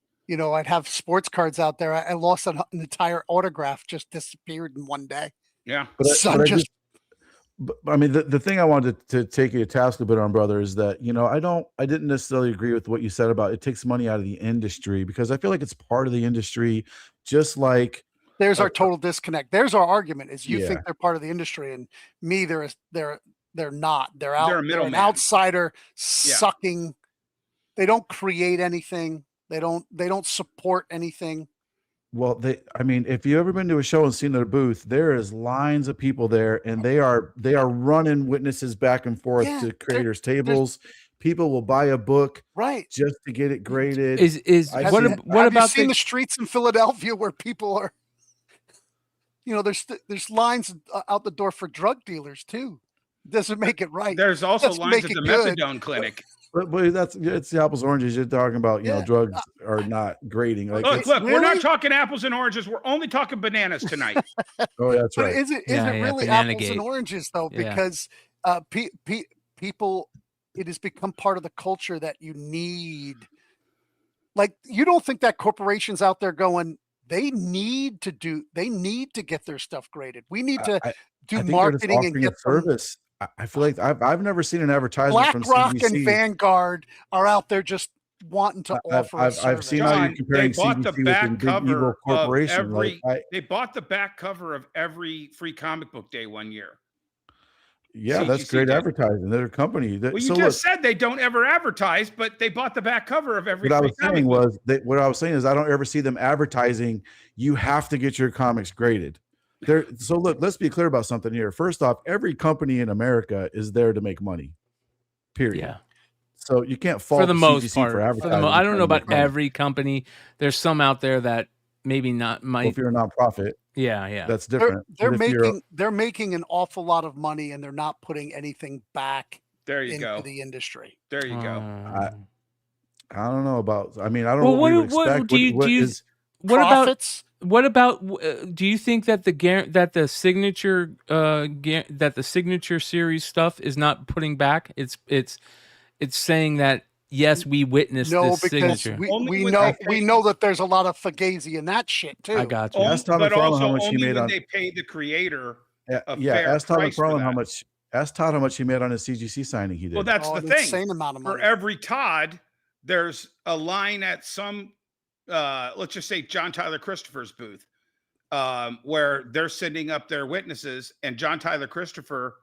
[SPEAKER 7] have sports cards out there. I lost an entire autograph, just disappeared in one day.
[SPEAKER 6] Yeah.
[SPEAKER 5] But I mean, the thing I wanted to take you to task a bit on, brother, is that, I didn't necessarily agree with what you said about it takes money out of the industry, because I feel like it's part of the industry, just like
[SPEAKER 7] There's our total disconnect. There's our argument: is you
[SPEAKER 5] Yeah.
[SPEAKER 7] think they're part of the industry, and me, they're not. They're out.
[SPEAKER 6] They're a
[SPEAKER 7] They're an
[SPEAKER 6] middleman.
[SPEAKER 7] outsider sucking. They don't create anything. They don't support anything.
[SPEAKER 5] Well, if you ever been to a show and seen their booth, there is lines of people there, and they are running witnesses back and forth
[SPEAKER 7] Yeah,
[SPEAKER 5] to
[SPEAKER 7] there-
[SPEAKER 5] creators' tables. People will buy a book
[SPEAKER 7] Right.
[SPEAKER 5] just to get it graded.
[SPEAKER 7] Have
[SPEAKER 4] what
[SPEAKER 7] you
[SPEAKER 4] about
[SPEAKER 7] seen the streets in Philadelphia where people are? There's lines out the door for drug dealers too. Doesn't make it right.
[SPEAKER 6] There's also
[SPEAKER 7] Doesn't
[SPEAKER 6] lines
[SPEAKER 7] make
[SPEAKER 6] at
[SPEAKER 7] it
[SPEAKER 6] the
[SPEAKER 7] good.
[SPEAKER 6] methadone clinic.
[SPEAKER 5] But it's the apples and oranges. You're talking about,
[SPEAKER 7] Yeah.
[SPEAKER 5] drugs are not grading. Like,
[SPEAKER 6] Look, we're not
[SPEAKER 7] really-
[SPEAKER 6] talking apples and oranges. We're only talking bananas tonight.
[SPEAKER 5] oh, yeah, that's
[SPEAKER 7] But
[SPEAKER 5] right.
[SPEAKER 7] is it
[SPEAKER 4] Yeah,
[SPEAKER 7] really
[SPEAKER 4] Banana
[SPEAKER 7] apples
[SPEAKER 4] Gate.
[SPEAKER 7] and oranges though?
[SPEAKER 4] Yeah.
[SPEAKER 7] Because people, it has become part of the culture that you need. Like, you don't think that corporations out there going, they need to get their stuff graded. We need to
[SPEAKER 5] I
[SPEAKER 7] do
[SPEAKER 5] think they're just
[SPEAKER 7] marketing and
[SPEAKER 5] offering
[SPEAKER 7] get
[SPEAKER 5] a service. I feel like I've never seen an advertisement from
[SPEAKER 7] BlackRock
[SPEAKER 5] CGC.
[SPEAKER 7] and Vanguard are out there just wanting to offer a
[SPEAKER 5] I've
[SPEAKER 7] service.
[SPEAKER 5] seen how you're
[SPEAKER 6] John,
[SPEAKER 5] comparing
[SPEAKER 6] they bought the
[SPEAKER 5] CGC with
[SPEAKER 6] back
[SPEAKER 5] the big evil
[SPEAKER 6] cover of
[SPEAKER 5] corporation.
[SPEAKER 6] every.
[SPEAKER 5] Like,
[SPEAKER 6] They bought the back cover of every free comic book day one year.
[SPEAKER 5] yeah, that's
[SPEAKER 6] CGC
[SPEAKER 5] great
[SPEAKER 6] did.
[SPEAKER 5] advertising. They're a company.
[SPEAKER 6] Well, you just said they don't ever advertise, but they bought the back cover of every.
[SPEAKER 5] What I
[SPEAKER 6] free
[SPEAKER 5] was
[SPEAKER 6] comic
[SPEAKER 5] saying
[SPEAKER 6] book.
[SPEAKER 5] was what I was saying is I don't ever see them advertising. You have to get your comics graded. So look, let's be clear about something here. First off, every company in America is there to make money. Period.
[SPEAKER 4] Yeah.
[SPEAKER 5] So you can't fault
[SPEAKER 4] For the most
[SPEAKER 5] CGC
[SPEAKER 4] part.
[SPEAKER 5] for
[SPEAKER 4] For the
[SPEAKER 5] advertising.
[SPEAKER 4] I don't know about
[SPEAKER 5] every.
[SPEAKER 4] every company. There's some out there that maybe not
[SPEAKER 5] Well,
[SPEAKER 4] might.
[SPEAKER 5] if you're a nonprofit,
[SPEAKER 4] Yeah.
[SPEAKER 5] that's different.
[SPEAKER 7] They're
[SPEAKER 5] But if you're
[SPEAKER 7] they're making an awful lot of money and they're not putting anything back
[SPEAKER 6] There you
[SPEAKER 7] into
[SPEAKER 6] go.
[SPEAKER 7] the industry.
[SPEAKER 6] There you go.
[SPEAKER 5] I don't know about. I mean, I don't
[SPEAKER 4] Well,
[SPEAKER 5] know what we would
[SPEAKER 4] what
[SPEAKER 5] expect.
[SPEAKER 4] do you-
[SPEAKER 5] what
[SPEAKER 4] do you-
[SPEAKER 5] is-
[SPEAKER 4] what about
[SPEAKER 7] Profits.
[SPEAKER 4] what about do you think that the signature that the signature series stuff is not putting back? It's saying that yes, we witnessed
[SPEAKER 7] No,
[SPEAKER 4] this
[SPEAKER 7] because
[SPEAKER 4] signature.
[SPEAKER 6] Only
[SPEAKER 7] we
[SPEAKER 6] when
[SPEAKER 7] know
[SPEAKER 6] they pay-
[SPEAKER 7] that there's a lot of fugazi in that shit too.
[SPEAKER 4] I got you.
[SPEAKER 5] Ask Todd
[SPEAKER 6] But
[SPEAKER 5] McFarlane
[SPEAKER 6] also
[SPEAKER 5] how much he
[SPEAKER 6] only
[SPEAKER 5] made
[SPEAKER 6] when
[SPEAKER 5] on.
[SPEAKER 6] they pay the creator.
[SPEAKER 5] Yeah,
[SPEAKER 6] a
[SPEAKER 5] yeah.
[SPEAKER 6] fair
[SPEAKER 5] Ask Todd
[SPEAKER 6] price for
[SPEAKER 5] McFarlane how
[SPEAKER 6] that.
[SPEAKER 5] much. Ask Todd how much he made on his CGC signing he did.
[SPEAKER 6] Well, that's the
[SPEAKER 7] an
[SPEAKER 6] thing.
[SPEAKER 7] insane amount of
[SPEAKER 6] For
[SPEAKER 7] money.
[SPEAKER 6] every Todd, there's a line at some, let's just say John Tyler Christopher's booth, where they're sending up their witnesses, and John Tyler Christopher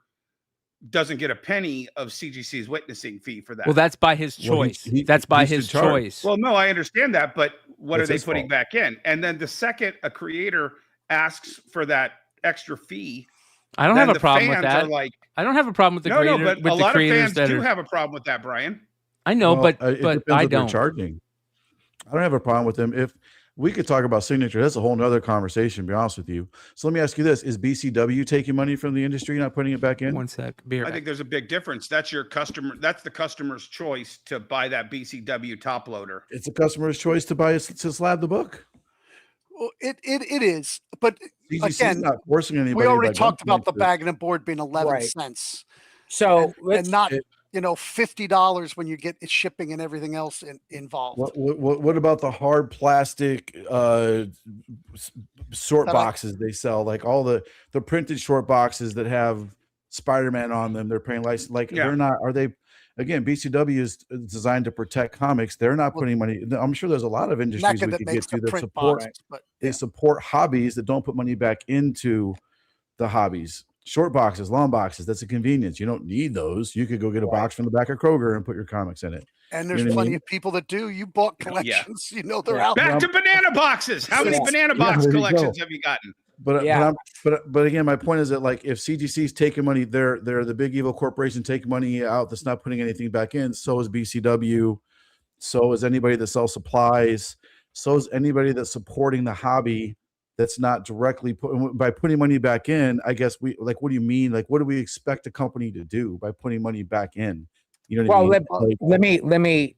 [SPEAKER 6] doesn't get a penny of CGC's witnessing fee for that.
[SPEAKER 4] Well, that's by his
[SPEAKER 5] Well,
[SPEAKER 4] choice.
[SPEAKER 5] he
[SPEAKER 4] That's by
[SPEAKER 5] used to
[SPEAKER 4] his
[SPEAKER 5] charge.
[SPEAKER 4] choice.
[SPEAKER 6] Well, no, I understand that, but what
[SPEAKER 5] That's
[SPEAKER 6] are they
[SPEAKER 5] his
[SPEAKER 6] putting
[SPEAKER 5] fault.
[SPEAKER 6] back in? And then the second a creator asks for that extra fee,
[SPEAKER 4] I don't
[SPEAKER 6] then
[SPEAKER 4] have a
[SPEAKER 6] the
[SPEAKER 4] problem with
[SPEAKER 6] fans
[SPEAKER 4] that.
[SPEAKER 6] are like,
[SPEAKER 4] I don't have a problem with the
[SPEAKER 6] no,
[SPEAKER 4] creator,
[SPEAKER 6] but
[SPEAKER 4] with
[SPEAKER 6] a
[SPEAKER 4] the
[SPEAKER 6] lot of
[SPEAKER 4] creators
[SPEAKER 6] fans
[SPEAKER 4] that
[SPEAKER 6] do
[SPEAKER 4] are.
[SPEAKER 6] have a problem with that, Brian.
[SPEAKER 4] I know,
[SPEAKER 5] Well,
[SPEAKER 4] but
[SPEAKER 5] it depends
[SPEAKER 4] I
[SPEAKER 5] what they're
[SPEAKER 4] don't.
[SPEAKER 5] charging. I don't have a problem with them. If we could talk about signature, that's a whole nother conversation. To be honest with you. So let me ask you this: is BCW taking money from the industry, not putting it back in?
[SPEAKER 4] One sec. Beer.
[SPEAKER 6] I think there's a big difference. That's your customer. That's the customer's choice to buy that BCW top loader.
[SPEAKER 5] It's a customer's choice to buy to slab the book.
[SPEAKER 7] Well, it is, but
[SPEAKER 5] CGC's
[SPEAKER 7] again,
[SPEAKER 5] not forcing anybody.
[SPEAKER 7] we already
[SPEAKER 5] by
[SPEAKER 7] talked about the
[SPEAKER 5] gunpoint to-
[SPEAKER 7] bag and board being 11
[SPEAKER 8] Right.
[SPEAKER 7] cents,
[SPEAKER 8] So
[SPEAKER 7] and not
[SPEAKER 5] it-
[SPEAKER 7] $50 when you get shipping and everything else involved.
[SPEAKER 5] What about the hard plastic short
[SPEAKER 7] That I-
[SPEAKER 5] boxes they sell? Like all the printed short boxes that have Spider-Man on them. They're paying like
[SPEAKER 6] Yeah.
[SPEAKER 5] they're not. Are they? Again, BCW is designed to protect comics. They're not putting money. I'm sure there's a lot of industries
[SPEAKER 7] NECA
[SPEAKER 5] we
[SPEAKER 7] that
[SPEAKER 5] could
[SPEAKER 7] makes
[SPEAKER 5] get to
[SPEAKER 7] the
[SPEAKER 5] that
[SPEAKER 7] print
[SPEAKER 5] support.
[SPEAKER 7] boxes, but
[SPEAKER 5] They support hobbies that don't put money back into the hobbies. Short boxes, long boxes. That's a convenience. You don't need those. You could go get a box from the back of Kroger and put your comics in it.
[SPEAKER 7] and
[SPEAKER 5] You
[SPEAKER 7] there's
[SPEAKER 5] know what I
[SPEAKER 7] plenty
[SPEAKER 5] mean?
[SPEAKER 7] of people that do. You bought collections, they're out
[SPEAKER 6] Back
[SPEAKER 7] there.
[SPEAKER 6] to banana boxes. How many
[SPEAKER 8] Yeah.
[SPEAKER 6] banana
[SPEAKER 5] Yeah,
[SPEAKER 6] box
[SPEAKER 5] there you
[SPEAKER 6] collections
[SPEAKER 5] go.
[SPEAKER 6] have you gotten?
[SPEAKER 5] But but again, my point is that like if CGC's taking money, they're the big evil corporation taking money out that's not putting anything back in. So is BCW. So is anybody that sells supplies. So is anybody that's supporting the hobby that's not directly by putting money back in. I guess what do you mean? Like, what do we expect a company to do by putting money back in? You know what I mean?
[SPEAKER 8] let me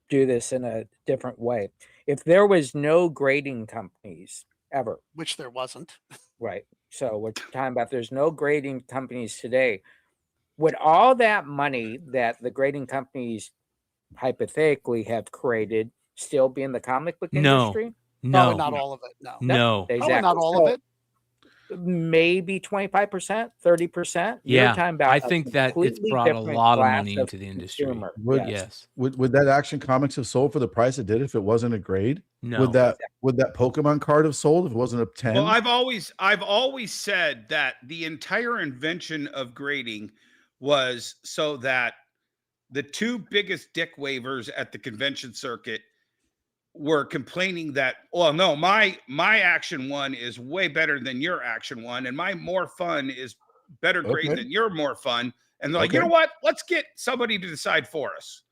[SPEAKER 8] do this in a different way. If there was no grading companies ever,
[SPEAKER 7] Which there wasn't.
[SPEAKER 8] right? So we're talking about there's no grading companies today. Would all that money that the grading companies hypothetically have created still be in the comic book
[SPEAKER 4] No.
[SPEAKER 8] industry?
[SPEAKER 7] Probably
[SPEAKER 4] No.
[SPEAKER 7] not all of it. No.
[SPEAKER 4] No.
[SPEAKER 7] Probably not all of it.
[SPEAKER 8] Maybe 25%, 30%.
[SPEAKER 4] Yeah,
[SPEAKER 8] You're talking about
[SPEAKER 4] I
[SPEAKER 8] a
[SPEAKER 4] think that it's
[SPEAKER 8] completely
[SPEAKER 4] brought a
[SPEAKER 8] different
[SPEAKER 4] lot of
[SPEAKER 8] class
[SPEAKER 4] money into the industry.
[SPEAKER 8] consumer.
[SPEAKER 5] Would-
[SPEAKER 4] Yes.
[SPEAKER 5] Would that Action Comics have sold for the price it did if it wasn't a grade?
[SPEAKER 4] No.
[SPEAKER 5] Would that Pokemon card have sold if it wasn't a 10?
[SPEAKER 6] Well, I've always said that the entire invention of grading was so that the two biggest dick wavers at the convention circuit were complaining that, well, no, my action one is way better than your action one, and my more fun is better grade
[SPEAKER 5] Okay.
[SPEAKER 6] than your more fun. And they're like, you
[SPEAKER 5] Okay.
[SPEAKER 6] know what? Let's get somebody to decide for us.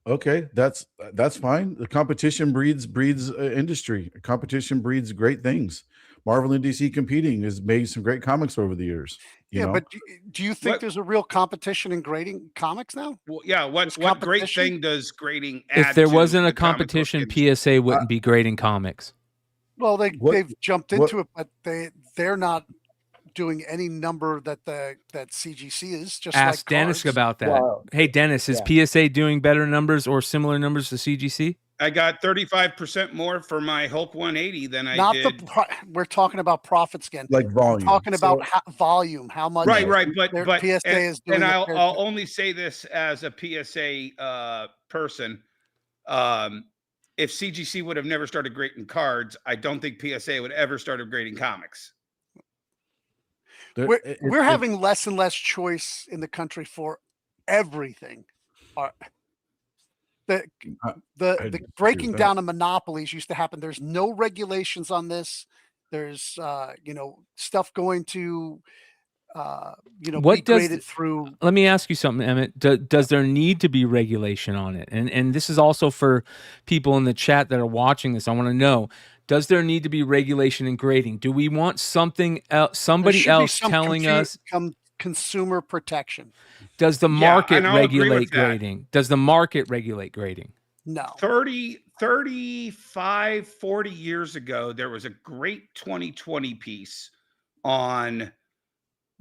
[SPEAKER 5] Okay, that's fine. The competition breeds industry. Competition breeds great things. Marvel and DC competing has made some great comics over the years. You know?
[SPEAKER 7] But do you think there's a real competition in grading comics now?
[SPEAKER 6] Well, yeah. What great thing does grading add?
[SPEAKER 4] If there
[SPEAKER 6] to
[SPEAKER 4] wasn't a
[SPEAKER 6] the comic book
[SPEAKER 4] competition,
[SPEAKER 6] industry?
[SPEAKER 4] PSA wouldn't be grading comics.
[SPEAKER 7] Well, they've jumped into it, but they're not doing any number that CGC is. Just
[SPEAKER 4] Ask
[SPEAKER 7] like
[SPEAKER 4] Dennis
[SPEAKER 7] cards.
[SPEAKER 4] about that.
[SPEAKER 8] Well,
[SPEAKER 4] Hey, Dennis, is PSA doing better numbers or similar numbers to CGC?
[SPEAKER 6] I got 35% more for my Hulk 180 than I
[SPEAKER 7] Not
[SPEAKER 6] did.
[SPEAKER 7] we're talking about profits again.
[SPEAKER 5] Like volume.
[SPEAKER 7] We're talking about volume. How much?
[SPEAKER 6] Right. But
[SPEAKER 7] PSA is doing.
[SPEAKER 6] And I'll only say this as a PSA person. If CGC would have never started grading cards, I don't think PSA would ever start grading comics.
[SPEAKER 7] We're having less and less choice in the country for everything. The breaking down of monopolies used to happen. There's no regulations on this. There's stuff going to be graded through.
[SPEAKER 4] Let me ask you something, Emmett. Does there need to be regulation on it? And this is also for people in the chat that are watching this. I want to know, does there need to be regulation in grading? Do we want something else, somebody else telling us
[SPEAKER 7] consumer protection?
[SPEAKER 4] Does the market regulate grading? Does the market regulate grading?
[SPEAKER 7] No.
[SPEAKER 6] 35, 40 years ago, there was a great 2020 piece on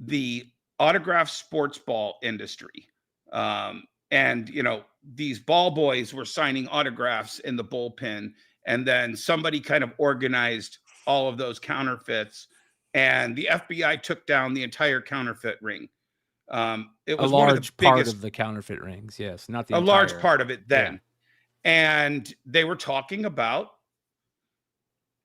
[SPEAKER 6] the autographed sports ball industry. And, these ball boys were signing autographs in the bullpen. And then somebody kind of organized all of those counterfeits. And the FBI took down the entire counterfeit ring. It was
[SPEAKER 4] a large
[SPEAKER 6] one of the
[SPEAKER 4] part
[SPEAKER 6] biggest,
[SPEAKER 4] of the counterfeit rings. Yes, not the
[SPEAKER 6] a
[SPEAKER 4] entire.
[SPEAKER 6] large part of it then.
[SPEAKER 4] Yeah.
[SPEAKER 6] And they were talking about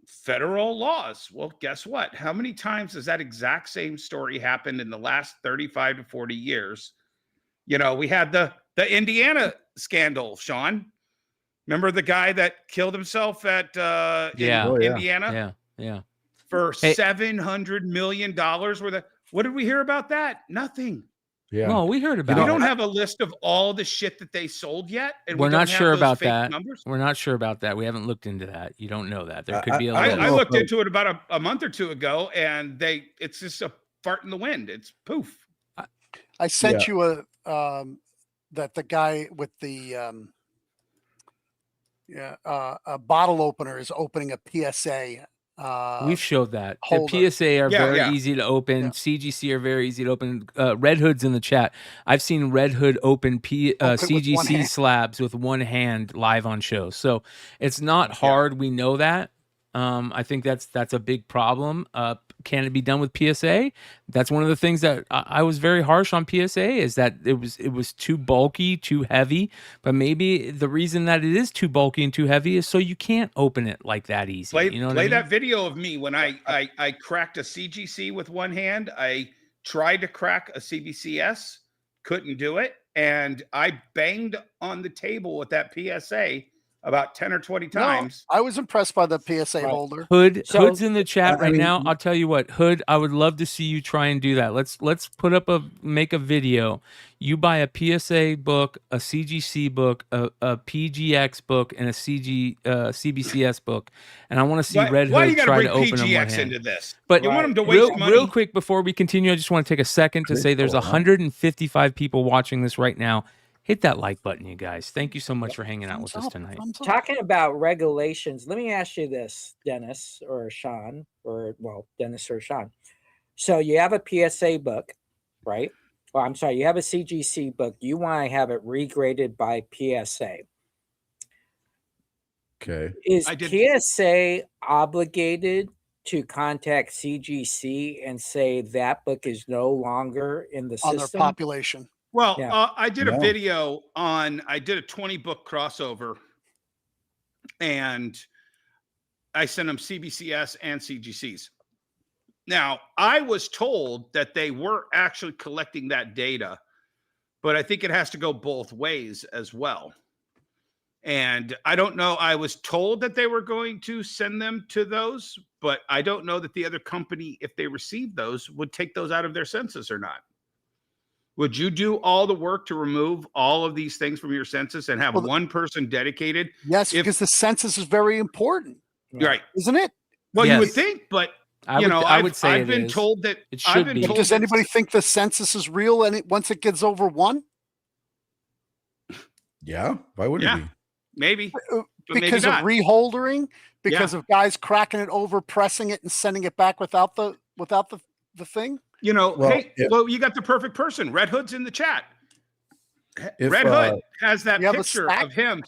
[SPEAKER 6] federal laws. Well, guess what? How many times has that exact same story happened in the last 35 to 40 years? We had the Indiana scandal, Shawn. Remember the guy that killed himself at Indiana?
[SPEAKER 4] Yeah.
[SPEAKER 6] For $700 million worth of. What did we hear about that? Nothing.
[SPEAKER 5] Yeah.
[SPEAKER 4] No, we heard about
[SPEAKER 6] We
[SPEAKER 4] it.
[SPEAKER 6] don't have a list of all the shit that they sold yet. And
[SPEAKER 4] We're
[SPEAKER 6] we don't
[SPEAKER 4] not
[SPEAKER 6] have
[SPEAKER 4] sure
[SPEAKER 6] those
[SPEAKER 4] about
[SPEAKER 6] fake
[SPEAKER 4] that.
[SPEAKER 6] numbers.
[SPEAKER 4] We're not sure about that. We haven't looked into that. You don't know that. There could be a
[SPEAKER 6] I looked into it about a month or two ago, and it's just a fart in the wind. It's poof.
[SPEAKER 7] I sent you that the guy with the a bottle opener is opening a PSA.
[SPEAKER 4] We've showed that.
[SPEAKER 7] holder.
[SPEAKER 4] The PSA are very
[SPEAKER 6] yeah.
[SPEAKER 4] easy to open.
[SPEAKER 7] Yeah.
[SPEAKER 4] CGC are very easy to open. Red Hood's in the chat. I've seen Red Hood open
[SPEAKER 7] with one
[SPEAKER 4] CGC
[SPEAKER 7] hand.
[SPEAKER 4] slabs with one hand live on shows. So it's not hard. We know that. I think that's a big problem. Can it be done with PSA? That's one of the things that I was very harsh on PSA, is that it was too bulky, too heavy. But maybe the reason that it is too bulky and too heavy is so you can't open it like that easy.
[SPEAKER 6] Play
[SPEAKER 4] what I mean?
[SPEAKER 6] that video of me when I cracked a CGC with one hand. I tried to crack a CBCS, couldn't do it, and I banged on the table with that PSA about 10 or 20 times.
[SPEAKER 7] No, I was impressed by the PSA holder.
[SPEAKER 4] Hood's in the chat right now. I'll tell you what, Hood, I would love to see you try and do that. Let's make a video. You buy a PSA book, a CGC book, a PGX book, and a CBCS book, and I want to see Red Hood try to open them one hand.
[SPEAKER 6] into this?
[SPEAKER 4] But
[SPEAKER 6] you want them to waste money?
[SPEAKER 4] Real quick before we continue, I just want to take a second to say there's 155 people watching this right now. Hit that like button, you guys. Thank you so much for hanging out with us tonight.
[SPEAKER 8] Talking about regulations, let me ask you this, Dennis or Shawn, Dennis or Shawn. So you have a PSA book, right? Well, I'm sorry, you have a CGC book. You want to have it regraded by PSA.
[SPEAKER 5] Okay.
[SPEAKER 8] Is PSA obligated to contact CGC and say that book is no longer in the system?
[SPEAKER 7] On their population.
[SPEAKER 6] Well, I did a video I did a 20 book crossover, and I sent them CBCS and CGCs. Now, I was told that they were actually collecting that data, but I think it has to go both ways as well. And I don't know. I was told that they were going to send them to those, but I don't know that the other company, if they received those, would take those out of their census or not. Would you do all the work to remove all of these things from your census and have one person dedicated?
[SPEAKER 7] Yes, because the census is very important.
[SPEAKER 6] Right.
[SPEAKER 7] Isn't it?
[SPEAKER 6] Well, you would think, but
[SPEAKER 4] I would say
[SPEAKER 6] I've been told that
[SPEAKER 4] it
[SPEAKER 6] I've
[SPEAKER 4] should
[SPEAKER 6] been
[SPEAKER 4] be.
[SPEAKER 6] told
[SPEAKER 7] Does
[SPEAKER 6] that-
[SPEAKER 7] anybody think the census is real and once it gets over 1?
[SPEAKER 5] Yeah, why wouldn't
[SPEAKER 6] Yeah.
[SPEAKER 5] it be?
[SPEAKER 6] Maybe but
[SPEAKER 7] Because
[SPEAKER 6] maybe
[SPEAKER 7] of
[SPEAKER 6] not.
[SPEAKER 7] reholdering, because of guys cracking it over, pressing it, and sending it back without the thing.
[SPEAKER 5] Well,
[SPEAKER 6] Hey,
[SPEAKER 5] if-
[SPEAKER 6] well, you got the perfect person. Red Hood's in the chat.
[SPEAKER 5] If,
[SPEAKER 6] Red Hood has that
[SPEAKER 7] you have a
[SPEAKER 6] picture
[SPEAKER 7] stack?
[SPEAKER 6] of him.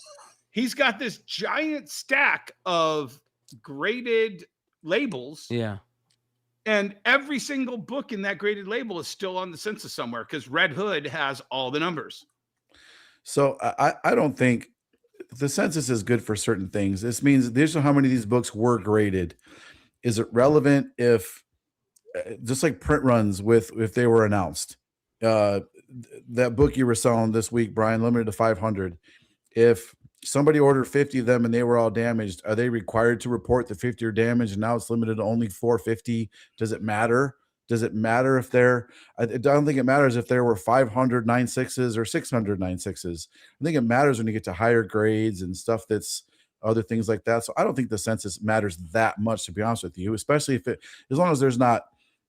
[SPEAKER 6] He's got this giant stack of graded labels,
[SPEAKER 4] Yeah.
[SPEAKER 6] and every single book in that graded label is still on the census somewhere because Red Hood has all the numbers.
[SPEAKER 5] So I don't think the census is good for certain things. This means these are how many of these books were graded. Is it relevant if just like print runs if they were announced? That book you were selling this week, Brian, limited to 500. If somebody ordered 50 of them and they were all damaged, are they required to report the 50 are damaged and now it's limited to only 450? Does it matter? Does it matter if I don't think it matters if there were 500 9.6s or 600 9.6s. I think it matters when you get to higher grades and stuff that's other things like that. So I don't think the census matters that much, to be honest with you, especially as long as there's not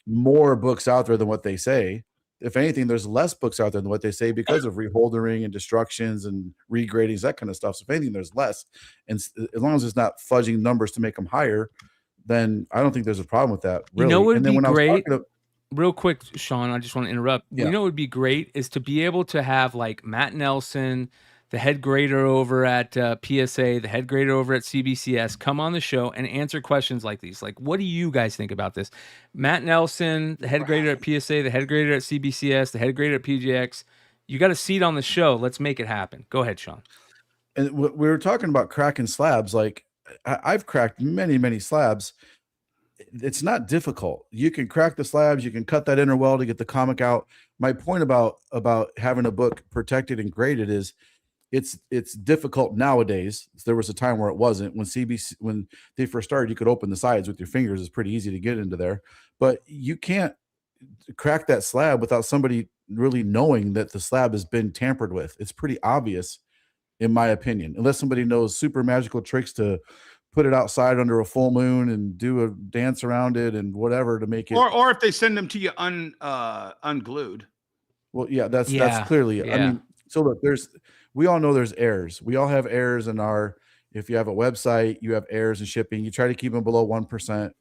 [SPEAKER 5] more books out there than what they say. If anything, there's less books out there than what they say because of reholdering and destructions and regradings, that kind of stuff. So if anything, there's less. And as long as it's not fudging numbers to make them higher, then I don't think there's a problem with that. Really.
[SPEAKER 4] You know what would
[SPEAKER 5] and then
[SPEAKER 4] be
[SPEAKER 5] when
[SPEAKER 4] great?
[SPEAKER 5] I was
[SPEAKER 4] Real quick, Shawn, I just want to interrupt.
[SPEAKER 5] Yeah.
[SPEAKER 4] You know what would be great is to be able to have like Matt Nelson, the head grader over at PSA, the head grader over at CBCS, come on the show and answer questions like these. Like, what do you guys think about this? Matt Nelson, the head grader at PSA, the head grader at CBCS, the head grader at PGX. You got a seat on the show. Let's make it happen. Go ahead, Shawn.
[SPEAKER 5] And we were talking about cracking slabs. Like I've cracked many slabs. It's not difficult. You can crack the slabs. You can cut that inner weld to get the comic out. My point about having a book protected and graded is it's difficult nowadays. There was a time where it wasn't. When they first started, you could open the sides with your fingers. It's pretty easy to get into there, but you can't crack that slab without somebody really knowing that the slab has been tampered with. It's pretty obvious, in my opinion, unless somebody knows super magical tricks to put it outside under a full moon and do a dance around it and whatever to make it.
[SPEAKER 6] Or if they send them to you unglued.
[SPEAKER 5] Well, yeah, that's clearly.
[SPEAKER 4] Yeah.
[SPEAKER 5] I mean, so look, we all know there's errors. We all have errors in if you have a website, you have errors in shipping. You try to keep them below 1%.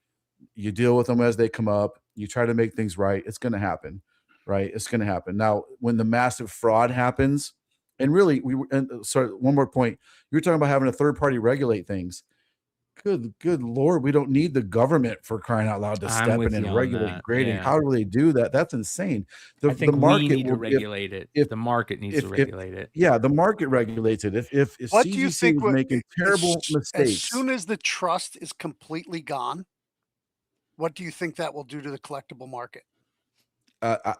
[SPEAKER 5] You deal with them as they come up. You try to make things right. It's going to happen, right? It's going to happen. Now, when the massive fraud happens, and really, sorry, one more point. You were talking about having a third party regulate things. Good Lord, we don't need the government, for crying out loud, to step in and regulate grading.
[SPEAKER 4] Yeah.
[SPEAKER 5] How do they do that? That's insane.
[SPEAKER 4] I think
[SPEAKER 5] the market
[SPEAKER 4] we need to
[SPEAKER 5] will,
[SPEAKER 4] regulate it.
[SPEAKER 5] if
[SPEAKER 4] The market needs to regulate it.
[SPEAKER 5] Yeah, the market regulates it. If
[SPEAKER 7] What
[SPEAKER 5] CGC
[SPEAKER 7] do you think
[SPEAKER 5] was making terrible
[SPEAKER 7] as
[SPEAKER 5] mistakes,
[SPEAKER 7] soon as the trust is completely gone, what do you think that will do to the collectible market?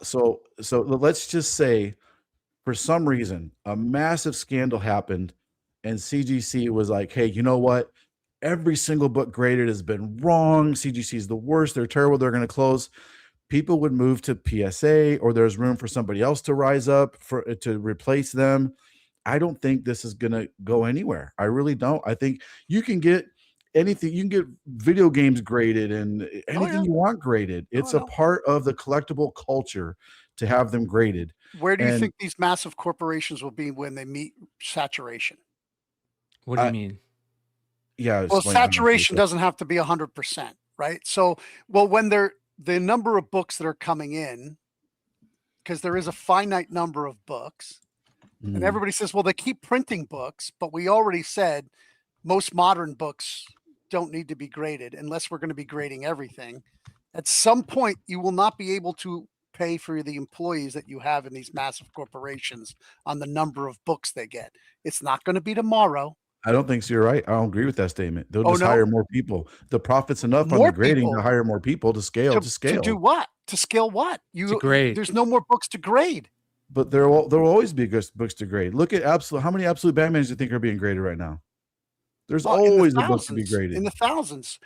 [SPEAKER 5] so let's just say, for some reason, a massive scandal happened, and CGC was like, "Hey, you know what? Every single book graded has been wrong. CGC is the worst. They're terrible. They're going to close." People would move to PSA, or there's room for somebody else to rise up to replace them. I don't think this is going to go anywhere. I really don't. I think you can get anything. You can get video games graded and anything you want graded. It's a part of the collectible culture to have them graded.
[SPEAKER 7] Where do you think these massive corporations will be when they meet saturation?
[SPEAKER 4] What do you mean?
[SPEAKER 5] Yeah.
[SPEAKER 7] Well, saturation doesn't have to be 100%, right? So, when the number of books that are coming in, because there is a finite number of books, and everybody says, well, they keep printing books, but we already said most modern books don't need to be graded unless we're going to be grading everything. At some point, you will not be able to pay for the employees that you have in these massive corporations on the number of books they get. It's not going to be tomorrow.
[SPEAKER 5] I don't think so. You're right. I don't agree with that statement. They'll just hire more people. The profit's enough on the grading to hire more people to scale.
[SPEAKER 7] To do what? To scale what?
[SPEAKER 4] To grade.
[SPEAKER 7] There's no more books to grade.
[SPEAKER 5] But there will always be books to grade. Look at how many absolute Batmans do you think are being graded right now? There's always a book to be graded.
[SPEAKER 7] In the thousands.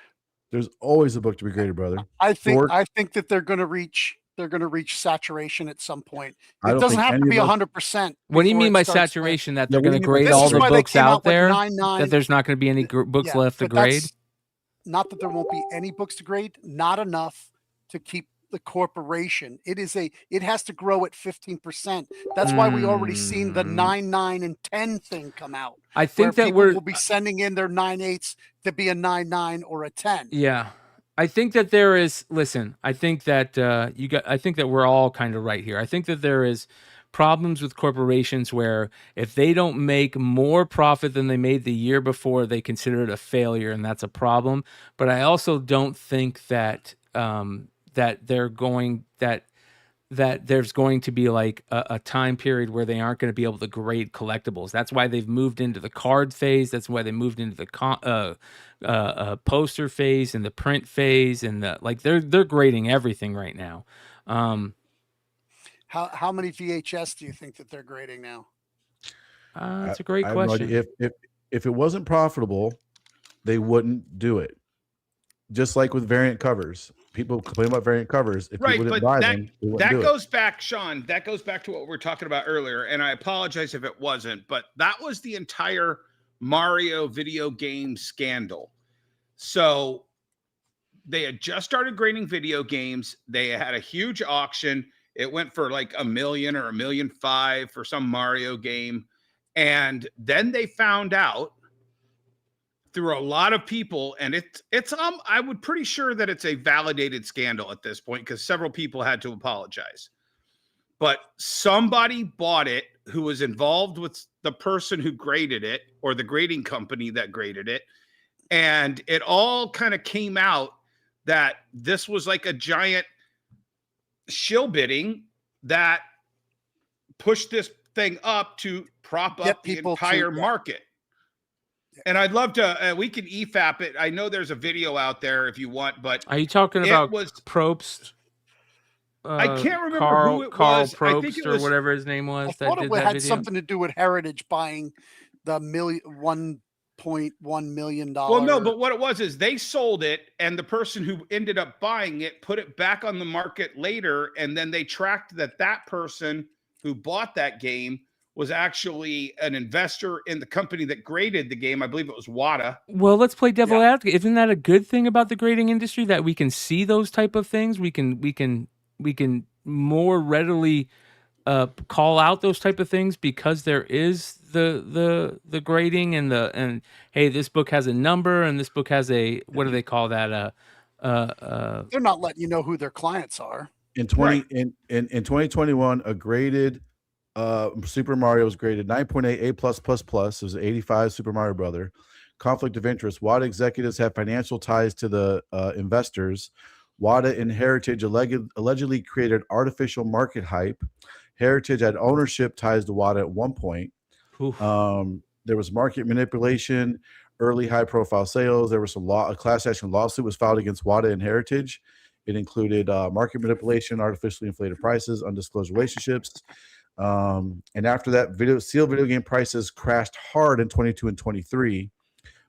[SPEAKER 5] There's always a book to be graded, brother.
[SPEAKER 7] I think that they're going to reach saturation at some point. It
[SPEAKER 5] don't
[SPEAKER 7] doesn't
[SPEAKER 5] think
[SPEAKER 7] have to
[SPEAKER 5] any
[SPEAKER 7] be
[SPEAKER 5] of us-
[SPEAKER 7] 100%.
[SPEAKER 4] What do you
[SPEAKER 7] before
[SPEAKER 4] mean
[SPEAKER 7] it
[SPEAKER 4] by
[SPEAKER 7] starts
[SPEAKER 4] saturation? That
[SPEAKER 5] Yeah,
[SPEAKER 4] they're
[SPEAKER 5] what
[SPEAKER 4] going
[SPEAKER 5] do
[SPEAKER 4] to
[SPEAKER 5] you mean by
[SPEAKER 4] grade
[SPEAKER 7] This
[SPEAKER 4] all
[SPEAKER 7] is
[SPEAKER 4] the
[SPEAKER 7] why they
[SPEAKER 4] books
[SPEAKER 7] came
[SPEAKER 4] out
[SPEAKER 7] out with
[SPEAKER 4] there?
[SPEAKER 7] 9.9.
[SPEAKER 4] That there's not going to be any books left to
[SPEAKER 7] but
[SPEAKER 4] grade?
[SPEAKER 7] not that there won't be any books to grade, not enough to keep the corporation. It has to grow at 15%. That's why we already seen the 9, 9, and 10 thing come out.
[SPEAKER 4] I think
[SPEAKER 7] where
[SPEAKER 4] that
[SPEAKER 7] people will be sending in their 9/8 to be a 9, 9 or a 10.
[SPEAKER 4] Yeah. I think that there is, listen, I think that I think that we're all kind of right here. I think that there is problems with corporations where if they don't make more profit than they made the year before, they consider it a failure, and that's a problem. But I also don't think that that there's going to be like a time period where they aren't going to be able to grade collectibles. That's why they've moved into the card phase. That's why they moved into the poster phase and the print phase, and they're grading everything right now.
[SPEAKER 7] How many VHS do you think that they're grading now?
[SPEAKER 4] That's a great
[SPEAKER 5] I have no
[SPEAKER 4] question.
[SPEAKER 5] idea. If it wasn't profitable, they wouldn't do it. Just like with variant covers, people complain about variant covers. If
[SPEAKER 6] Right,
[SPEAKER 5] people didn't
[SPEAKER 6] but
[SPEAKER 5] buy them, they wouldn't
[SPEAKER 6] that
[SPEAKER 5] do it.
[SPEAKER 6] goes back, Shawn. That goes back to what we were talking about earlier, and I apologize if it wasn't, but that was the entire Mario video game scandal. So they had just started grading video games. They had a huge auction. It went for like $1 million or $1.5 million for some Mario game, and then they found out through a lot of people, and it's I would pretty sure that it's a validated scandal at this point because several people had to apologize. But somebody bought it who was involved with the person who graded it or the grading company that graded it, and it all kind of came out that this was like a giant shill bidding that pushed this thing up to prop up the entire market. And I'd love to, we can EFAP it. I know there's a video out there if you want, but
[SPEAKER 4] are you talking about Probst?
[SPEAKER 6] I can't remember
[SPEAKER 4] Carl,
[SPEAKER 6] who it
[SPEAKER 4] Carl
[SPEAKER 6] was.
[SPEAKER 4] Probst,
[SPEAKER 6] I think it
[SPEAKER 4] or
[SPEAKER 6] was
[SPEAKER 4] whatever his name was.
[SPEAKER 7] I thought
[SPEAKER 4] that
[SPEAKER 7] it
[SPEAKER 4] did that
[SPEAKER 7] had
[SPEAKER 4] video.
[SPEAKER 7] something to do with Heritage buying the $1.1 million.
[SPEAKER 6] Well, no, but what it was is they sold it, and the person who ended up buying it put it back on the market later, and then they tracked that person who bought that game was actually an investor in the company that graded the game. I believe it was WADA.
[SPEAKER 4] Well, let's play devil advocate. Isn't that a good thing about the grading industry, that we can see those type of things? We can more readily call out those type of things because there is the grading and hey, this book has a number and this book has a, what do they call that?
[SPEAKER 7] They're not letting you know who their clients are.
[SPEAKER 5] In 2021, a graded Super Mario was graded 9.8 A+++. It was an 85 Super Mario Brother. Conflict of interest. WADA executives have financial ties to the investors. WADA and Heritage allegedly created artificial market hype. Heritage had ownership ties to WADA at one point. There was market manipulation, early high-profile sales. There was a class action lawsuit was filed against WADA and Heritage. It included market manipulation, artificially inflated prices, undisclosed relationships. And after that, sealed video game prices crashed hard in 22 and 23.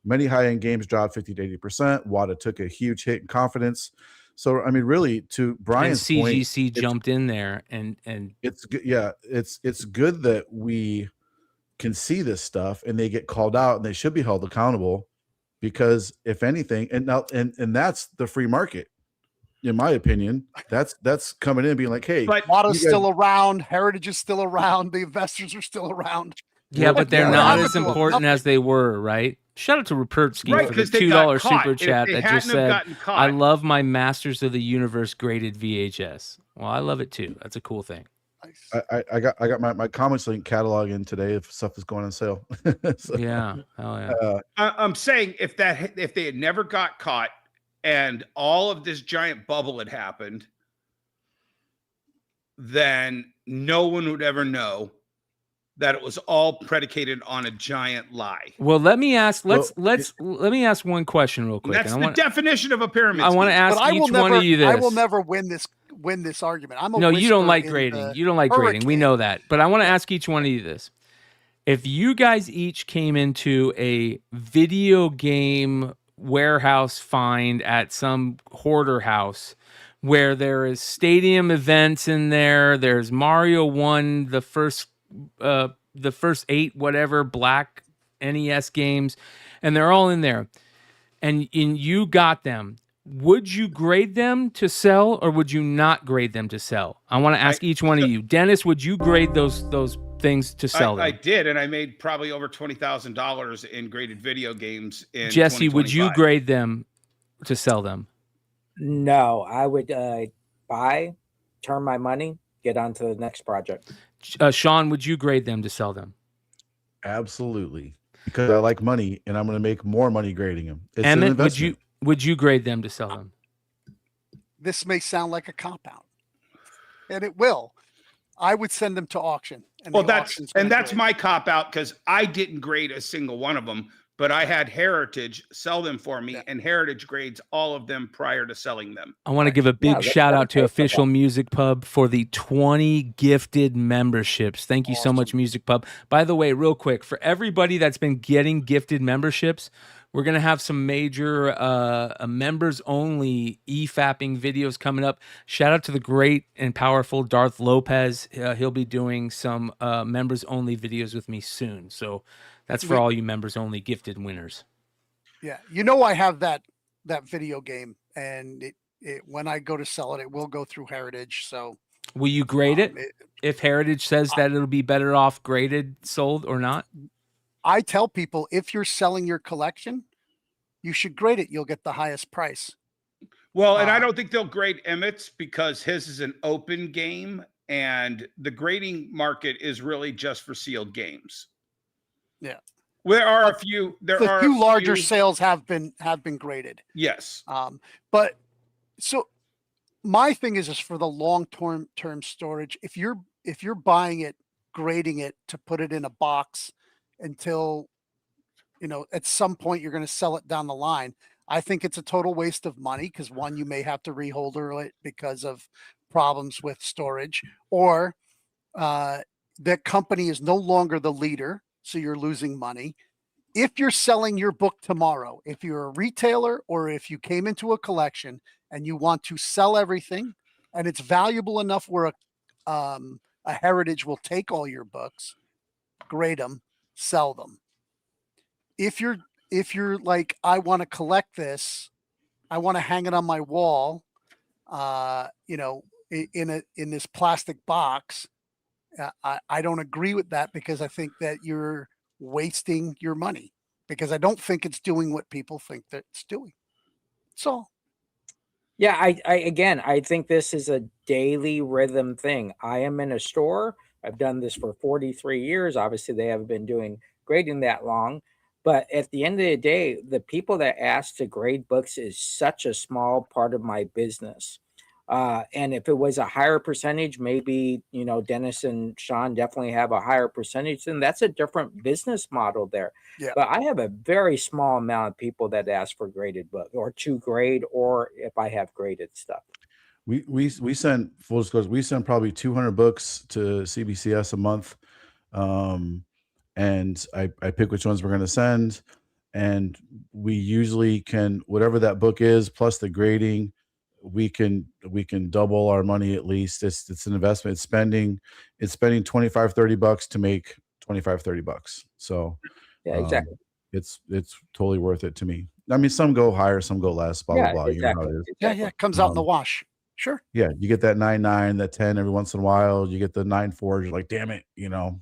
[SPEAKER 5] Many high-end games dropped 50 to 80%. WADA took a huge hit in confidence. So, I mean, really, to Brian's
[SPEAKER 4] and
[SPEAKER 5] point,
[SPEAKER 4] CGC jumped in there, and
[SPEAKER 5] it's good. Yeah, it's good that we can see this stuff and they get called out and they should be held accountable, because if anything, and that's the free market. In my opinion, that's coming in and being like, hey,
[SPEAKER 7] but WADA's still around, Heritage is still around, the investors are still around.
[SPEAKER 4] Yeah, but they're not as important as they were, right? Shout out to Rupertsky for the $2 super chat that just said, I love my Masters of the Universe graded VHS. Well, I love it too. That's a cool thing.
[SPEAKER 5] I got my Comics Link catalog in today if stuff is going on sale.
[SPEAKER 4] So, yeah. Hell yeah.
[SPEAKER 6] I'm saying if they had never got caught and all of this giant bubble had happened, then no one would ever know that it was all predicated on a giant lie.
[SPEAKER 4] Well, let me ask. Let me ask one question real quick.
[SPEAKER 6] That's the definition of a pyramid.
[SPEAKER 4] I want to ask each one of you this.
[SPEAKER 7] I will never win this argument.
[SPEAKER 4] No, you don't like grading. You don't like grading. We know that. But I want to ask each one of you this: if you guys each came into a video game warehouse find at some hoarder house where there is stadium events in there, there's Mario 1, the first 8 whatever black NES games, and they're all in there, and you got them, would you grade them to sell or would you not grade them to sell? I want to ask each one of you. Dennis, would you grade those things to sell them?
[SPEAKER 6] I did, and I made probably over $20,000 in graded video games in
[SPEAKER 4] Jesse, would you
[SPEAKER 6] 2025.
[SPEAKER 4] grade them to sell them?
[SPEAKER 8] No, I would buy, turn my money, get on to the next project.
[SPEAKER 4] Shawn, would you grade them to sell them?
[SPEAKER 5] Absolutely, because I like money and I'm going to make more money grading them. It's an
[SPEAKER 4] Emmet,
[SPEAKER 5] investment.
[SPEAKER 4] would you grade them to sell them?
[SPEAKER 7] This may sound like a cop-out, and it will. I would send them to auction. And
[SPEAKER 6] Well,
[SPEAKER 7] the
[SPEAKER 6] that's
[SPEAKER 7] auction's gonna
[SPEAKER 6] that's
[SPEAKER 7] grade.
[SPEAKER 6] my cop out because I didn't grade a single one of them, but I had Heritage sell them for me, and Heritage grades all of them prior to selling them.
[SPEAKER 4] I want to give a big
[SPEAKER 8] that's
[SPEAKER 4] shout out to
[SPEAKER 8] okay.
[SPEAKER 4] Official Music Pub for the 20 gifted memberships. Thank you so much, Music Pub. By the way, real quick, for everybody that's been getting gifted memberships, we're going to have some major members only e-fapping videos coming up. Shout out to the great and powerful Darth Lopez. He'll be doing some members only videos with me soon. So that's for all you members only gifted winners.
[SPEAKER 7] Yeah, you know, I have that video game, and it when I go to sell it, it will go through Heritage. So
[SPEAKER 4] will you grade it if Heritage says that it'll be better off graded, sold, or not?
[SPEAKER 7] I tell people, if you're selling your collection, you should grade it. You'll get the highest price.
[SPEAKER 6] Well, and I don't think they'll grade Emmett's because his is an open game, and the grading market is really just for sealed games.
[SPEAKER 7] Yeah.
[SPEAKER 6] There are a few.
[SPEAKER 7] The two larger sales have been graded.
[SPEAKER 6] Yes.
[SPEAKER 7] But so my thing is for the long-term storage. If you're buying it, grading it to put it in a box until, you know, at some point you're going to sell it down the line, I think it's a total waste of money because one, you may have to reholder it because of problems with storage, or that company is no longer the leader, so you're losing money. If you're selling your book tomorrow, if you're a retailer or if you came into a collection and you want to sell everything and it's valuable enough where a Heritage will take all your books, grade them, sell them. If you're like, I want to collect this, I want to hang it on my wall, you know, in this plastic box, I don't agree with that because I think that you're wasting your money, because I don't think it's doing what people think that it's doing. So
[SPEAKER 8] yeah, I think this is a daily rhythm thing. I am in a store. I've done this for 43 years. Obviously, they haven't been doing grading that long. But at the end of the day, the people that ask to grade books is such a small part of my business. And if it was a higher percentage, maybe, you know, Dennis and Shawn definitely have a higher percentage, then that's a different business model there.
[SPEAKER 7] Yeah.
[SPEAKER 8] But I have a very small amount of people that ask for graded book or to grade, or if I have graded stuff.
[SPEAKER 5] We send, full disclosure, we send probably 200 books to CBCS a month. And I pick which ones we're going to send. And we usually can, whatever that book is, plus the grading, we can double our money at least. It's an investment. It's spending $25-30 to make $25-30. So
[SPEAKER 8] yeah, exactly.
[SPEAKER 5] It's totally worth it to me. I mean, some go higher, some go less, blah, blah, blah.
[SPEAKER 8] Exactly.
[SPEAKER 5] You know how it is.
[SPEAKER 7] yeah, it comes out in the wash. Sure.
[SPEAKER 5] Yeah, you get that 9.9, that 10 every once in a while. You get the 9.4. You're like, damn it, you know.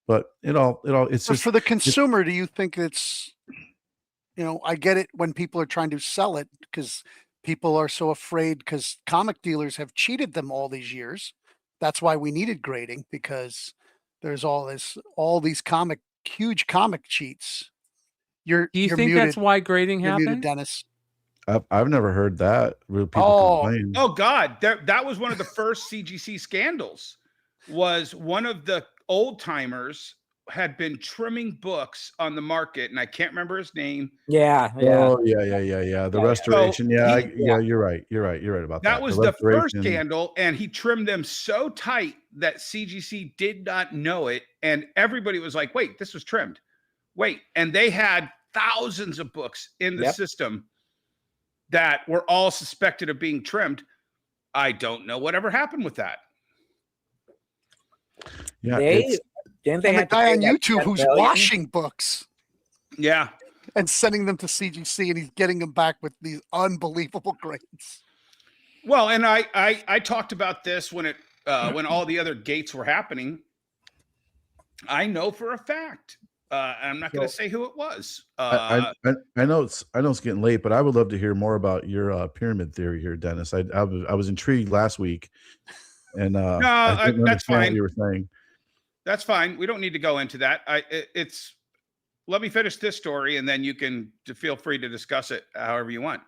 [SPEAKER 5] But it's just
[SPEAKER 7] for the consumer. Do you think it's, you know, I get it when people are trying to sell it because people are so afraid because comic dealers have cheated them all these years. That's why we needed grading, because there's all these huge comic cheats.
[SPEAKER 4] Do you think
[SPEAKER 7] muted.
[SPEAKER 4] that's why grading
[SPEAKER 7] You're
[SPEAKER 4] happened?
[SPEAKER 7] muted, Dennis.
[SPEAKER 5] I've never heard that. People complain.
[SPEAKER 6] Oh God, that was one of the first CGC scandals. Was one of the old timers had been trimming books on the market, and I can't remember his name.
[SPEAKER 8] Yeah.
[SPEAKER 5] Oh, yeah. The restoration.
[SPEAKER 6] So
[SPEAKER 5] you're right. You're right about that.
[SPEAKER 6] That was the first scandal, and he trimmed them so tight that CGC did not know it, and everybody was like, "Wait, this was trimmed." Wait, and they had thousands of books in the system that were all suspected of being trimmed. I don't know whatever happened with that.
[SPEAKER 8] Yeah,
[SPEAKER 7] and the guy on YouTube who's washing books.
[SPEAKER 6] Yeah.
[SPEAKER 7] and sending them to CGC, and he's getting them back with these unbelievable grades.
[SPEAKER 6] Well, and I talked about this when when all the other gates were happening. I know for a fact. I'm not going to say who it was.
[SPEAKER 5] I know it's getting late, but I would love to hear more about your pyramid theory here, Dennis. I was intrigued last week, and
[SPEAKER 6] no, that's fine.
[SPEAKER 5] What you were saying.
[SPEAKER 6] That's fine. We don't need to go into that. Let me finish this story, and then you can feel free to discuss it however you want.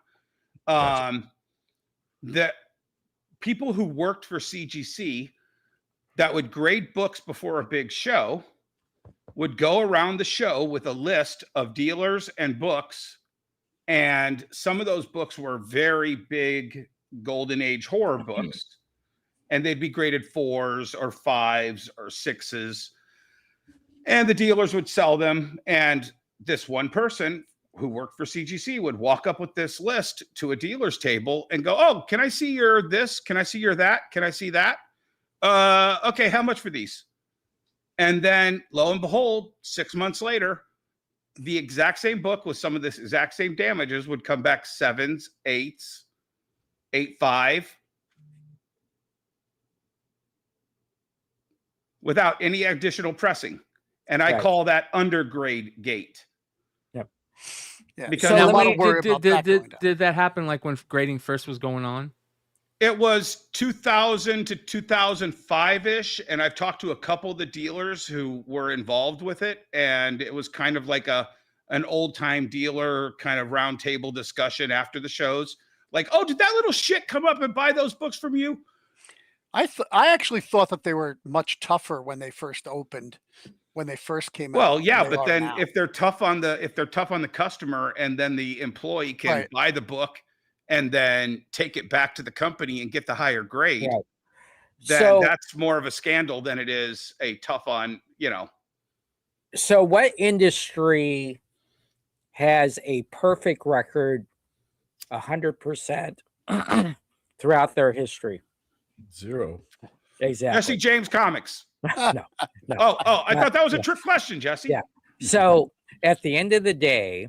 [SPEAKER 6] Gotcha. The people who worked for CGC that would grade books before a big show would go around the show with a list of dealers and books. And some of those books were very big golden age horror books. And they'd be graded 4s or 5s or 6s. And the dealers would sell them. And this one person who worked for CGC would walk up with this list to a dealer's table and go, "Oh, can I see your this? Can I see your that? Can I see that? Okay, how much for these?" And then lo and behold, 6 months later, the exact same book with some of this exact same damages would come back 7s, 8s, 8.5 without any additional pressing. And I call that undergrade gate.
[SPEAKER 8] Yep.
[SPEAKER 7] Yeah.
[SPEAKER 6] Because
[SPEAKER 7] so
[SPEAKER 4] did that happen like when grading first was going on?
[SPEAKER 6] It was 2000 to 2005-ish, and I've talked to a couple of the dealers who were involved with it, and it was kind of like an old-time dealer kind of roundtable discussion after the shows. Like, "Oh, did that little shit come up and buy those books from you?"
[SPEAKER 7] I actually thought that they were much tougher when they first opened, when they first came out.
[SPEAKER 6] Well, yeah, but then if they're tough on the customer, and then the employee can buy the book and then take it back to the company and get the higher grade, then that's more of a scandal than it is a tough on,
[SPEAKER 8] So what industry has a perfect record 100% throughout their history?
[SPEAKER 5] Zero.
[SPEAKER 8] Exactly.
[SPEAKER 6] Jesse James Comics.
[SPEAKER 8] No.
[SPEAKER 6] Oh, I thought that was a trick question, Jesse.
[SPEAKER 8] Yeah. So at the end of the day,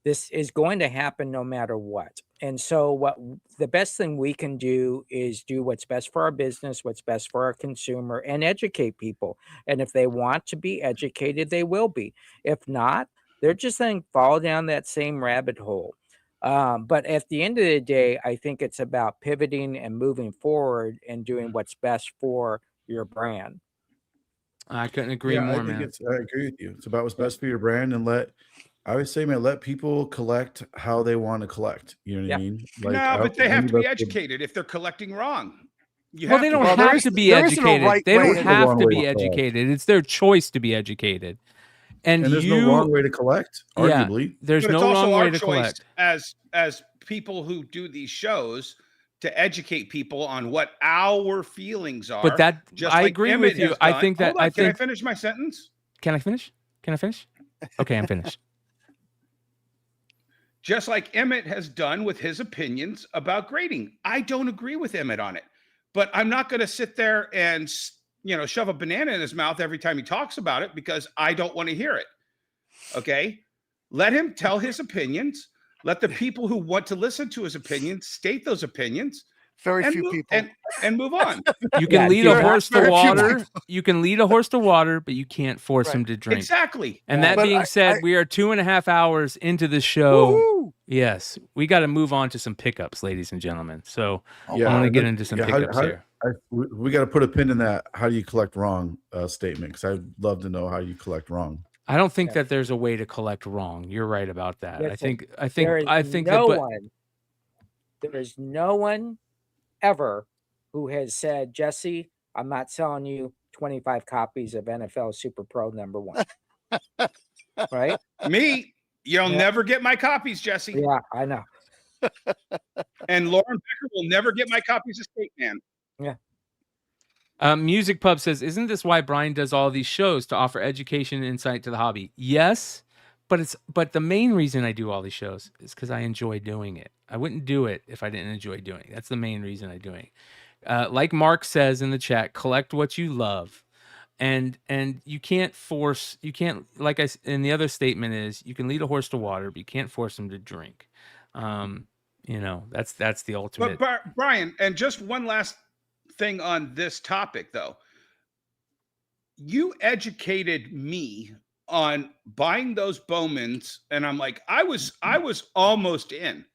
[SPEAKER 8] this is going to happen no matter what. And so the best thing we can do is do what's best for our business, what's best for our consumer, and educate people. And if they want to be educated, they will be. If not, they're just going to fall down that same rabbit hole. But at the end of the day, I think it's about pivoting and moving forward and doing what's best for your brand.
[SPEAKER 4] I couldn't agree more, man.
[SPEAKER 5] I agree with you. It's about what's best for your brand, and I would say, man, let people collect how they want to collect. You know what I mean?
[SPEAKER 6] Like, no, but they have to be educated if they're collecting wrong.
[SPEAKER 4] They don't have to be educated. They don't have to be educated. It's their choice to be educated. And
[SPEAKER 5] there's no wrong way to collect, arguably.
[SPEAKER 4] There's no wrong way to collect.
[SPEAKER 6] As people who do these shows, to educate people on what our feelings are.
[SPEAKER 4] But I agree with you. I think that
[SPEAKER 6] Can I finish my sentence?
[SPEAKER 4] Can I finish? Okay, I'm finished.
[SPEAKER 6] Just like Emmet has done with his opinions about grading. I don't agree with Emmet on it, but I'm not going to sit there and shove a banana in his mouth every time he talks about it, because I don't want to hear it. Okay? Let him tell his opinions. Let the people who want to listen to his opinions state those opinions.
[SPEAKER 7] Very few people.
[SPEAKER 6] And move on.
[SPEAKER 4] You can lead a horse to water. You can lead a horse to water, but you can't force him to drink.
[SPEAKER 6] Exactly.
[SPEAKER 4] And that being said, we are 2.5 hours into the show. Woo-hoo! Yes, we got to move on to some pickups, ladies and gentlemen. So I want to get into some pickups here.
[SPEAKER 5] We got to put a pin in that "how do you collect wrong" statement, because I'd love to know how you collect wrong.
[SPEAKER 4] I don't think that there's a way to collect wrong. You're right about that.
[SPEAKER 8] Listen,
[SPEAKER 4] I think
[SPEAKER 8] there is no one ever who has said, "Jesse, I'm not selling you 25 copies of NFL Super Pro #1." Right?
[SPEAKER 6] Me, you'll never get my copies, Jesse.
[SPEAKER 8] Yeah, I know.
[SPEAKER 6] And Lauren Becker will never get my copies of State Man.
[SPEAKER 8] Yeah.
[SPEAKER 4] Music Pub says, "Isn't this why Brian does all these shows, to offer education and insight to the hobby?" Yes, but the main reason I do all these shows is because I enjoy doing it. I wouldn't do it if I didn't enjoy doing it. That's the main reason I do it. Like Mark says in the chat, collect what you love. And you can't force, like and the other statement is you can lead a horse to water, but you can't force him to drink. That's the ultimate.
[SPEAKER 6] But Brian, and just one last thing on this topic, though. You educated me on buying those Bowmans, and I'm like, I was almost in.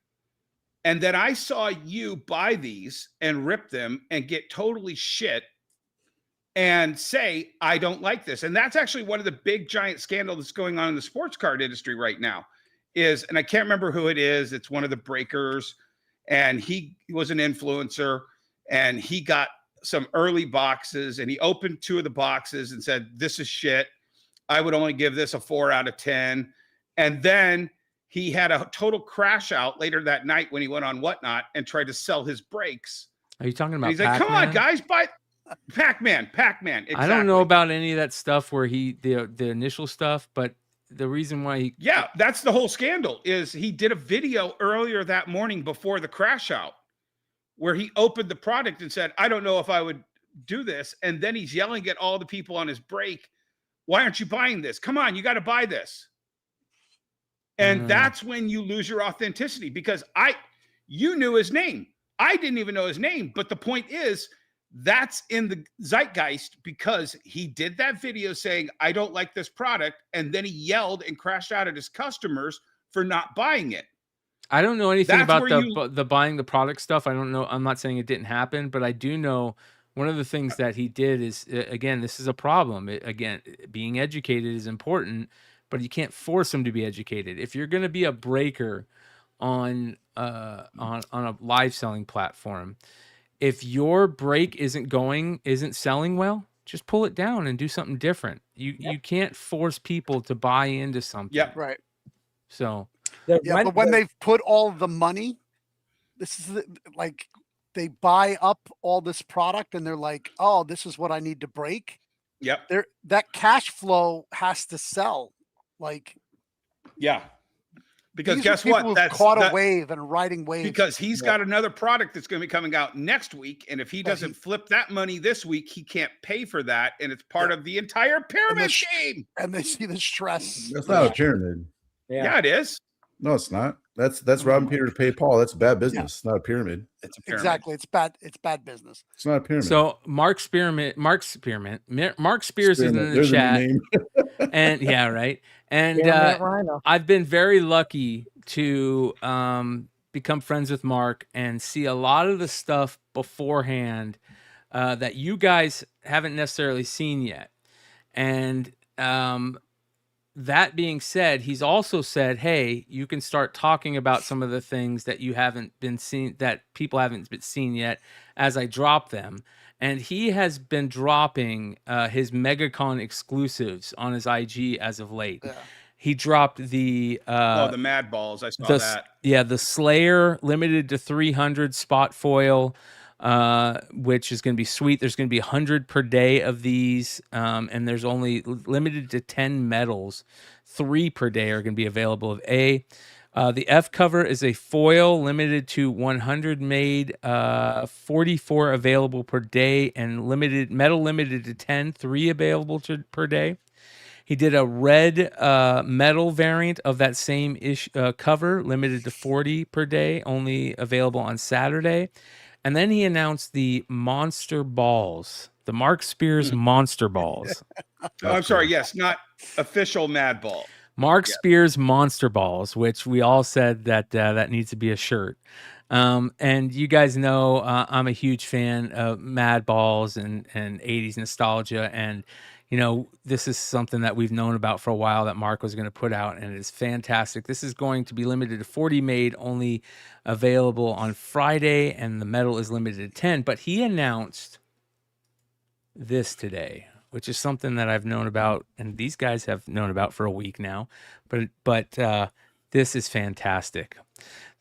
[SPEAKER 6] And then I saw you buy these and rip them and get totally shit and say, I don't like this. And that's actually one of the big giant scandals that's going on in the sports card industry right now and I can't remember who it is. It's one of the breakers, and he was an influencer, and he got some early boxes, and he opened 2 of the boxes and said, this is shit. I would only give this a 4 out of 10. And then he had a total crash out later that night when he went on Whatnot and tried to sell his breaks.
[SPEAKER 4] Are you talking about?
[SPEAKER 6] And he's like, come on, guys, buy Pac-Man. Exactly.
[SPEAKER 4] I don't know about any of that stuff where the initial stuff, but the reason why
[SPEAKER 6] that's the whole scandal is he did a video earlier that morning before the crash out where he opened the product and said, I don't know if I would do this. And then he's yelling at all the people on his break, why aren't you buying this? Come on, you got to buy this. And that's when you lose your authenticity, because you knew his name. I didn't even know his name. But the point is, that's in the zeitgeist because he did that video saying, I don't like this product. And then he yelled and crashed out at his customers for not buying it.
[SPEAKER 4] I don't know anything about the buying the product stuff. I don't know. I'm not saying it didn't happen, but I do know one of the things that he did is, again, this is a problem. Again, being educated is important, but you can't force them to be educated. If you're going to be a breaker on a live selling platform, if your break isn't selling well, just pull it down and do something different. You can't force people to buy into something.
[SPEAKER 6] Yeah,
[SPEAKER 7] right.
[SPEAKER 4] So
[SPEAKER 7] but when they've put all the money, this is like they buy up all this product and they're like, oh, this is what I need to break.
[SPEAKER 6] Yep.
[SPEAKER 7] That cash flow has to sell. Like,
[SPEAKER 6] yeah. Because guess what?
[SPEAKER 7] That's caught a wave and riding waves.
[SPEAKER 6] Because he's got another product that's going to be coming out next week. And if he doesn't flip that money this week, he can't pay for that. And it's part of the entire pyramid scheme.
[SPEAKER 7] And they see the stress.
[SPEAKER 5] That's not a pyramid.
[SPEAKER 6] Yeah, it is.
[SPEAKER 5] No, it's not. That's robbing Peter to pay Paul. That's bad business. It's not a pyramid.
[SPEAKER 6] It's a pyramid.
[SPEAKER 7] Exactly. It's bad business.
[SPEAKER 5] It's not a pyramid.
[SPEAKER 4] So Mark Spears is in the chat. And yeah, right. And I've been very lucky to become friends with Mark and see a lot of the stuff beforehand that you guys haven't necessarily seen yet. And that being said, he's also said, hey, you can start talking about some of the things that you haven't been seen, that people haven't been seen yet as I drop them. And he has been dropping his MegaCon exclusives on his IG as of late. Yeah. He dropped the
[SPEAKER 6] Mad Balls. I saw that.
[SPEAKER 4] Yeah, the Slayer limited to 300 spot foil, which is going to be sweet. There's going to be 100 per day of these, and there's only limited to 10 medals. 3 per day are going to be available of A. The F cover is a foil limited to 100 made, 44 available per day, and metal limited to 10, 3 available per day. He did a red metal variant of that same cover, limited to 40 per day, only available on Saturday. And then he announced the Monster Balls, the Mark Spears Monster Balls.
[SPEAKER 6] I'm sorry, yes, not official Mad Ball.
[SPEAKER 4] Mark Spears Monster Balls, which we all said that that needs to be a shirt. And you guys know I'm a huge fan of Mad Balls and 80s nostalgia. And, you know, this is something that we've known about for a while that Mark was going to put out, and it is fantastic. This is going to be limited to 40 made, only available on Friday, and the metal is limited to 10. But he announced this today, which is something that I've known about, and these guys have known about for a week now. But this is fantastic.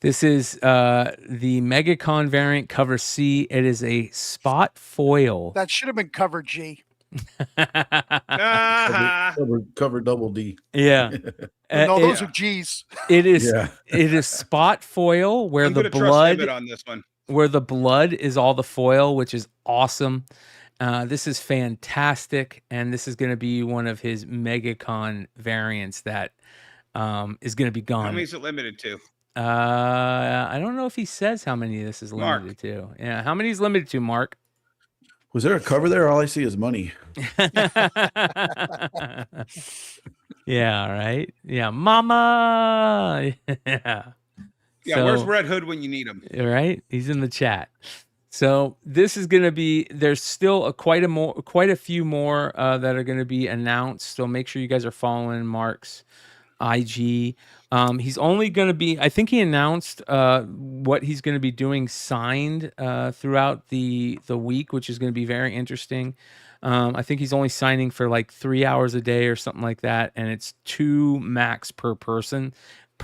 [SPEAKER 4] This is the MegaCon variant cover C. It is a spot foil.
[SPEAKER 7] That should have been cover G.
[SPEAKER 5] cover double D.
[SPEAKER 4] Yeah.
[SPEAKER 7] No, those are G's.
[SPEAKER 4] It is. Yeah. It is spot foil where the blood
[SPEAKER 6] on this one.
[SPEAKER 4] Where the blood is all the foil, which is awesome. This is fantastic, and this is going to be one of his MegaCon variants that is going to be
[SPEAKER 6] How
[SPEAKER 4] gone.
[SPEAKER 6] many is it limited to?
[SPEAKER 4] I don't know if he says how many this is
[SPEAKER 6] Mark.
[SPEAKER 4] limited to. Yeah, how many is limited to, Mark?
[SPEAKER 5] Was there a cover there? All I see is money.
[SPEAKER 4] Yeah, right. Yeah, Mama. Yeah.
[SPEAKER 6] Yeah, where's Red Hood when you need him?
[SPEAKER 4] Right? He's in the chat. So this is going to be. There's still quite a few more that are going to be announced. So make sure you guys are following Mark's IG. He's only going to be. I think he announced what he's going to be doing signed throughout the week, which is going to be very interesting. I think he's only signing for like 3 hours a day or something like that, and it's 2 max per person.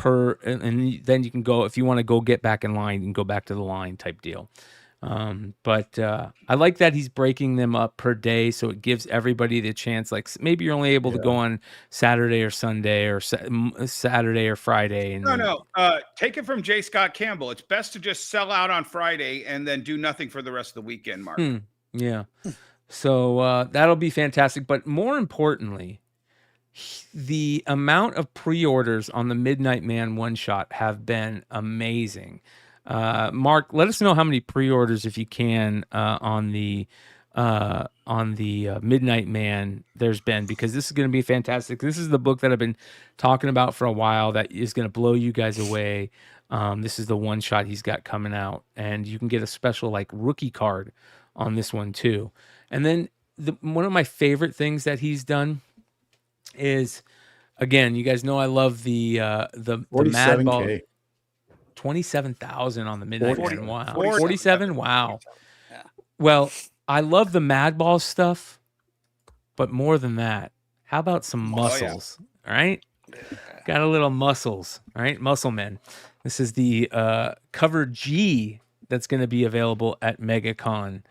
[SPEAKER 4] And then you can go if you want to go get back in line, you can go back to the line type deal. But I like that he's breaking them up per day, so it gives everybody the chance. Like maybe you're only able to go on Saturday or Sunday or Saturday or Friday. And
[SPEAKER 6] No. Take it from J. Scott Campbell. It's best to just sell out on Friday and then do nothing for the rest of the weekend, Mark.
[SPEAKER 4] Yeah. So that'll be fantastic. But more importantly, the amount of pre-orders on the Midnight Man one-shot have been amazing. Mark, let us know how many pre-orders, if you can, on the Midnight Man there's been, because this is going to be fantastic. This is the book that I've been talking about for a while that is going to blow you guys away. This is the one-shot he's got coming out, and you can get a special like rookie card on this one too. And then one of my favorite things that he's done is, again, you guys know I love the Madball. 27,000 on the Midnight Man. Wow. 47? Wow.
[SPEAKER 7] Yeah.
[SPEAKER 4] Well, I love the Madball stuff, but more than that, how about some muscles? All right. Got a little muscles. All right. Muscle Men. This is the cover G that's going to be available at MegaCon,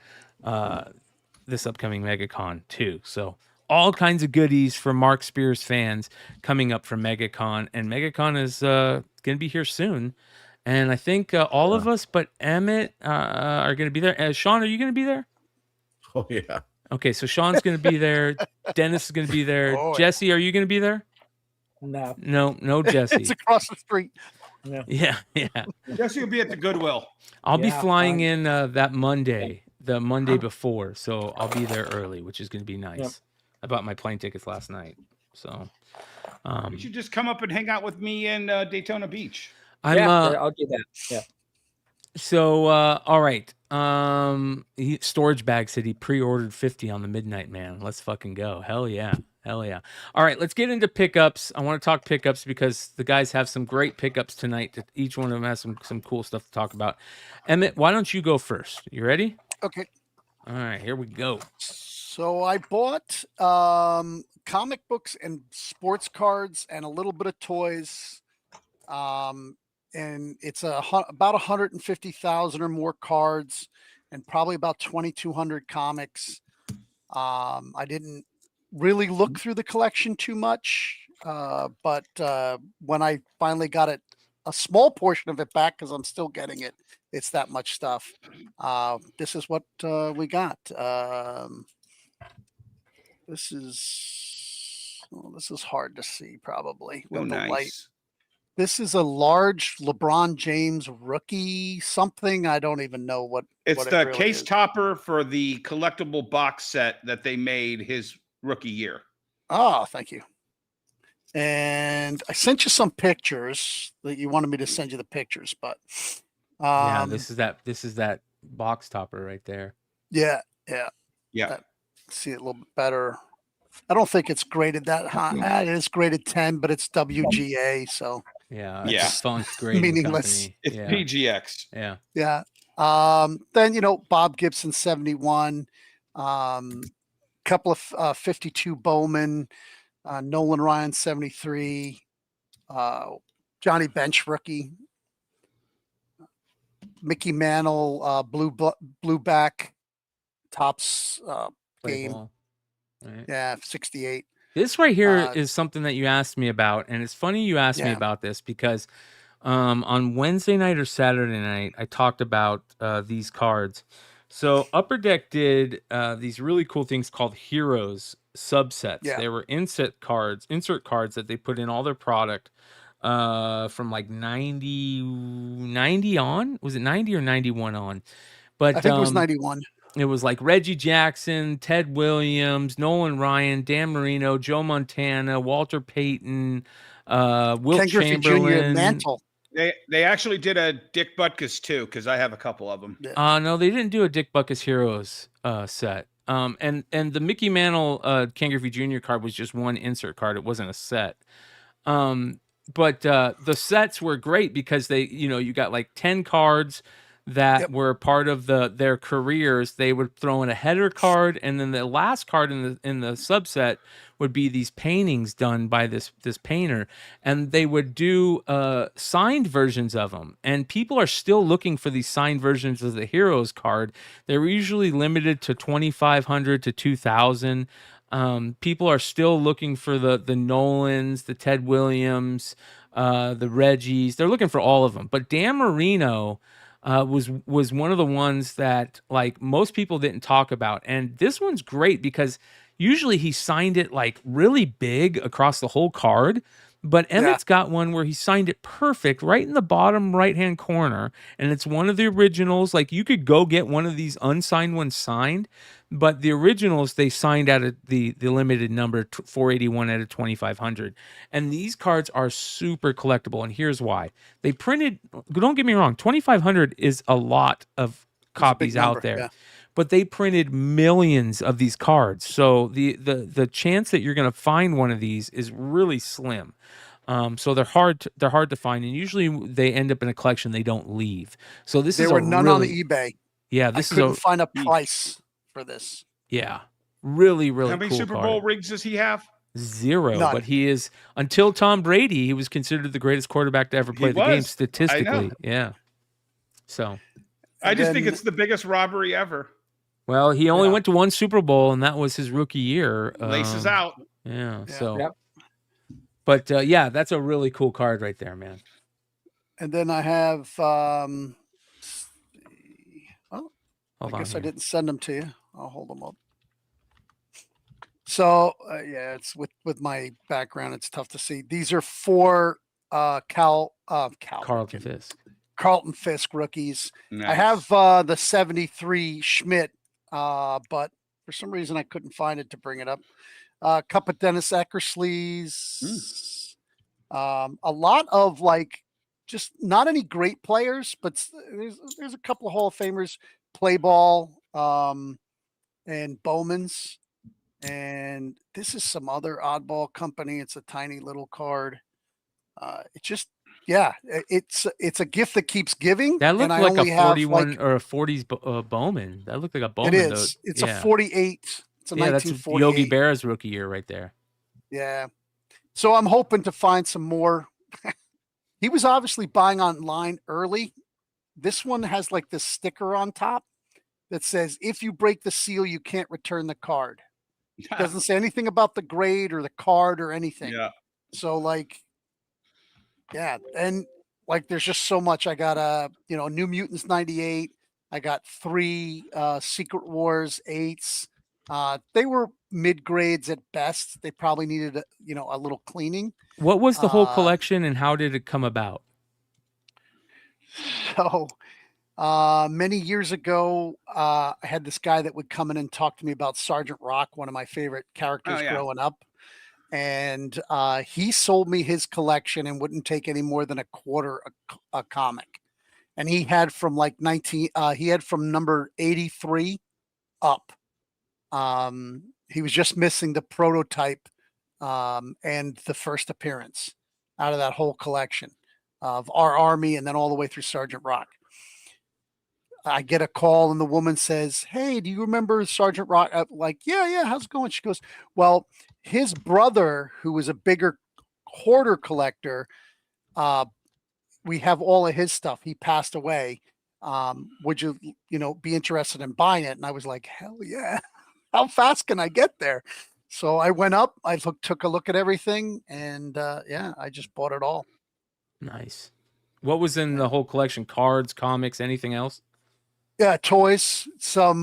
[SPEAKER 4] this upcoming MegaCon too. So all kinds of goodies for Mark Spears fans coming up from MegaCon, and MegaCon is going to be here soon. And I think all of us but Emmet are going to be there. Shawn, are you going to be there?
[SPEAKER 5] Oh, yeah.
[SPEAKER 4] Okay, so Shawn's going to be there. Dennis is going to be there. Jesse, are you going to be there?
[SPEAKER 8] No.
[SPEAKER 4] No, Jesse.
[SPEAKER 7] It's across the street.
[SPEAKER 4] Yeah.
[SPEAKER 6] Jesse will be at the Goodwill.
[SPEAKER 4] I'll be flying in that Monday, the Monday before. So I'll be there early, which is going to be nice.
[SPEAKER 8] Yep.
[SPEAKER 4] I bought my plane tickets last night. So
[SPEAKER 6] You should just come up and hang out with me in Daytona Beach.
[SPEAKER 8] I'll do that. Yeah.
[SPEAKER 4] So, all right. Storage Bag said he pre-ordered 50 on the Midnight Man. Let's fucking go. Hell yeah. All right, let's get into pickups. I want to talk pickups because the guys have some great pickups tonight. Each one of them has some cool stuff to talk about. Emmet, why don't you go first? You ready?
[SPEAKER 7] Okay.
[SPEAKER 4] All right, here we go.
[SPEAKER 7] So I bought comic books and sports cards and a little bit of toys. And it's about 150,000 or more cards and probably about 2,200 comics. I didn't really look through the collection too much, but when I finally got a small portion of it back, because I'm still getting it, it's that much stuff. This is what we got. This is hard to see probably with the light. This is a large LeBron James rookie something. I don't even know what.
[SPEAKER 6] It's
[SPEAKER 7] what
[SPEAKER 6] the
[SPEAKER 7] really
[SPEAKER 6] case
[SPEAKER 7] is.
[SPEAKER 6] topper for the collectible box set that they made his rookie year.
[SPEAKER 7] Oh, thank you. And I sent you some pictures that you wanted me to send you the pictures, but
[SPEAKER 4] yeah, this is that box topper right there.
[SPEAKER 7] Yeah. See it a little bit better. I don't think it's graded that high. It is graded 10, but it's WGA, so
[SPEAKER 4] yeah, it's Funk's grading
[SPEAKER 7] meaningless.
[SPEAKER 4] company.
[SPEAKER 6] It's PGX.
[SPEAKER 4] Yeah.
[SPEAKER 7] Then Bob Gibson 71, couple of 52 Bowman, Nolan Ryan 73, Johnny Bench rookie, Mickey Mantle blue back tops game.
[SPEAKER 4] Ball. Right.
[SPEAKER 7] Yeah, 68.
[SPEAKER 4] This right here is something that you asked me about, and it's funny you asked me about this because on Wednesday night or Saturday night I talked about these cards. So Upper Deck did these really cool things called Heroes subsets.
[SPEAKER 7] Yeah.
[SPEAKER 4] They were insert cards that they put in all their product from like 90 on. Was it 90 or 91 on? But
[SPEAKER 7] I think it was 91.
[SPEAKER 4] it was like Reggie Jackson, Ted Williams, Nolan Ryan, Dan Marino, Joe Montana, Walter Payton, Wilt
[SPEAKER 7] Ken Griffey Jr.
[SPEAKER 4] Chamberlain.
[SPEAKER 7] Mantle.
[SPEAKER 6] They actually did a Dick Butkus too, because I have a couple of them.
[SPEAKER 4] No, they didn't do a Dick Butkus Heroes set. And the Mickey Mantle Ken Griffey Jr. card was just one insert card. It wasn't a set. But the sets were great because they, you got like 10 cards that were part of their careers. They would throw in a header card, and then the last card in the subset would be these paintings done by this painter, and they would do signed versions of them. And people are still looking for these signed versions of the Heroes card. They were usually limited to 2,500 to 2,000. People are still looking for the Nolans, the Ted Williams, the Reggies. They're looking for all of them. But Dan Marino was one of the ones that like most people didn't talk about. And this one's great because usually he signed it like really big across the whole card. But Emmett's got one where he signed it perfect right in the bottom right-hand corner. And it's one of the originals. Like you could go get one of these unsigned ones signed. But the originals, they signed out of the limited number, 481 out of 2,500. And these cards are super collectible. And here's why. They printed, don't get me wrong, 2,500 is a lot of copies out there. Yeah. But they printed millions of these cards. So the chance that you're going to find one of these is really slim. So they're hard to find. And usually they end up in a collection they don't leave. So
[SPEAKER 7] there were none on the eBay.
[SPEAKER 4] Yeah,
[SPEAKER 7] I couldn't find a price for this.
[SPEAKER 4] Yeah, really, really.
[SPEAKER 6] How many
[SPEAKER 4] cool
[SPEAKER 6] Super
[SPEAKER 4] card.
[SPEAKER 6] Bowl rings does he have?
[SPEAKER 4] 0.
[SPEAKER 7] None.
[SPEAKER 4] But he is, until Tom Brady, he was considered the greatest quarterback to ever play the game statistically. Yeah. So
[SPEAKER 6] I just think it's the biggest robbery ever.
[SPEAKER 4] Well, he only went to one Super Bowl, and that was his rookie year.
[SPEAKER 6] Laces out.
[SPEAKER 4] Yeah. So. But yeah, that's a really cool card right there, man.
[SPEAKER 7] And then I have. I guess I didn't send them to you. I'll hold them up. So yeah, it's with my background, it's tough to see. These are 4
[SPEAKER 4] Carlton
[SPEAKER 7] Fisk rookies.
[SPEAKER 6] Nice.
[SPEAKER 7] I have the 73 Schmidt, but for some reason I couldn't find it to bring it up. A couple of Dennis Eckersleys. A lot of like just not any great players, but there's a couple of Hall of Famers. Play ball and Bowman's, and this is some other oddball company. It's a tiny little card. It just it's a gift that keeps giving.
[SPEAKER 4] That looked like a 41 or a 40s Bowman. That looked like a Bowman.
[SPEAKER 7] It is. It's a 48. It's a 1948.
[SPEAKER 4] That's Yogi Berra's rookie year right there.
[SPEAKER 7] Yeah. So I'm hoping to find some more. He was obviously buying online early. This one has like this sticker on top that says, if you break the seal, you can't return the card. It doesn't say anything about the grade or the card or anything.
[SPEAKER 6] Yeah.
[SPEAKER 7] So like, yeah. And like, there's just so much. I got New Mutants 98. I got 3 Secret Wars 8s. They were mid grades at best. They probably needed a little cleaning.
[SPEAKER 4] What was the whole collection and how did it come about?
[SPEAKER 7] So many years ago, I had this guy that would come in and talk to me about Sergeant Rock, one of my favorite characters growing up. And he sold me his collection and wouldn't take any more than a quarter a comic. And he had from like number 83 up. He was just missing the prototype and the first appearance out of that whole collection of our army, and then all the way through Sergeant Rock. I get a call and the woman says, "Hey, do you remember Sergeant Rock?" I'm like, yeah. How's it going? She goes, "Well, his brother, who was a bigger hoarder collector, we have all of his stuff. He passed away. Would you, be interested in buying it?" And I was like, "Hell yeah. How fast can I get there?" So I went up, I took a look at everything, and I just bought it all.
[SPEAKER 4] Nice. What was in the whole collection? Cards, comics, anything else?
[SPEAKER 7] Yeah, toys, some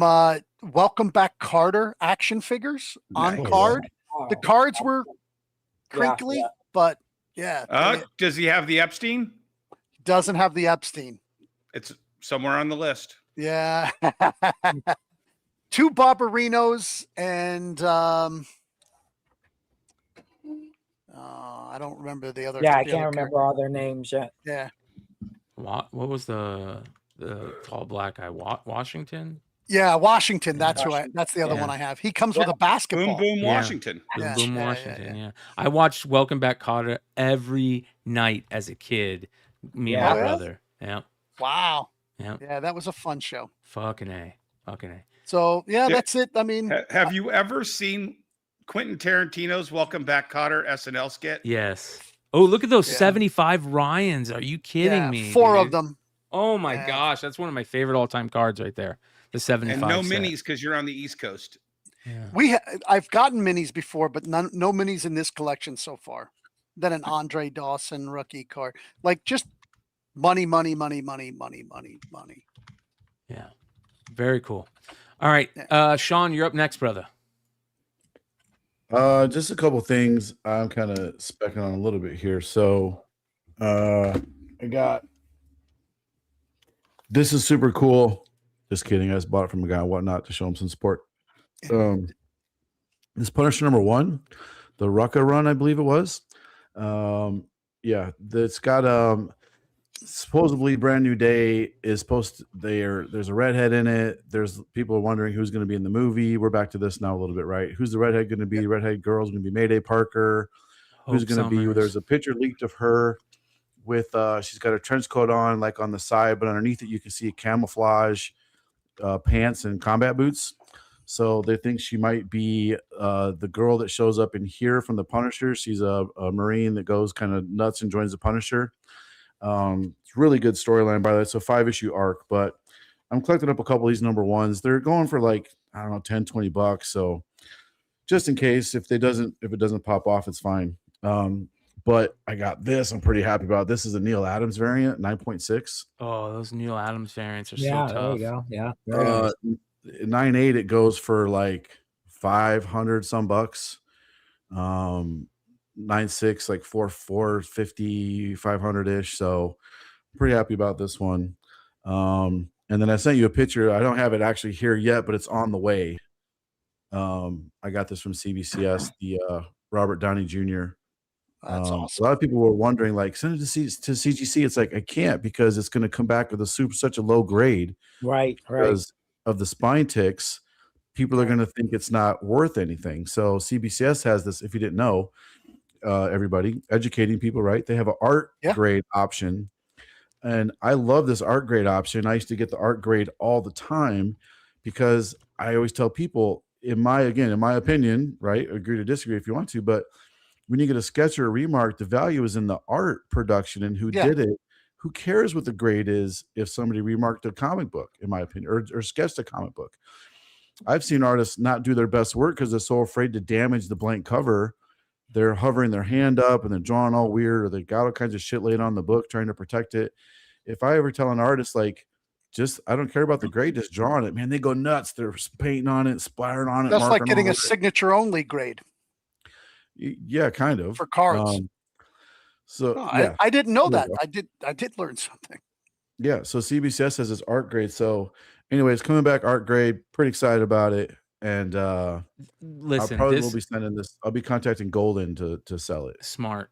[SPEAKER 7] Welcome Back Carter action figures on
[SPEAKER 6] Nice.
[SPEAKER 7] card.
[SPEAKER 8] Wow.
[SPEAKER 7] The cards were
[SPEAKER 8] Yeah,
[SPEAKER 7] crinkly, but yeah, it
[SPEAKER 6] Does he have the Epstein?
[SPEAKER 7] doesn't have the Epstein.
[SPEAKER 6] It's somewhere on the list.
[SPEAKER 7] Yeah. 2 Barbarinos and I don't remember the other.
[SPEAKER 8] Yeah, I
[SPEAKER 7] the
[SPEAKER 8] can't
[SPEAKER 7] other
[SPEAKER 8] remember all their names yet.
[SPEAKER 7] Yeah.
[SPEAKER 4] What was the tall black guy? Washington?
[SPEAKER 7] Yeah, Washington.
[SPEAKER 4] Yeah.
[SPEAKER 7] That's the other
[SPEAKER 4] Yeah.
[SPEAKER 7] one I have. He comes with a basketball.
[SPEAKER 6] Boom, boom,
[SPEAKER 4] Yeah.
[SPEAKER 6] Washington.
[SPEAKER 4] Boom
[SPEAKER 7] Yeah,
[SPEAKER 4] Boom
[SPEAKER 7] yeah,
[SPEAKER 4] Washington.
[SPEAKER 7] yeah.
[SPEAKER 4] Yeah. I watched Welcome Back Kotter every night as a kid. Me and
[SPEAKER 8] Yeah.
[SPEAKER 4] my brother. Yeah.
[SPEAKER 7] Wow.
[SPEAKER 4] Yeah.
[SPEAKER 7] Yeah, that was a fun show.
[SPEAKER 4] Fucking A. Fucking A.
[SPEAKER 7] So yeah,
[SPEAKER 6] Yeah.
[SPEAKER 7] that's it. I mean,
[SPEAKER 6] Have you ever seen Quentin Tarantino's Welcome Back Cotter SNL skit?
[SPEAKER 4] Yes. Oh, look at those
[SPEAKER 7] Yeah.
[SPEAKER 4] 75 Ryans. Are you kidding
[SPEAKER 7] yeah,
[SPEAKER 4] me?
[SPEAKER 7] 4 of
[SPEAKER 4] dude?
[SPEAKER 7] them.
[SPEAKER 4] Oh my
[SPEAKER 7] Yeah.
[SPEAKER 4] gosh. That's one of my favorite all-time cards right there. The 75.
[SPEAKER 6] And no
[SPEAKER 4] set.
[SPEAKER 6] minis because you're on the East Coast.
[SPEAKER 4] Yeah.
[SPEAKER 7] I've gotten minis before, but no minis in this collection so far. Then an Andre Dawson rookie card, like just money.
[SPEAKER 4] Yeah. Very cool. All right. Shawn, you're up next, brother.
[SPEAKER 5] Just a couple things I'm kind of specking on a little bit here. So, I got this is super cool. Just kidding. I just bought it from a guy and whatnot to show him some support. This Punisher #1, the Rucka run, I believe it was. Yeah, it's got supposedly Brand New Day is supposed to, there's a redhead in it. There's people are wondering who's going to be in the movie. We're back to this now a little bit, right? Who's the redhead going to be? The redhead girl's going to be Mayday Parker. Who's
[SPEAKER 4] Hope
[SPEAKER 5] going to be?
[SPEAKER 4] Summers.
[SPEAKER 5] There's a picture leaked of her with she's got her trench coat on, like on the side, but underneath it you can see camouflage pants and combat boots. So they think she might be the girl that shows up in here from the Punisher. She's a Marine that goes kind of nuts and joins the Punisher. It's really good storyline, by the way. It's a 5-issue arc, but I'm collecting up a couple of these #1s. They're going for like, I don't know, $10-20. So just in case, if it doesn't pop off, it's fine. But I got this. I'm pretty happy about. This is a Neil Adams variant, 9.6.
[SPEAKER 4] Oh, those Neil Adams variants are
[SPEAKER 8] Yeah,
[SPEAKER 4] so
[SPEAKER 8] there
[SPEAKER 4] tough.
[SPEAKER 8] you go. Yeah. very nice.
[SPEAKER 5] 9.8, it goes for like 500 some bucks. 9.6, like 450, 500-ish. So pretty happy about this one. And then I sent you a picture. I don't have it actually here yet, but it's on the way. I got this from CBCS, the Robert Downey Jr.
[SPEAKER 7] That's awesome.
[SPEAKER 5] A lot of people were wondering, like, send it to CGC. It's like, I can't, because it's going to come back with such a low grade.
[SPEAKER 8] Right.
[SPEAKER 5] Because of the spine ticks, people are going to think it's not worth anything. So CBCS has this, if you didn't know, everybody, educating people, right? They have an art grade option. And I love this art grade option. I used to get the art grade all the time because I always tell people, in my opinion, right? Agree to disagree if you want to, but when you get a sketch or a remark, the value is in the art production and who did it. Who cares what the grade is if somebody remarked a comic book, in my opinion, or sketched a comic book? I've seen artists not do their best work because they're so afraid to damage the blank cover. They're hovering their hand up and they're drawing all weird, or they got all kinds of shit laid on the book trying to protect it. If I ever tell an artist, like, I don't care about the grade, just drawing it, man, they go nuts. They're painting on it, splattering on it.
[SPEAKER 7] That's like getting a signature only grade.
[SPEAKER 5] Yeah, kind of.
[SPEAKER 7] For cards. I didn't know that. I did learn something.
[SPEAKER 5] Yeah, so CBCS has this art grade. So anyways, coming back art grade, pretty excited about it. And
[SPEAKER 4] listen,
[SPEAKER 5] I probably will be sending this. I'll be contacting Goldin to sell it.
[SPEAKER 4] Smart.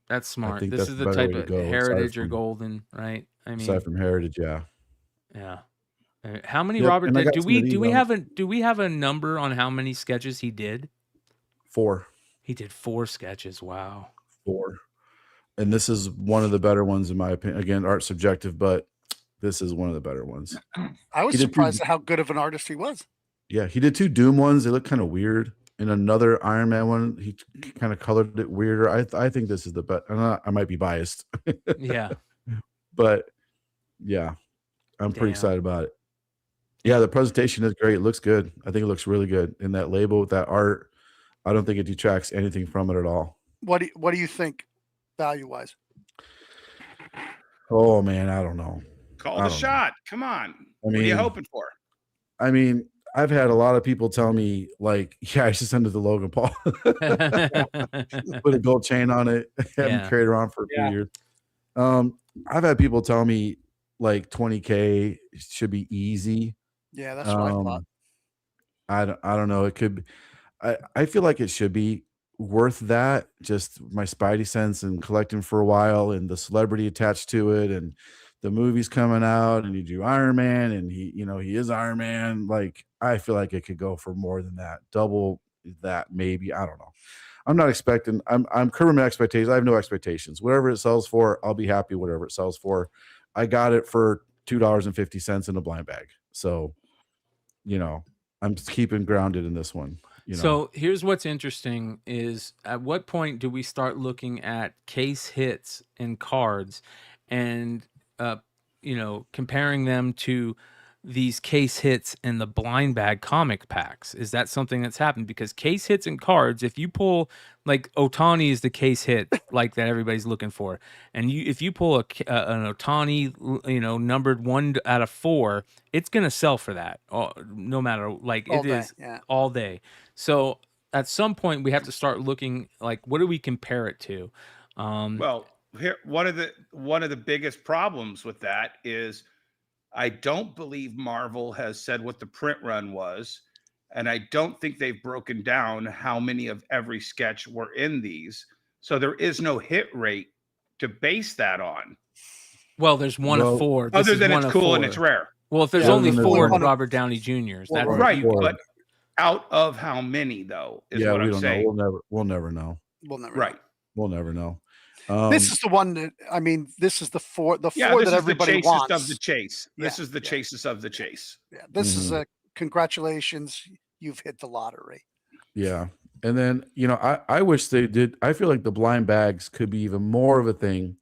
[SPEAKER 4] That's smart.
[SPEAKER 5] think
[SPEAKER 4] This
[SPEAKER 5] that's
[SPEAKER 4] is
[SPEAKER 5] the
[SPEAKER 4] the
[SPEAKER 5] better
[SPEAKER 4] type
[SPEAKER 5] way
[SPEAKER 4] of
[SPEAKER 5] to go, aside
[SPEAKER 4] heritage or
[SPEAKER 5] from-
[SPEAKER 4] golden, right? I mean,
[SPEAKER 5] Aside from Heritage, yeah.
[SPEAKER 4] yeah. How many
[SPEAKER 5] Yep,
[SPEAKER 4] Robert
[SPEAKER 5] and I got
[SPEAKER 4] do
[SPEAKER 5] some
[SPEAKER 4] we
[SPEAKER 5] of these
[SPEAKER 4] do we
[SPEAKER 5] on-
[SPEAKER 4] have a number on how many sketches he did?
[SPEAKER 5] 4.
[SPEAKER 4] He did 4 sketches. Wow.
[SPEAKER 5] 4. And this is one of the better ones in my opinion. Again, art subjective, but this is one of the better ones.
[SPEAKER 7] I was
[SPEAKER 5] He did
[SPEAKER 7] surprised at how good of an artist he was.
[SPEAKER 5] Yeah, he did 2 Doom ones. They look kind of weird. And another Iron Man one, he kind of colored it weirder. I think this is the best. I might be biased.
[SPEAKER 4] Yeah.
[SPEAKER 5] But yeah, I'm pretty
[SPEAKER 4] Damn.
[SPEAKER 5] excited about it. Yeah, the presentation is great. It looks good. I think it looks really good. And that label with that art, I don't think it detracts anything from it at all.
[SPEAKER 7] What do you think value wise?
[SPEAKER 5] Oh man, I don't know.
[SPEAKER 6] Call the shot. Come on. What are you hoping for?
[SPEAKER 5] I mean, I've had a lot of people tell me, like, yeah, I should send it to Logan Paul. Put a gold chain on it, have him carry it around for a few years. I've had people tell me like 20K should be easy.
[SPEAKER 7] Yeah, that's what I thought.
[SPEAKER 5] I don't know. It could be, I feel like it should be worth that. Just my spidey sense and collecting for a while and the celebrity attached to it and the movie's coming out and you do Iron Man and he is Iron Man. Like, I feel like it could go for more than that, double that, maybe. I don't know. I'm not expecting, I'm curbing my expectations. I have no expectations. Whatever it sells for, I'll be happy, whatever it sells for. I got it for $2.50 in a blind bag. So, I'm just keeping grounded in this one.
[SPEAKER 4] So here's what's interesting is at what point do we start looking at case hits and cards and, comparing them to these case hits in the blind bag comic packs? Is that something that's happened? Because case hits and cards, if you pull, like, Otani is the case hit like that everybody's looking for, and if you pull an Otani, numbered 1 out of 4, it's gonna sell for that, no matter, like,
[SPEAKER 7] All
[SPEAKER 4] it
[SPEAKER 7] day,
[SPEAKER 4] is
[SPEAKER 7] yeah.
[SPEAKER 4] all day. So at some point we have to start looking, like, what do we compare it to?
[SPEAKER 6] Well, here, one of the biggest problems with that is I don't believe Marvel has said what the print run was, and I don't think they've broken down how many of every sketch were in these. So there is no hit rate to base that on.
[SPEAKER 4] Well, there's 1 of 4.
[SPEAKER 6] Other than it's cool and it's rare.
[SPEAKER 4] Well, if there's only 4 Robert Downey Juniors, that's
[SPEAKER 6] right. But out of how many, though, is what I'm saying.
[SPEAKER 5] We'll never know.
[SPEAKER 7] We'll never
[SPEAKER 6] right.
[SPEAKER 7] know.
[SPEAKER 5] We'll never know.
[SPEAKER 7] This is the one that, I mean, this is the four that everybody wants.
[SPEAKER 6] Of the chase. This is the chases of the chase.
[SPEAKER 7] Yeah, this is a congratulations, you've hit the lottery.
[SPEAKER 5] Yeah. And then, I wish they did. I feel like the blind bags could be even more of a thing.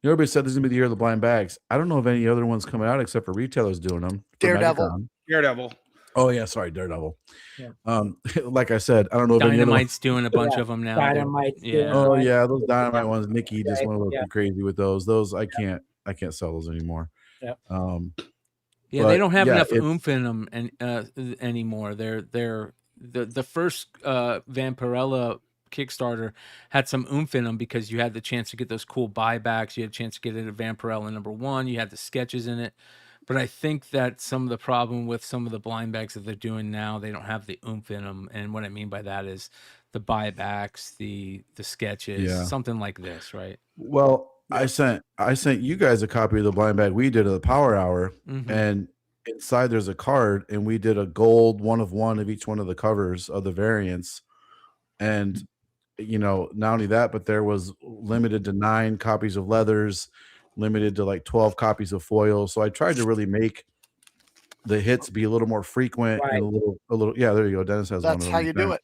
[SPEAKER 5] Everybody said this is going to be the year of the blind bags. I don't know of any other ones coming out except for retailers doing them.
[SPEAKER 6] Daredevil.
[SPEAKER 5] Oh, yeah. Sorry, Daredevil.
[SPEAKER 8] Yeah.
[SPEAKER 5] Like I said, I don't know if
[SPEAKER 4] Dynamite's doing a bunch of them now.
[SPEAKER 8] Dynamite.
[SPEAKER 4] Yeah.
[SPEAKER 5] Oh, yeah. Those Dynamite ones. Nikki just went a little crazy with those. Those I can't sell those anymore.
[SPEAKER 8] Yep.
[SPEAKER 4] Yeah, they don't have enough oomph in them anymore. They're the first Vampirella Kickstarter had some oomph in them because you had the chance to get those cool buybacks. You had a chance to get it at Vampirella #1. You had the sketches in it. But I think that some of the problem with some of the blind bags that they're doing now, they don't have the oomph in them. And what I mean by that is the buybacks, the sketches, something like this, right?
[SPEAKER 5] Well, I sent you guys a copy of the blind bag we did of the Power Hour, and inside there's a card, and we did a gold 1 of 1 of each one of the covers of the variants. And not only that, but there was limited to 9 copies of leathers, limited to like 12 copies of foil. So I tried to really make the hits be a little more frequent and a little. Yeah, there you go. Dennis has
[SPEAKER 7] That's
[SPEAKER 5] one.
[SPEAKER 7] how you do it.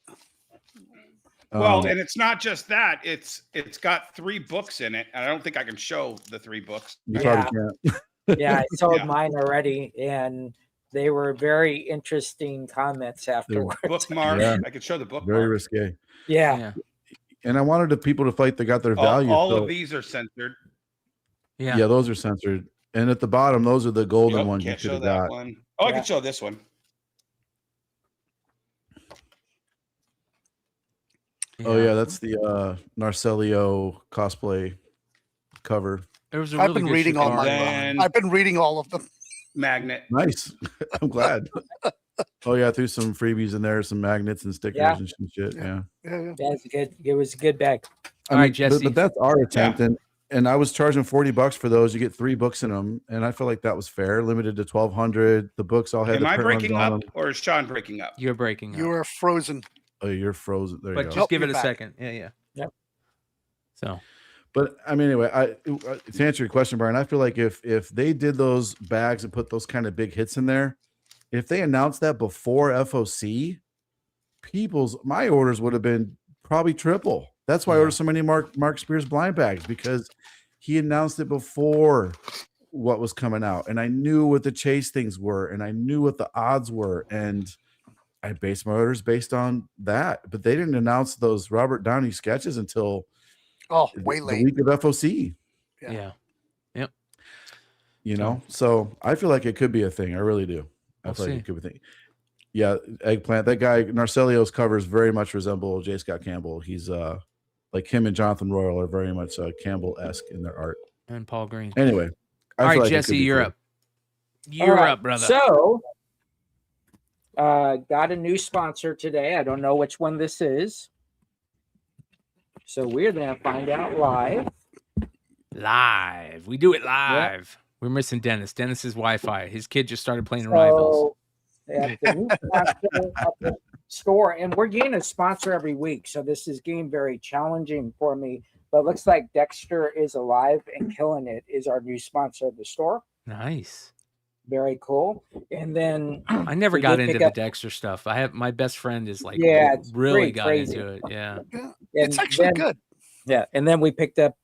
[SPEAKER 6] Well, and it's not just that. It's got 3 books in it. I don't think I can show the 3 books.
[SPEAKER 5] You probably can't.
[SPEAKER 8] Yeah, I sold mine already, and they were very interesting comments afterwards.
[SPEAKER 6] Bookmark.
[SPEAKER 5] Yeah.
[SPEAKER 6] I could show the bookmark.
[SPEAKER 5] Very risque.
[SPEAKER 8] Yeah.
[SPEAKER 5] And I wanted the people to fight that got their value.
[SPEAKER 6] All of these are censored.
[SPEAKER 5] Yeah, those are censored. And at the bottom, those are the golden ones you could have got.
[SPEAKER 6] One. Oh, I can show this one.
[SPEAKER 5] Oh yeah, that's the Narcelio cosplay cover.
[SPEAKER 7] I've been reading all of them. I've been reading all of them.
[SPEAKER 6] Magnet.
[SPEAKER 5] Nice. I'm glad. Oh yeah, I threw some freebies in there, some magnets and stickers and some shit. Yeah.
[SPEAKER 8] That's good. It was a good bag.
[SPEAKER 4] All right, Jesse.
[SPEAKER 5] But that's our attempt, and I was charging $40 for those. You get 3 books in them, and I feel like that was fair. Limited to 1,200. The books all had.
[SPEAKER 6] Am I breaking up, or is Shawn breaking up?
[SPEAKER 4] You're breaking up.
[SPEAKER 7] You are frozen.
[SPEAKER 5] Oh, you're frozen. There you go.
[SPEAKER 4] But just give it a second. Yeah.
[SPEAKER 8] Yep.
[SPEAKER 4] So.
[SPEAKER 5] But I mean, anyway, to answer your question, Brian, I feel like if they did those bags and put those kind of big hits in there, if they announced that before FOC, my orders would have been probably triple. That's why I ordered so many Mark Spears blind bags, because he announced it before what was coming out, and I knew what the chase things were, and I knew what the odds were, and I based my orders based on that. But they didn't announce those Robert Downey sketches until
[SPEAKER 7] way late.
[SPEAKER 5] The week of FOC.
[SPEAKER 4] Yeah. Yep.
[SPEAKER 5] You know, so I feel like it could be a thing. I really do. I feel like it could be a thing. Yeah, Eggplant. That guy Narcelio's covers very much resemble J. Scott Campbell. He's like him and Jonathan Royal are very much Campbell-esque in their art.
[SPEAKER 4] And Paul Green.
[SPEAKER 5] Anyway,
[SPEAKER 4] all right, Jesse, you're up. You're up, brother.
[SPEAKER 8] So, got a new sponsor today. I don't know which one this is. So we're gonna find out live.
[SPEAKER 4] Live. We do it live. Yep. We're missing Dennis. Dennis's Wi-Fi. His kid just started playing Rivals.
[SPEAKER 8] The new sponsor of the store, and we're getting a sponsor every week, so this is getting very challenging for me. But it looks like Dexter is alive and killing it. Is our new sponsor of the store.
[SPEAKER 4] Nice.
[SPEAKER 8] Very cool. And then
[SPEAKER 4] I never got into the Dexter stuff. I have my best friend is like really got
[SPEAKER 8] crazy.
[SPEAKER 4] into it. Yeah.
[SPEAKER 7] It's actually good.
[SPEAKER 8] Yeah. And then we picked up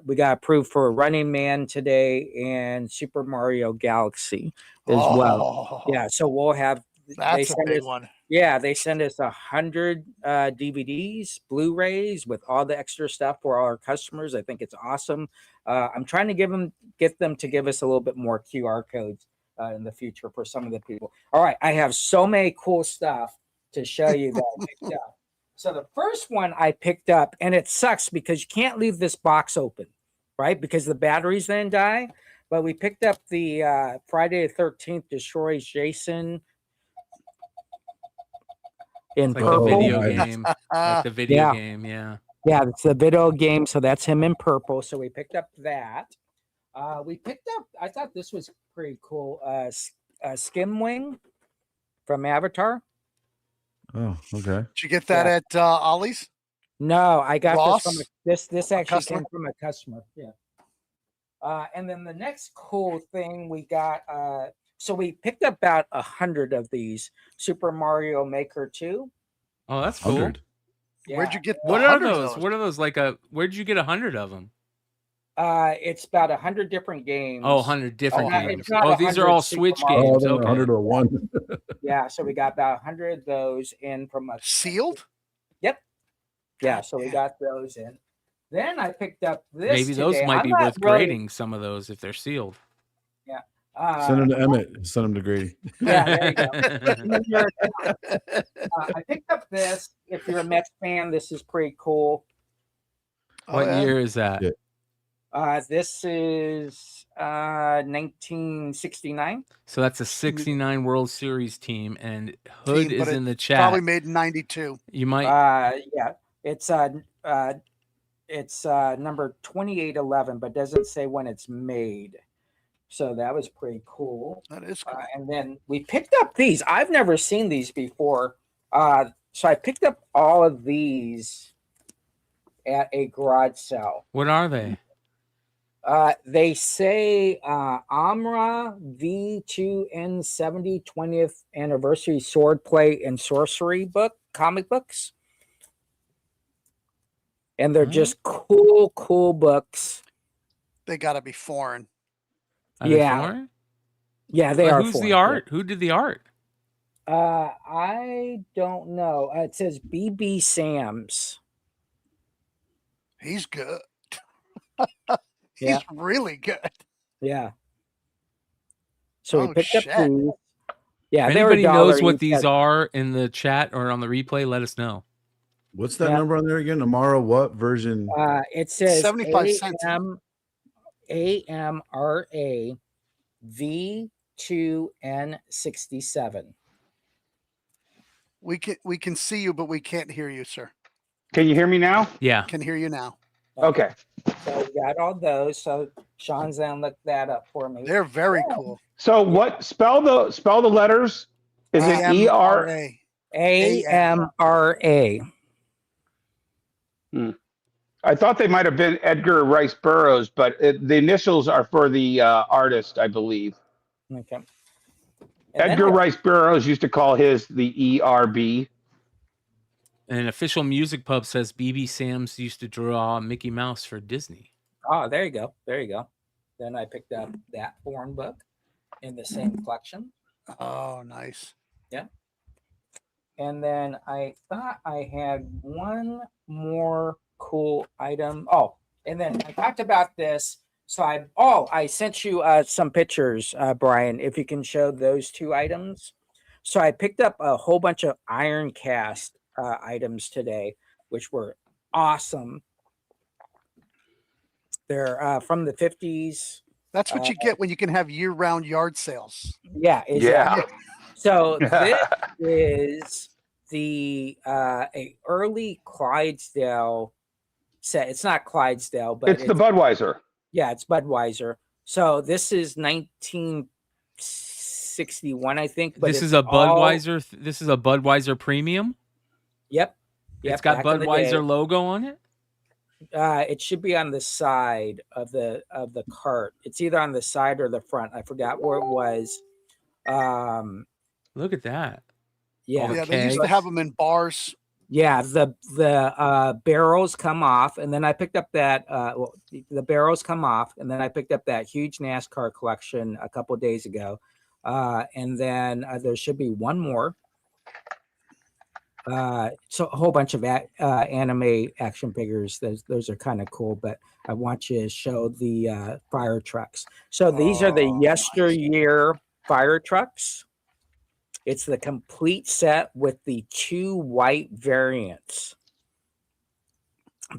[SPEAKER 8] we got approved for Running Man today and Super Mario Galaxy as well. Yeah. So we'll have
[SPEAKER 7] that's a big one.
[SPEAKER 8] Yeah, they send us 100 DVDs, Blu-rays with all the extra stuff for our customers. I think it's awesome. I'm trying to get them to give us a little bit more QR codes in the future for some of the people. All right, I have so many cool stuff to show you that I picked up. So the first one I picked up, and it sucks because you can't leave this box open, right? Because the batteries then die. But we picked up the Friday the 13th Destroys Jason. In
[SPEAKER 4] like
[SPEAKER 8] purple.
[SPEAKER 4] the video game. Like the video game, yeah.
[SPEAKER 8] Yeah, it's the video game, so that's him in purple. So we picked up that. We picked up, I thought this was pretty cool, Skimwing from Avatar.
[SPEAKER 5] Oh, okay.
[SPEAKER 7] Did you get that at Ollie's?
[SPEAKER 8] No, I got
[SPEAKER 7] Ross?
[SPEAKER 8] this from this actually came from a customer. Yeah. And then the next cool thing we got, so we picked up about 100 of these Super Mario Maker 2.
[SPEAKER 4] Oh, that's cool.
[SPEAKER 5] 100.
[SPEAKER 8] Yeah.
[SPEAKER 7] Where'd you get?
[SPEAKER 4] What are those? What are those? Where'd you get 100 of them?
[SPEAKER 8] It's about 100 different games.
[SPEAKER 4] Oh, 100 different games.
[SPEAKER 8] Oh,
[SPEAKER 4] these are all Switch games. Okay.
[SPEAKER 5] 100 or 1.
[SPEAKER 8] Yeah, so we got about 100 of those in from a
[SPEAKER 7] sealed.
[SPEAKER 8] Yep. Yeah, so we got those in. Then I picked up this.
[SPEAKER 4] Maybe those might be worth grading. Some of those if they're sealed.
[SPEAKER 8] Yeah.
[SPEAKER 5] Send them to Emmet. Send them to Grady.
[SPEAKER 8] Yeah, there you go. I picked up this. If you're a Mets fan, this is pretty cool.
[SPEAKER 4] What year is that?
[SPEAKER 5] Yeah.
[SPEAKER 8] This is 1969.
[SPEAKER 4] So that's a 69 World Series team, and Hood is in the chat.
[SPEAKER 7] Probably made in 92.
[SPEAKER 4] You might.
[SPEAKER 8] Yeah, it's number 2811, but doesn't say when it's made. So that was pretty cool.
[SPEAKER 7] That is cool.
[SPEAKER 8] And then we picked up these. I've never seen these before. So I picked up all of these at a garage sale.
[SPEAKER 4] What are they?
[SPEAKER 8] They say Amra V2N70 20th Anniversary Swordplay and Sorcery comic books. And they're just cool books.
[SPEAKER 7] They got to be foreign.
[SPEAKER 4] Are they foreign?
[SPEAKER 8] Yeah, they are.
[SPEAKER 4] Who's
[SPEAKER 8] foreign.
[SPEAKER 4] the art? Who did the art?
[SPEAKER 8] I don't know. It says BB Sams.
[SPEAKER 7] He's good.
[SPEAKER 8] Yeah.
[SPEAKER 7] He's really good.
[SPEAKER 8] Yeah. So we picked up these. Yeah,
[SPEAKER 4] if anybody knows what these are in the chat or on the replay, let us know.
[SPEAKER 5] What's that number on there again? Amara, what version?
[SPEAKER 8] It says
[SPEAKER 7] 75 cents.
[SPEAKER 8] AMRA V2N67.
[SPEAKER 7] We can see you, but we can't hear you, sir.
[SPEAKER 6] Can you hear me now?
[SPEAKER 4] Yeah.
[SPEAKER 7] Can hear you now.
[SPEAKER 6] Okay.
[SPEAKER 8] So we got all those. So Sean's gonna look that up for me.
[SPEAKER 7] They're very cool.
[SPEAKER 6] So what? Spell the letters. Is it ER?
[SPEAKER 8] AMRA.
[SPEAKER 6] I thought they might have been Edgar Rice Burroughs, but the initials are for the artist, I believe.
[SPEAKER 8] Okay. And
[SPEAKER 6] Edgar Rice Burroughs used to call his the ERB.
[SPEAKER 4] And Official Music Pub says BB Sams used to draw Mickey Mouse for Disney.
[SPEAKER 8] Oh, there you go. There you go. Then I picked up that foreign book in the same collection.
[SPEAKER 7] Oh, nice.
[SPEAKER 8] Yeah. And then I thought I had one more cool item. Oh, and then I talked about this. So I sent you some pictures, Brian, if you can show those two items. So I picked up a whole bunch of iron cast items today, which were awesome. They're from the 50s.
[SPEAKER 7] That's what you get when you can have year-round yard sales.
[SPEAKER 8] Yeah, exactly. So this is the a early Clydesdale set. It's not Clydesdale, but
[SPEAKER 6] it's the Budweiser.
[SPEAKER 8] Yeah, it's Budweiser. So this is 1961, I think. But
[SPEAKER 4] This is a Budweiser. This is a Budweiser premium.
[SPEAKER 8] Yep.
[SPEAKER 4] It's got Budweiser logo on it.
[SPEAKER 8] It should be on the side of the cart. It's either on the side or the front. I forgot where it was.
[SPEAKER 4] Look at that.
[SPEAKER 8] Yeah,
[SPEAKER 7] They used to have them in bars.
[SPEAKER 8] Yeah, the barrels come off, and then I picked up that the barrels come off, and then I picked up that huge NASCAR collection a couple of days ago, and then there should be one more. So a whole bunch of anime action figures. Those are kind of cool, but I want you to show the fire trucks. So these are the yesteryear fire trucks. It's the complete set with the 2 white variants.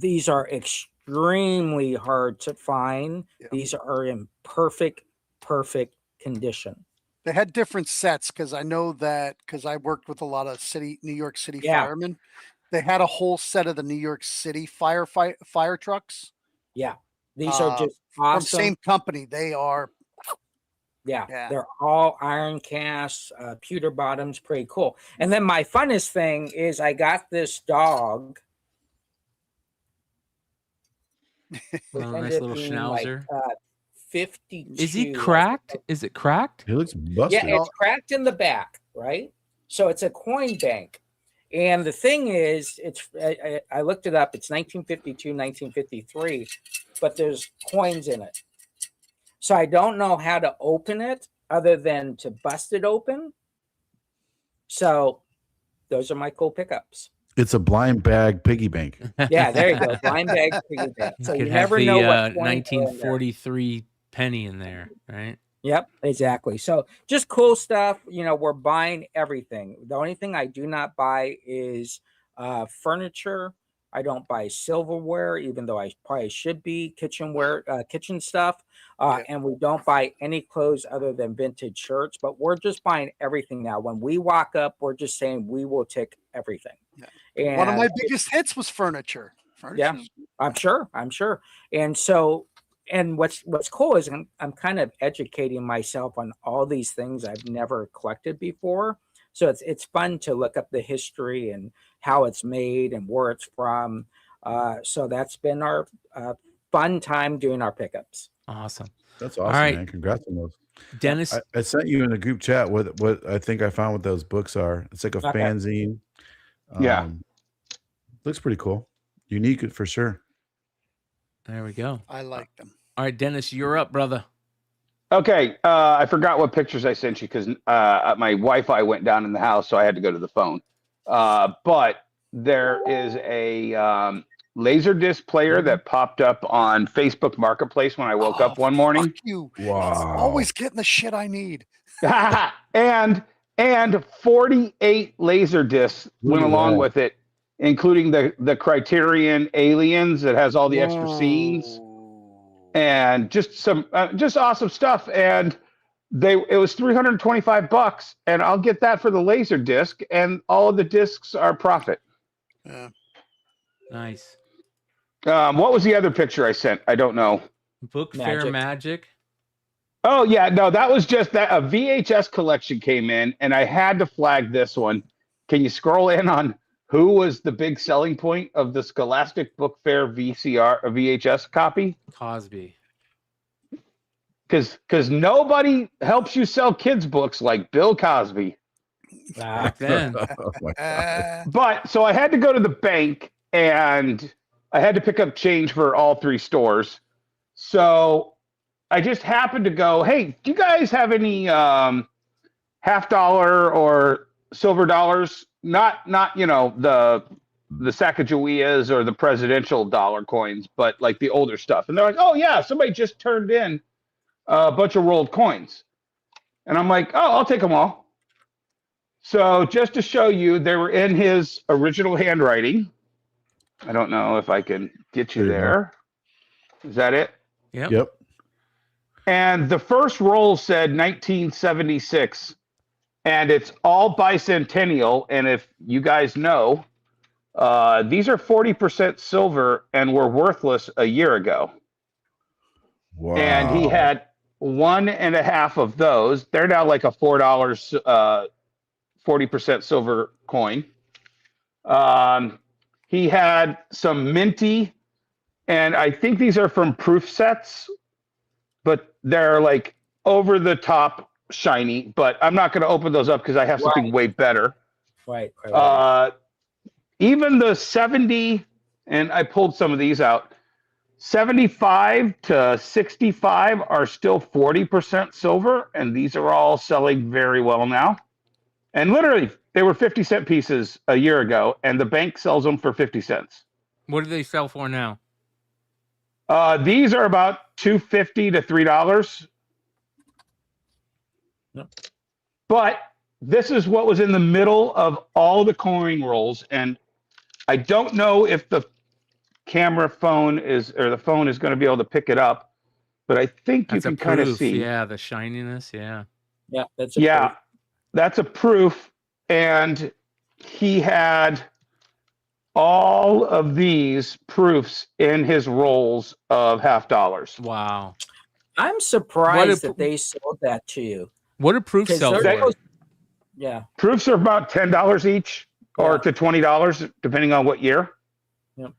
[SPEAKER 8] These are extremely hard to find. Yeah. These are in perfect condition.
[SPEAKER 7] They had different sets because I know that because I worked with a lot of New York City firemen. They had a whole set of the New York City fire trucks.
[SPEAKER 8] Yeah, these are just awesome.
[SPEAKER 7] From same company. They are.
[SPEAKER 8] Yeah, they're all iron casts, pewter bottoms, pretty cool. And then my funnest thing is I got this dog.
[SPEAKER 4] Nice little schnauzer.
[SPEAKER 8] Like, 52.
[SPEAKER 4] Is he cracked? Is it cracked?
[SPEAKER 5] He looks busted.
[SPEAKER 8] Yeah, it's cracked in the back, right? So it's a coin bank. And the thing is, I looked it up. It's 1952, 1953, but there's coins in it. So I don't know how to open it other than to bust it open. So those are my cool pickups.
[SPEAKER 5] It's a blind bag piggy bank.
[SPEAKER 8] Yeah, there you go. Blind bag piggy bank. So you never know what
[SPEAKER 4] 1943 penny in there, right?
[SPEAKER 8] Yep, exactly. So just cool stuff. You know, we're buying everything. The only thing I do not buy is furniture. I don't buy silverware, even though I probably should be. Kitchenware, kitchen stuff. And we don't buy any clothes other than vintage shirts, but we're just buying everything now. When we walk up, we're just saying we will take everything.
[SPEAKER 7] Yeah.
[SPEAKER 8] And
[SPEAKER 7] one of my biggest hits was furniture.
[SPEAKER 8] Yeah, I'm sure. And so, and what's cool is I'm kind of educating myself on all these things I've never collected before. So it's fun to look up the history and how it's made and where it's from. So that's been our fun time doing our pickups.
[SPEAKER 4] Awesome.
[SPEAKER 5] That's awesome,
[SPEAKER 4] right,
[SPEAKER 5] man. Congrats on those.
[SPEAKER 4] Dennis,
[SPEAKER 5] I sent you in the group chat what I think I found what those books are. It's like a fanzine. Looks pretty cool. Unique for sure.
[SPEAKER 4] There we go.
[SPEAKER 7] I like them.
[SPEAKER 4] All right, Dennis, you're up, brother.
[SPEAKER 6] Okay, I forgot what pictures I sent you because my Wi-Fi went down in the house, so I had to go to the phone. But there is a Laserdisc player that popped up on Facebook Marketplace when I woke up one morning.
[SPEAKER 7] Fuck you.
[SPEAKER 5] Wow.
[SPEAKER 7] Always getting the shit I need.
[SPEAKER 6] and 48 Laserdiscs went along with it, including the Criterion Aliens that has all the extra scenes. And just some just awesome stuff. And it was $325, and I'll get that for the laser disc, and all of the discs are profit.
[SPEAKER 7] Yeah.
[SPEAKER 4] Nice.
[SPEAKER 6] What was the other picture I sent? I don't know.
[SPEAKER 4] Book Fair Magic.
[SPEAKER 6] Oh yeah, no, that was just that a VHS collection came in, and I had to flag this one. Can you scroll in on who was the big selling point of the Scholastic Book Fair VHS copy?
[SPEAKER 4] Cosby.
[SPEAKER 6] Because nobody helps you sell kids books like Bill Cosby.
[SPEAKER 4] Back then.
[SPEAKER 5] Oh my God.
[SPEAKER 6] But so I had to go to the bank, and I had to pick up change for all 3 stores. So I just happened to go, hey, do you guys have any $50 or silver dollars? Not the the Sacagaweas or the presidential dollar coins, but like the older stuff. And they're like, oh yeah, somebody just turned in a bunch of rolled coins. And I'm like, oh, I'll take them all. So just to show you, they were in his original handwriting. I don't know if I can get you there. Is that it?
[SPEAKER 5] Yep.
[SPEAKER 6] And the first roll said 1976, and it's all bicentennial. And if you guys know, these are 40% silver and were worthless a year ago.
[SPEAKER 5] Wow.
[SPEAKER 6] And he had 1.5 of those. They're now like a $4, 40% silver coin. He had some minty, and I think these are from proof sets, but they're like over the top shiny. But I'm not going to open those up because I have something way better.
[SPEAKER 8] Right.
[SPEAKER 6] Even the 70, and I pulled some of these out. 75 to 65 are still 40% silver, and these are all selling very well now. And literally, they were 50-cent pieces a year ago, and the bank sells them for 50 cents.
[SPEAKER 4] What do they sell for now?
[SPEAKER 6] These are about $2.50 to $3.
[SPEAKER 8] Yep.
[SPEAKER 6] But this is what was in the middle of all the coin rolls, and I don't know if the phone is going to be able to pick it up, but I think you can kind of see.
[SPEAKER 4] Yeah, the shininess. Yeah.
[SPEAKER 8] Yeah, that's
[SPEAKER 6] proof. That's a proof. And he had all of these proofs in his rolls of $50.
[SPEAKER 4] Wow.
[SPEAKER 8] I'm surprised that they sold that to you.
[SPEAKER 4] What do proofs sell for?
[SPEAKER 8] Yeah.
[SPEAKER 6] Proofs are about $10 each or to $20, depending on what year.
[SPEAKER 8] Yep.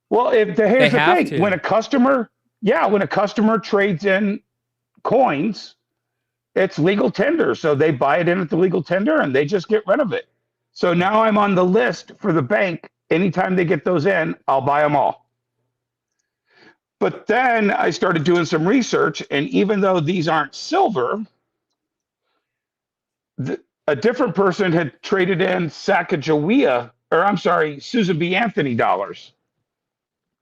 [SPEAKER 6] Well, here's the thing. When a customer trades in coins, it's legal tender. So they buy it in at the legal tender and they just get rid of it. So now I'm on the list for the bank. Anytime they get those in, I'll buy them all. But then I started doing some research, and even though these aren't silver, a different person had traded in Susan B. Anthony dollars.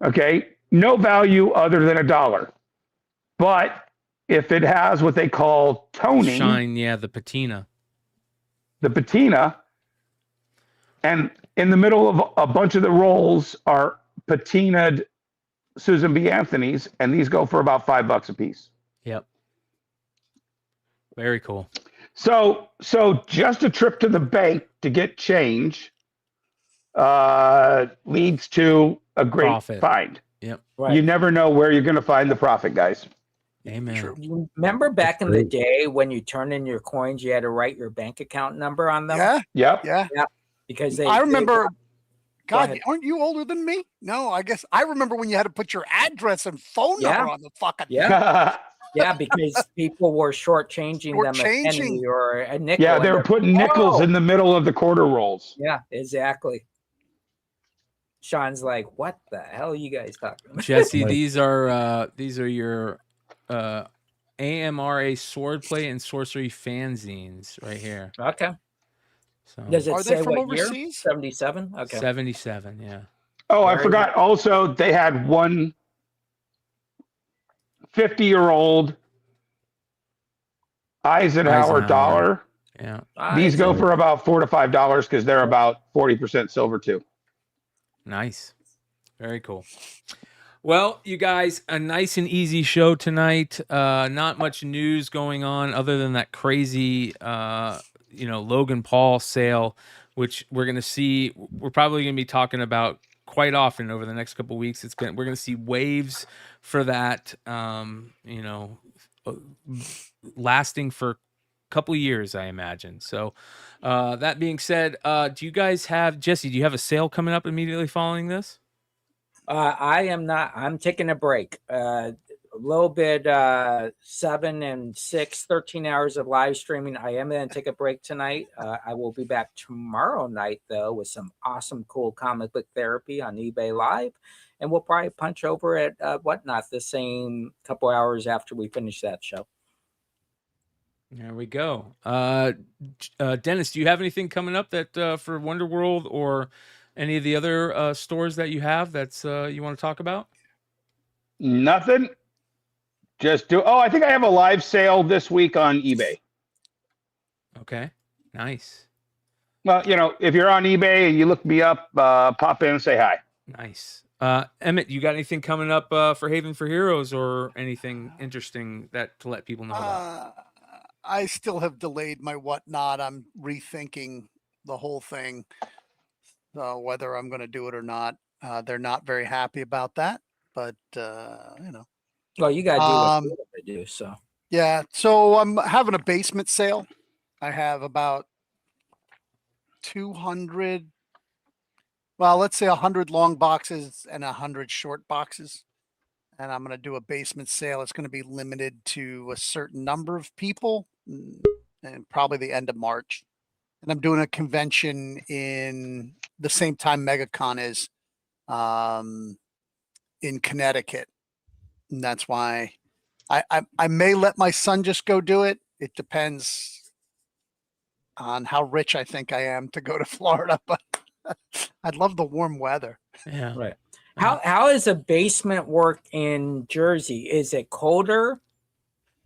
[SPEAKER 6] Okay, no value other than $1. But if it has what they call toning,
[SPEAKER 4] shine, the patina.
[SPEAKER 6] The patina, and in the middle of a bunch of the rolls are patinaed Susan B. Anthony's, and these go for about $5 a piece.
[SPEAKER 4] Yep. Very cool.
[SPEAKER 6] So just a trip to the bank to get change leads to a great
[SPEAKER 4] profit.
[SPEAKER 6] Find.
[SPEAKER 4] Yep.
[SPEAKER 8] Right.
[SPEAKER 6] You never know where you're going to find the profit, guys.
[SPEAKER 4] Amen.
[SPEAKER 8] You remember back in the day when you turned in your coins, you had to write your bank account number on them?
[SPEAKER 7] Yeah.
[SPEAKER 6] Yep.
[SPEAKER 7] Yeah.
[SPEAKER 8] Because
[SPEAKER 7] I remember. God,
[SPEAKER 8] ahead.
[SPEAKER 7] aren't you older than me? No, I guess I remember when you had to put your address and phone number on the fucking thing.
[SPEAKER 8] Yeah, because people were shortchanging them a penny or a nickel.
[SPEAKER 6] Yeah, they were putting nickels in the middle of the quarter rolls.
[SPEAKER 8] Yeah, exactly. Sean's like, what the hell are you guys talking about?
[SPEAKER 4] Jesse, these are your AMRA swordplay and sorcery fanzines right here.
[SPEAKER 8] Okay.
[SPEAKER 4] So
[SPEAKER 8] does it
[SPEAKER 7] are
[SPEAKER 8] say
[SPEAKER 7] they from
[SPEAKER 8] what
[SPEAKER 7] overseas?
[SPEAKER 8] Year? 77? Okay.
[SPEAKER 4] 77, yeah.
[SPEAKER 6] Oh, I forgot. Also, they had one 50-year-old Eisenhower dollar.
[SPEAKER 4] Yeah.
[SPEAKER 6] These go for about $4 to $5 because they're about 40% silver too.
[SPEAKER 4] Nice. Very cool. Well, you guys, a nice and easy show tonight. Not much news going on other than that crazy Logan Paul sale, which we're going to see. We're probably going to be talking about quite often over the next couple of weeks. We're going to see waves for that, lasting for a couple of years, I imagine. So that being said, do you guys have, Jesse, do you have a sale coming up immediately following this?
[SPEAKER 8] I am not. I'm taking a break. A little bit 7 and 6, 13 hours of live streaming. I am going to take a break tonight. I will be back tomorrow night, though, with some awesome, cool comic book therapy on eBay Live. And we'll probably punch over at Whatnot the same couple hours after we finish that show.
[SPEAKER 4] There we go. Dennis, do you have anything coming up that for Wonder World or Any of the other stores that you have that's you want to talk about?
[SPEAKER 6] Nothing. Just do. Oh, I think I have a live sale this week on eBay.
[SPEAKER 4] Okay, nice,
[SPEAKER 6] Well, if you're on eBay and you look me up, pop in and say hi.
[SPEAKER 4] nice. Emmett, you got anything coming up for Haven for Heroes or anything interesting to let people know about?
[SPEAKER 7] I still have delayed my whatnot. I'm rethinking the whole thing, whether I'm going to do it or not. They're not very happy about that, but
[SPEAKER 8] Well, you got to do what you want to do. So
[SPEAKER 7] yeah. So I'm having a basement sale. I have about 200. Well, let's say 100 long boxes and 100 short boxes. And I'm going to do a basement sale. It's going to be limited to a certain number of people and probably the end of March. And I'm doing a convention in the same time MegaCon is in Connecticut. And that's why I may let my son just go do it. It depends on how rich I think I am to go to Florida, but I'd love the warm weather.
[SPEAKER 4] Yeah.
[SPEAKER 8] right. How is a basement work in Jersey? Is it colder?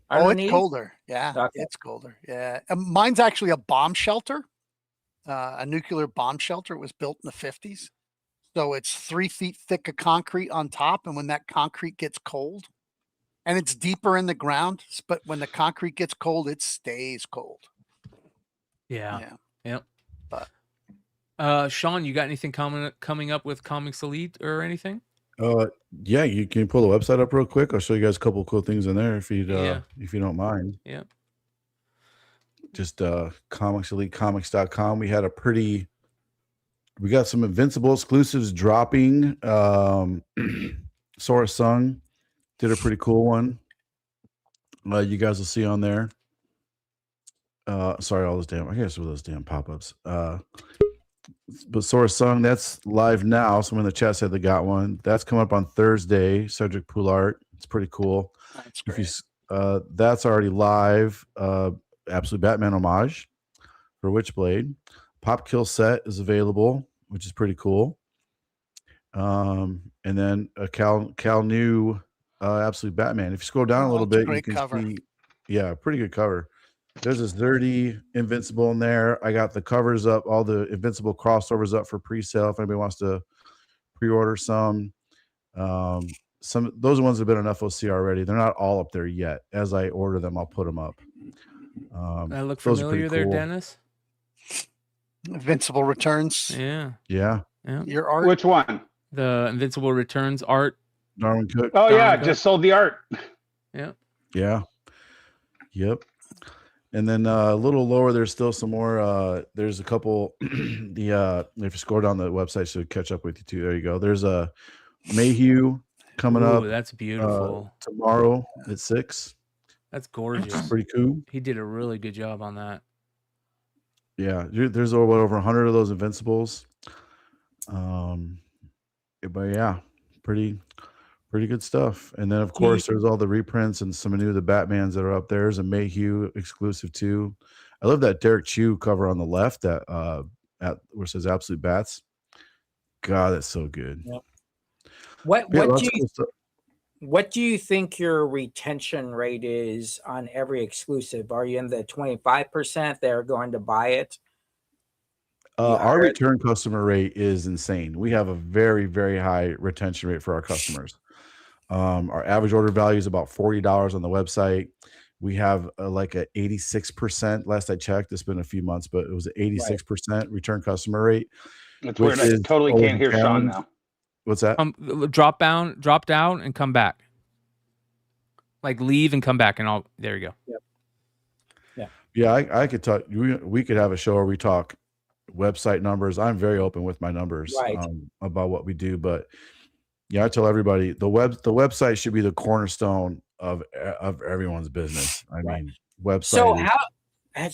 [SPEAKER 7] Oh, it's
[SPEAKER 8] underneath?
[SPEAKER 7] colder. Yeah,
[SPEAKER 8] Okay.
[SPEAKER 7] it's colder. Yeah. Mine's actually a bomb shelter, a nuclear bomb shelter. It was built in the 50s. So it's 3 feet thick of concrete on top. And when that concrete gets cold, and it's deeper in the ground, but when the concrete gets cold, it stays cold.
[SPEAKER 4] Yeah.
[SPEAKER 7] Yeah.
[SPEAKER 4] Yep.
[SPEAKER 7] But
[SPEAKER 4] Shawn, you got anything coming up with Comics Elite or anything?
[SPEAKER 5] Yeah, you can pull the website up real quick. I'll show you guys a couple cool things in there if you
[SPEAKER 4] Yeah.
[SPEAKER 5] if you don't mind.
[SPEAKER 4] Yeah.
[SPEAKER 5] Just comicselitecomics.com. We got some Invincible exclusives dropping. Sora Sung did a pretty cool one. You guys will see on there. Sorry, I guess with those damn pop-ups. But Sora Sung, that's live now. Someone in the chat said they got one. That's coming up on Thursday. Cedric Poulart. It's pretty cool.
[SPEAKER 7] that's
[SPEAKER 5] If
[SPEAKER 7] great.
[SPEAKER 5] you, that's already live. Absolute Batman homage for Witchblade. Pop Kill set is available, which is pretty cool. And then a Cal New Absolute Batman. If you scroll down a little
[SPEAKER 7] that's a
[SPEAKER 5] bit, you
[SPEAKER 7] great
[SPEAKER 5] can
[SPEAKER 7] cover.
[SPEAKER 5] see, yeah, pretty good cover. There's this 30 Invincible in there. I got the covers up, all the Invincible crossovers up for pre-sale. If anybody wants to pre-order some those ones have been on FOC already. They're not all up there yet. As I order them, I'll put them up.
[SPEAKER 4] I look
[SPEAKER 5] those are pretty
[SPEAKER 4] familiar there,
[SPEAKER 5] cool.
[SPEAKER 4] Dennis.
[SPEAKER 7] Invincible Returns.
[SPEAKER 4] Yeah.
[SPEAKER 5] Yeah.
[SPEAKER 4] Yeah.
[SPEAKER 7] Your art.
[SPEAKER 6] Which one?
[SPEAKER 4] The Invincible Returns art.
[SPEAKER 5] Darwin Cook.
[SPEAKER 6] Oh, yeah.
[SPEAKER 4] Cook.
[SPEAKER 6] Just sold the art.
[SPEAKER 4] Yeah.
[SPEAKER 5] Yeah. Yep. And then a little lower, there's still some more. There's a couple. If you scroll down the website, should catch up with you too. There you go. There's a Mayhew coming
[SPEAKER 4] Ooh,
[SPEAKER 5] up
[SPEAKER 4] that's beautiful.
[SPEAKER 5] tomorrow at 6.
[SPEAKER 4] That's gorgeous.
[SPEAKER 5] Pretty cool.
[SPEAKER 4] He did a really good job on that.
[SPEAKER 5] Yeah, there's over 100 of those Invincibles. But yeah, pretty good stuff. And then of course there's all the reprints and some new the Batmans that are up there. There's a Mayhew exclusive too. I love that Derek Chew cover on the left that where it says Absolute Bats. God, that's so good.
[SPEAKER 8] Yep. What do you think your retention rate is on every exclusive? Are you in the 25% that are going to buy it?
[SPEAKER 5] Our return customer rate is insane. We have a very, very high retention rate for our customers. Our average order value is about $40 on the website. We have like a 86%. Last I checked, it's been a few months, but it was an 86% return customer rate.
[SPEAKER 6] That's weird. I totally can't hear Shawn now.
[SPEAKER 5] What's that?
[SPEAKER 4] Drop down, and come back. Like leave and come back, and there you go.
[SPEAKER 8] Yep.
[SPEAKER 5] Yeah, I could talk. We could have a show where we talk website numbers. I'm very open with my numbers about what we do, but yeah, I tell everybody the website should be the cornerstone of everyone's business. I mean, website.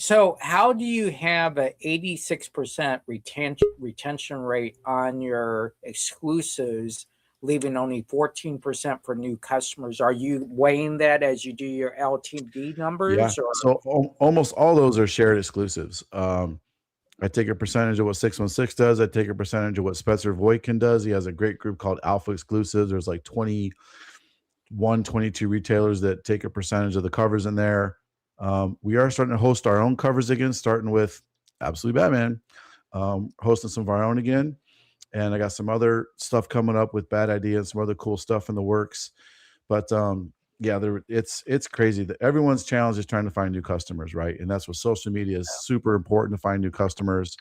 [SPEAKER 8] So how do you have a 86% retention rate on your exclusives, leaving only 14% for new customers? Are you weighing that as you do your LTV numbers?
[SPEAKER 5] Yeah.
[SPEAKER 8] Or?
[SPEAKER 5] So almost all those are shared exclusives. I take a percentage of what 616 does. I take a percentage of what Spencer Voigtkin does. He has a great group called Alpha Exclusives. There's like 21, 22 retailers that take a percentage of the covers in there. We are starting to host our own covers again, starting with Absolutely Batman, hosting some of our own again. And I got some other stuff coming up with Bad Idea and some other cool stuff in the works. But yeah, it's crazy that everyone's challenge is trying to find new customers, right? And that's what social media is super important to find new customers.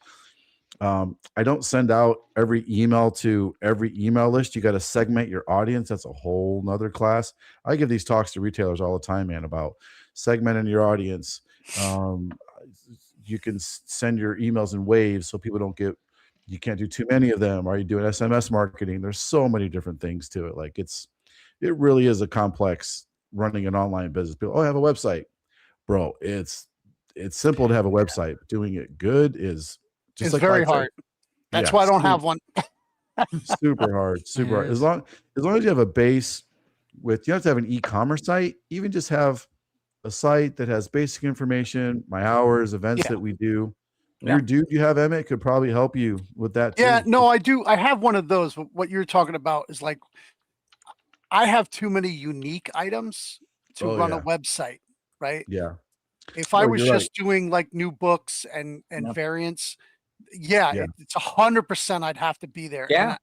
[SPEAKER 5] I don't send out every email to every email list. You got to segment your audience. That's a whole nother class. I give these talks to retailers all the time, man, about segmenting your audience. You can send your emails in waves so people you can't do too many of them. Are you doing SMS marketing? There's so many different things to it. Like it really is a complex running an online business. People, I have a website, bro. It's simple to have a website. Doing it good is just like
[SPEAKER 7] very hard. That's why I don't have one.
[SPEAKER 5] Super hard. As long as you have a base you don't have to have an e-commerce site. Even just have a site that has basic information, my hours, events that we do. Your dude you have, Emmet, could probably help you with that too.
[SPEAKER 7] Yeah, no, I do. I have one of those. What you're talking about is like, I have too many unique items to run a website, right?
[SPEAKER 5] Yeah.
[SPEAKER 7] If I was just doing like new books and variants, it's 100% I'd have to be there.
[SPEAKER 8] Yeah.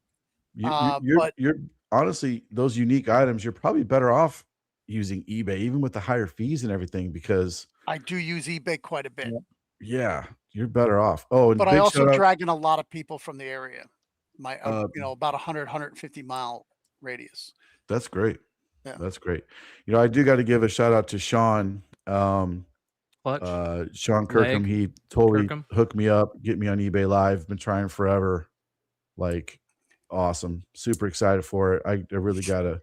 [SPEAKER 5] You're honestly, those unique items, you're probably better off using eBay, even with the higher fees and everything, because
[SPEAKER 7] I do use eBay quite a bit.
[SPEAKER 5] Yeah, you're better off. Oh, and
[SPEAKER 7] but I also drag in a lot of people from the area. About 150 mile radius.
[SPEAKER 5] That's great.
[SPEAKER 7] Yeah.
[SPEAKER 5] That's great. I do got to give a shout out to Shawn. Shawn Kirkham. He totally hooked me up, get me on eBay Live. Been trying forever. Like, awesome. Super excited for it. I really got to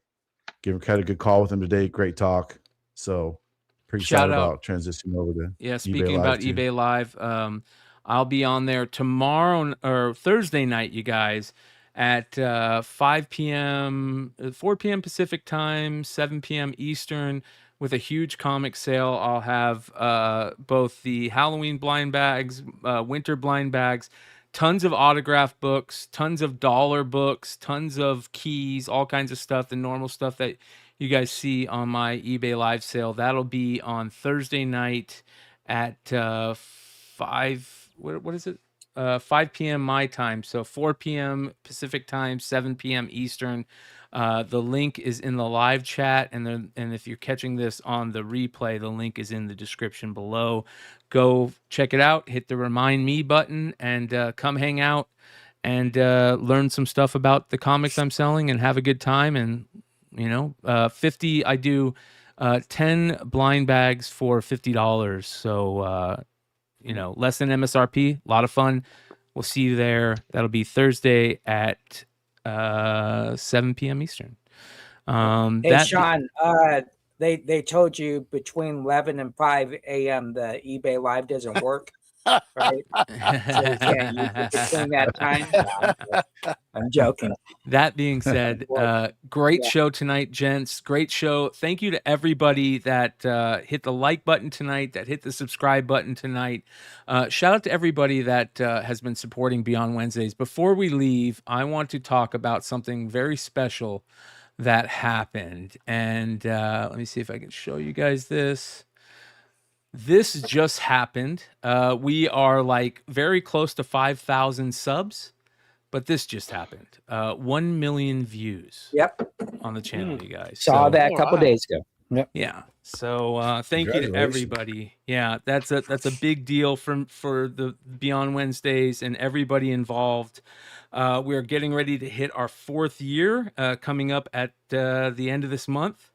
[SPEAKER 5] had a good call with him today. Great talk. So pretty excited about transitioning over to
[SPEAKER 4] speaking about eBay Live, I'll be on there tomorrow or Thursday night, you guys, at 5 p.m., 4 p.m. Pacific time, 7 p.m. Eastern, with a huge comic sale. I'll have both the Halloween blind bags, winter blind bags, tons of autograph books, tons of dollar books, tons of keys, all kinds of stuff, the normal stuff that you guys see on my eBay Live sale. That'll be on Thursday night at 5. What is it? 5 p.m. my time. So 4 p.m. Pacific time, 7 p.m. Eastern. The link is in the live chat, and if you're catching this on the replay, the link is in the description below. Go check it out. Hit the remind me button and come hang out and learn some stuff about the comics I'm selling and have a good time. And 50. I do 10 blind bags for $50. So less than MSRP. A lot of fun. We'll see you there. That'll be Thursday at 7 p.m. Eastern.
[SPEAKER 8] Hey, Shawn, they told you between 11 and 5 a.m. the eBay Live doesn't work, right? So you can't use it between that time. I'm joking.
[SPEAKER 4] That being said, great show tonight, gents. Great show. Thank you to everybody that hit the like button tonight, that hit the subscribe button tonight. Shout out to everybody that has been supporting Beyond Wednesdays. Before we leave, I want to talk about something very special that happened. And let me see if I can show you guys this. This just happened. We are like very close to 5,000 subs. But this just happened. 1 million views. On the channel, you guys.
[SPEAKER 8] Saw that a couple days ago. Yep.
[SPEAKER 4] Yeah. So thank you to everybody. Yeah, that's a big deal for the Beyond Wednesdays and everybody involved. We're getting ready to hit our 4th year coming up at the end of this month,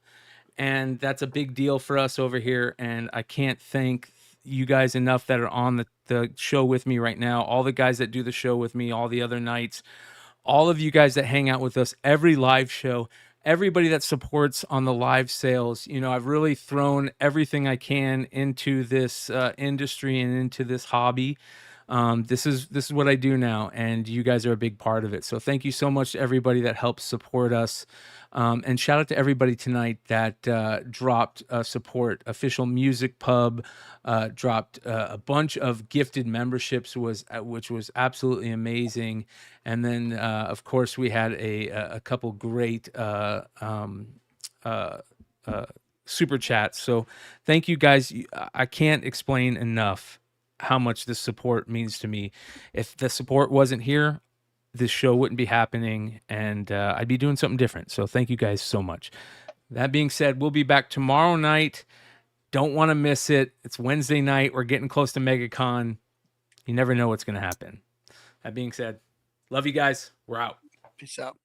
[SPEAKER 4] and that's a big deal for us over here. And I can't thank you guys enough that are on the show with me right now, all the guys that do the show with me all the other nights, all of you guys that hang out with us every live show, everybody that supports on the live sales. I've really thrown everything I can into this industry and into this hobby. This is what I do now, and you guys are a big part of it. So thank you so much to everybody that helps support us. And shout out to everybody tonight that dropped support. Official Music Pub dropped a bunch of gifted memberships, which was absolutely amazing. And then, of course, we had a couple great super chats. So thank you guys. I can't explain enough how much this support means to me. If the support wasn't here, this show wouldn't be happening, and I'd be doing something different. So thank you guys so much. That being said, we'll be back tomorrow night. Don't want to miss it. It's Wednesday night. We're getting close to MegaCon. You never know what's going to happen. That being said, love you guys. We're out.
[SPEAKER 7] Peace out.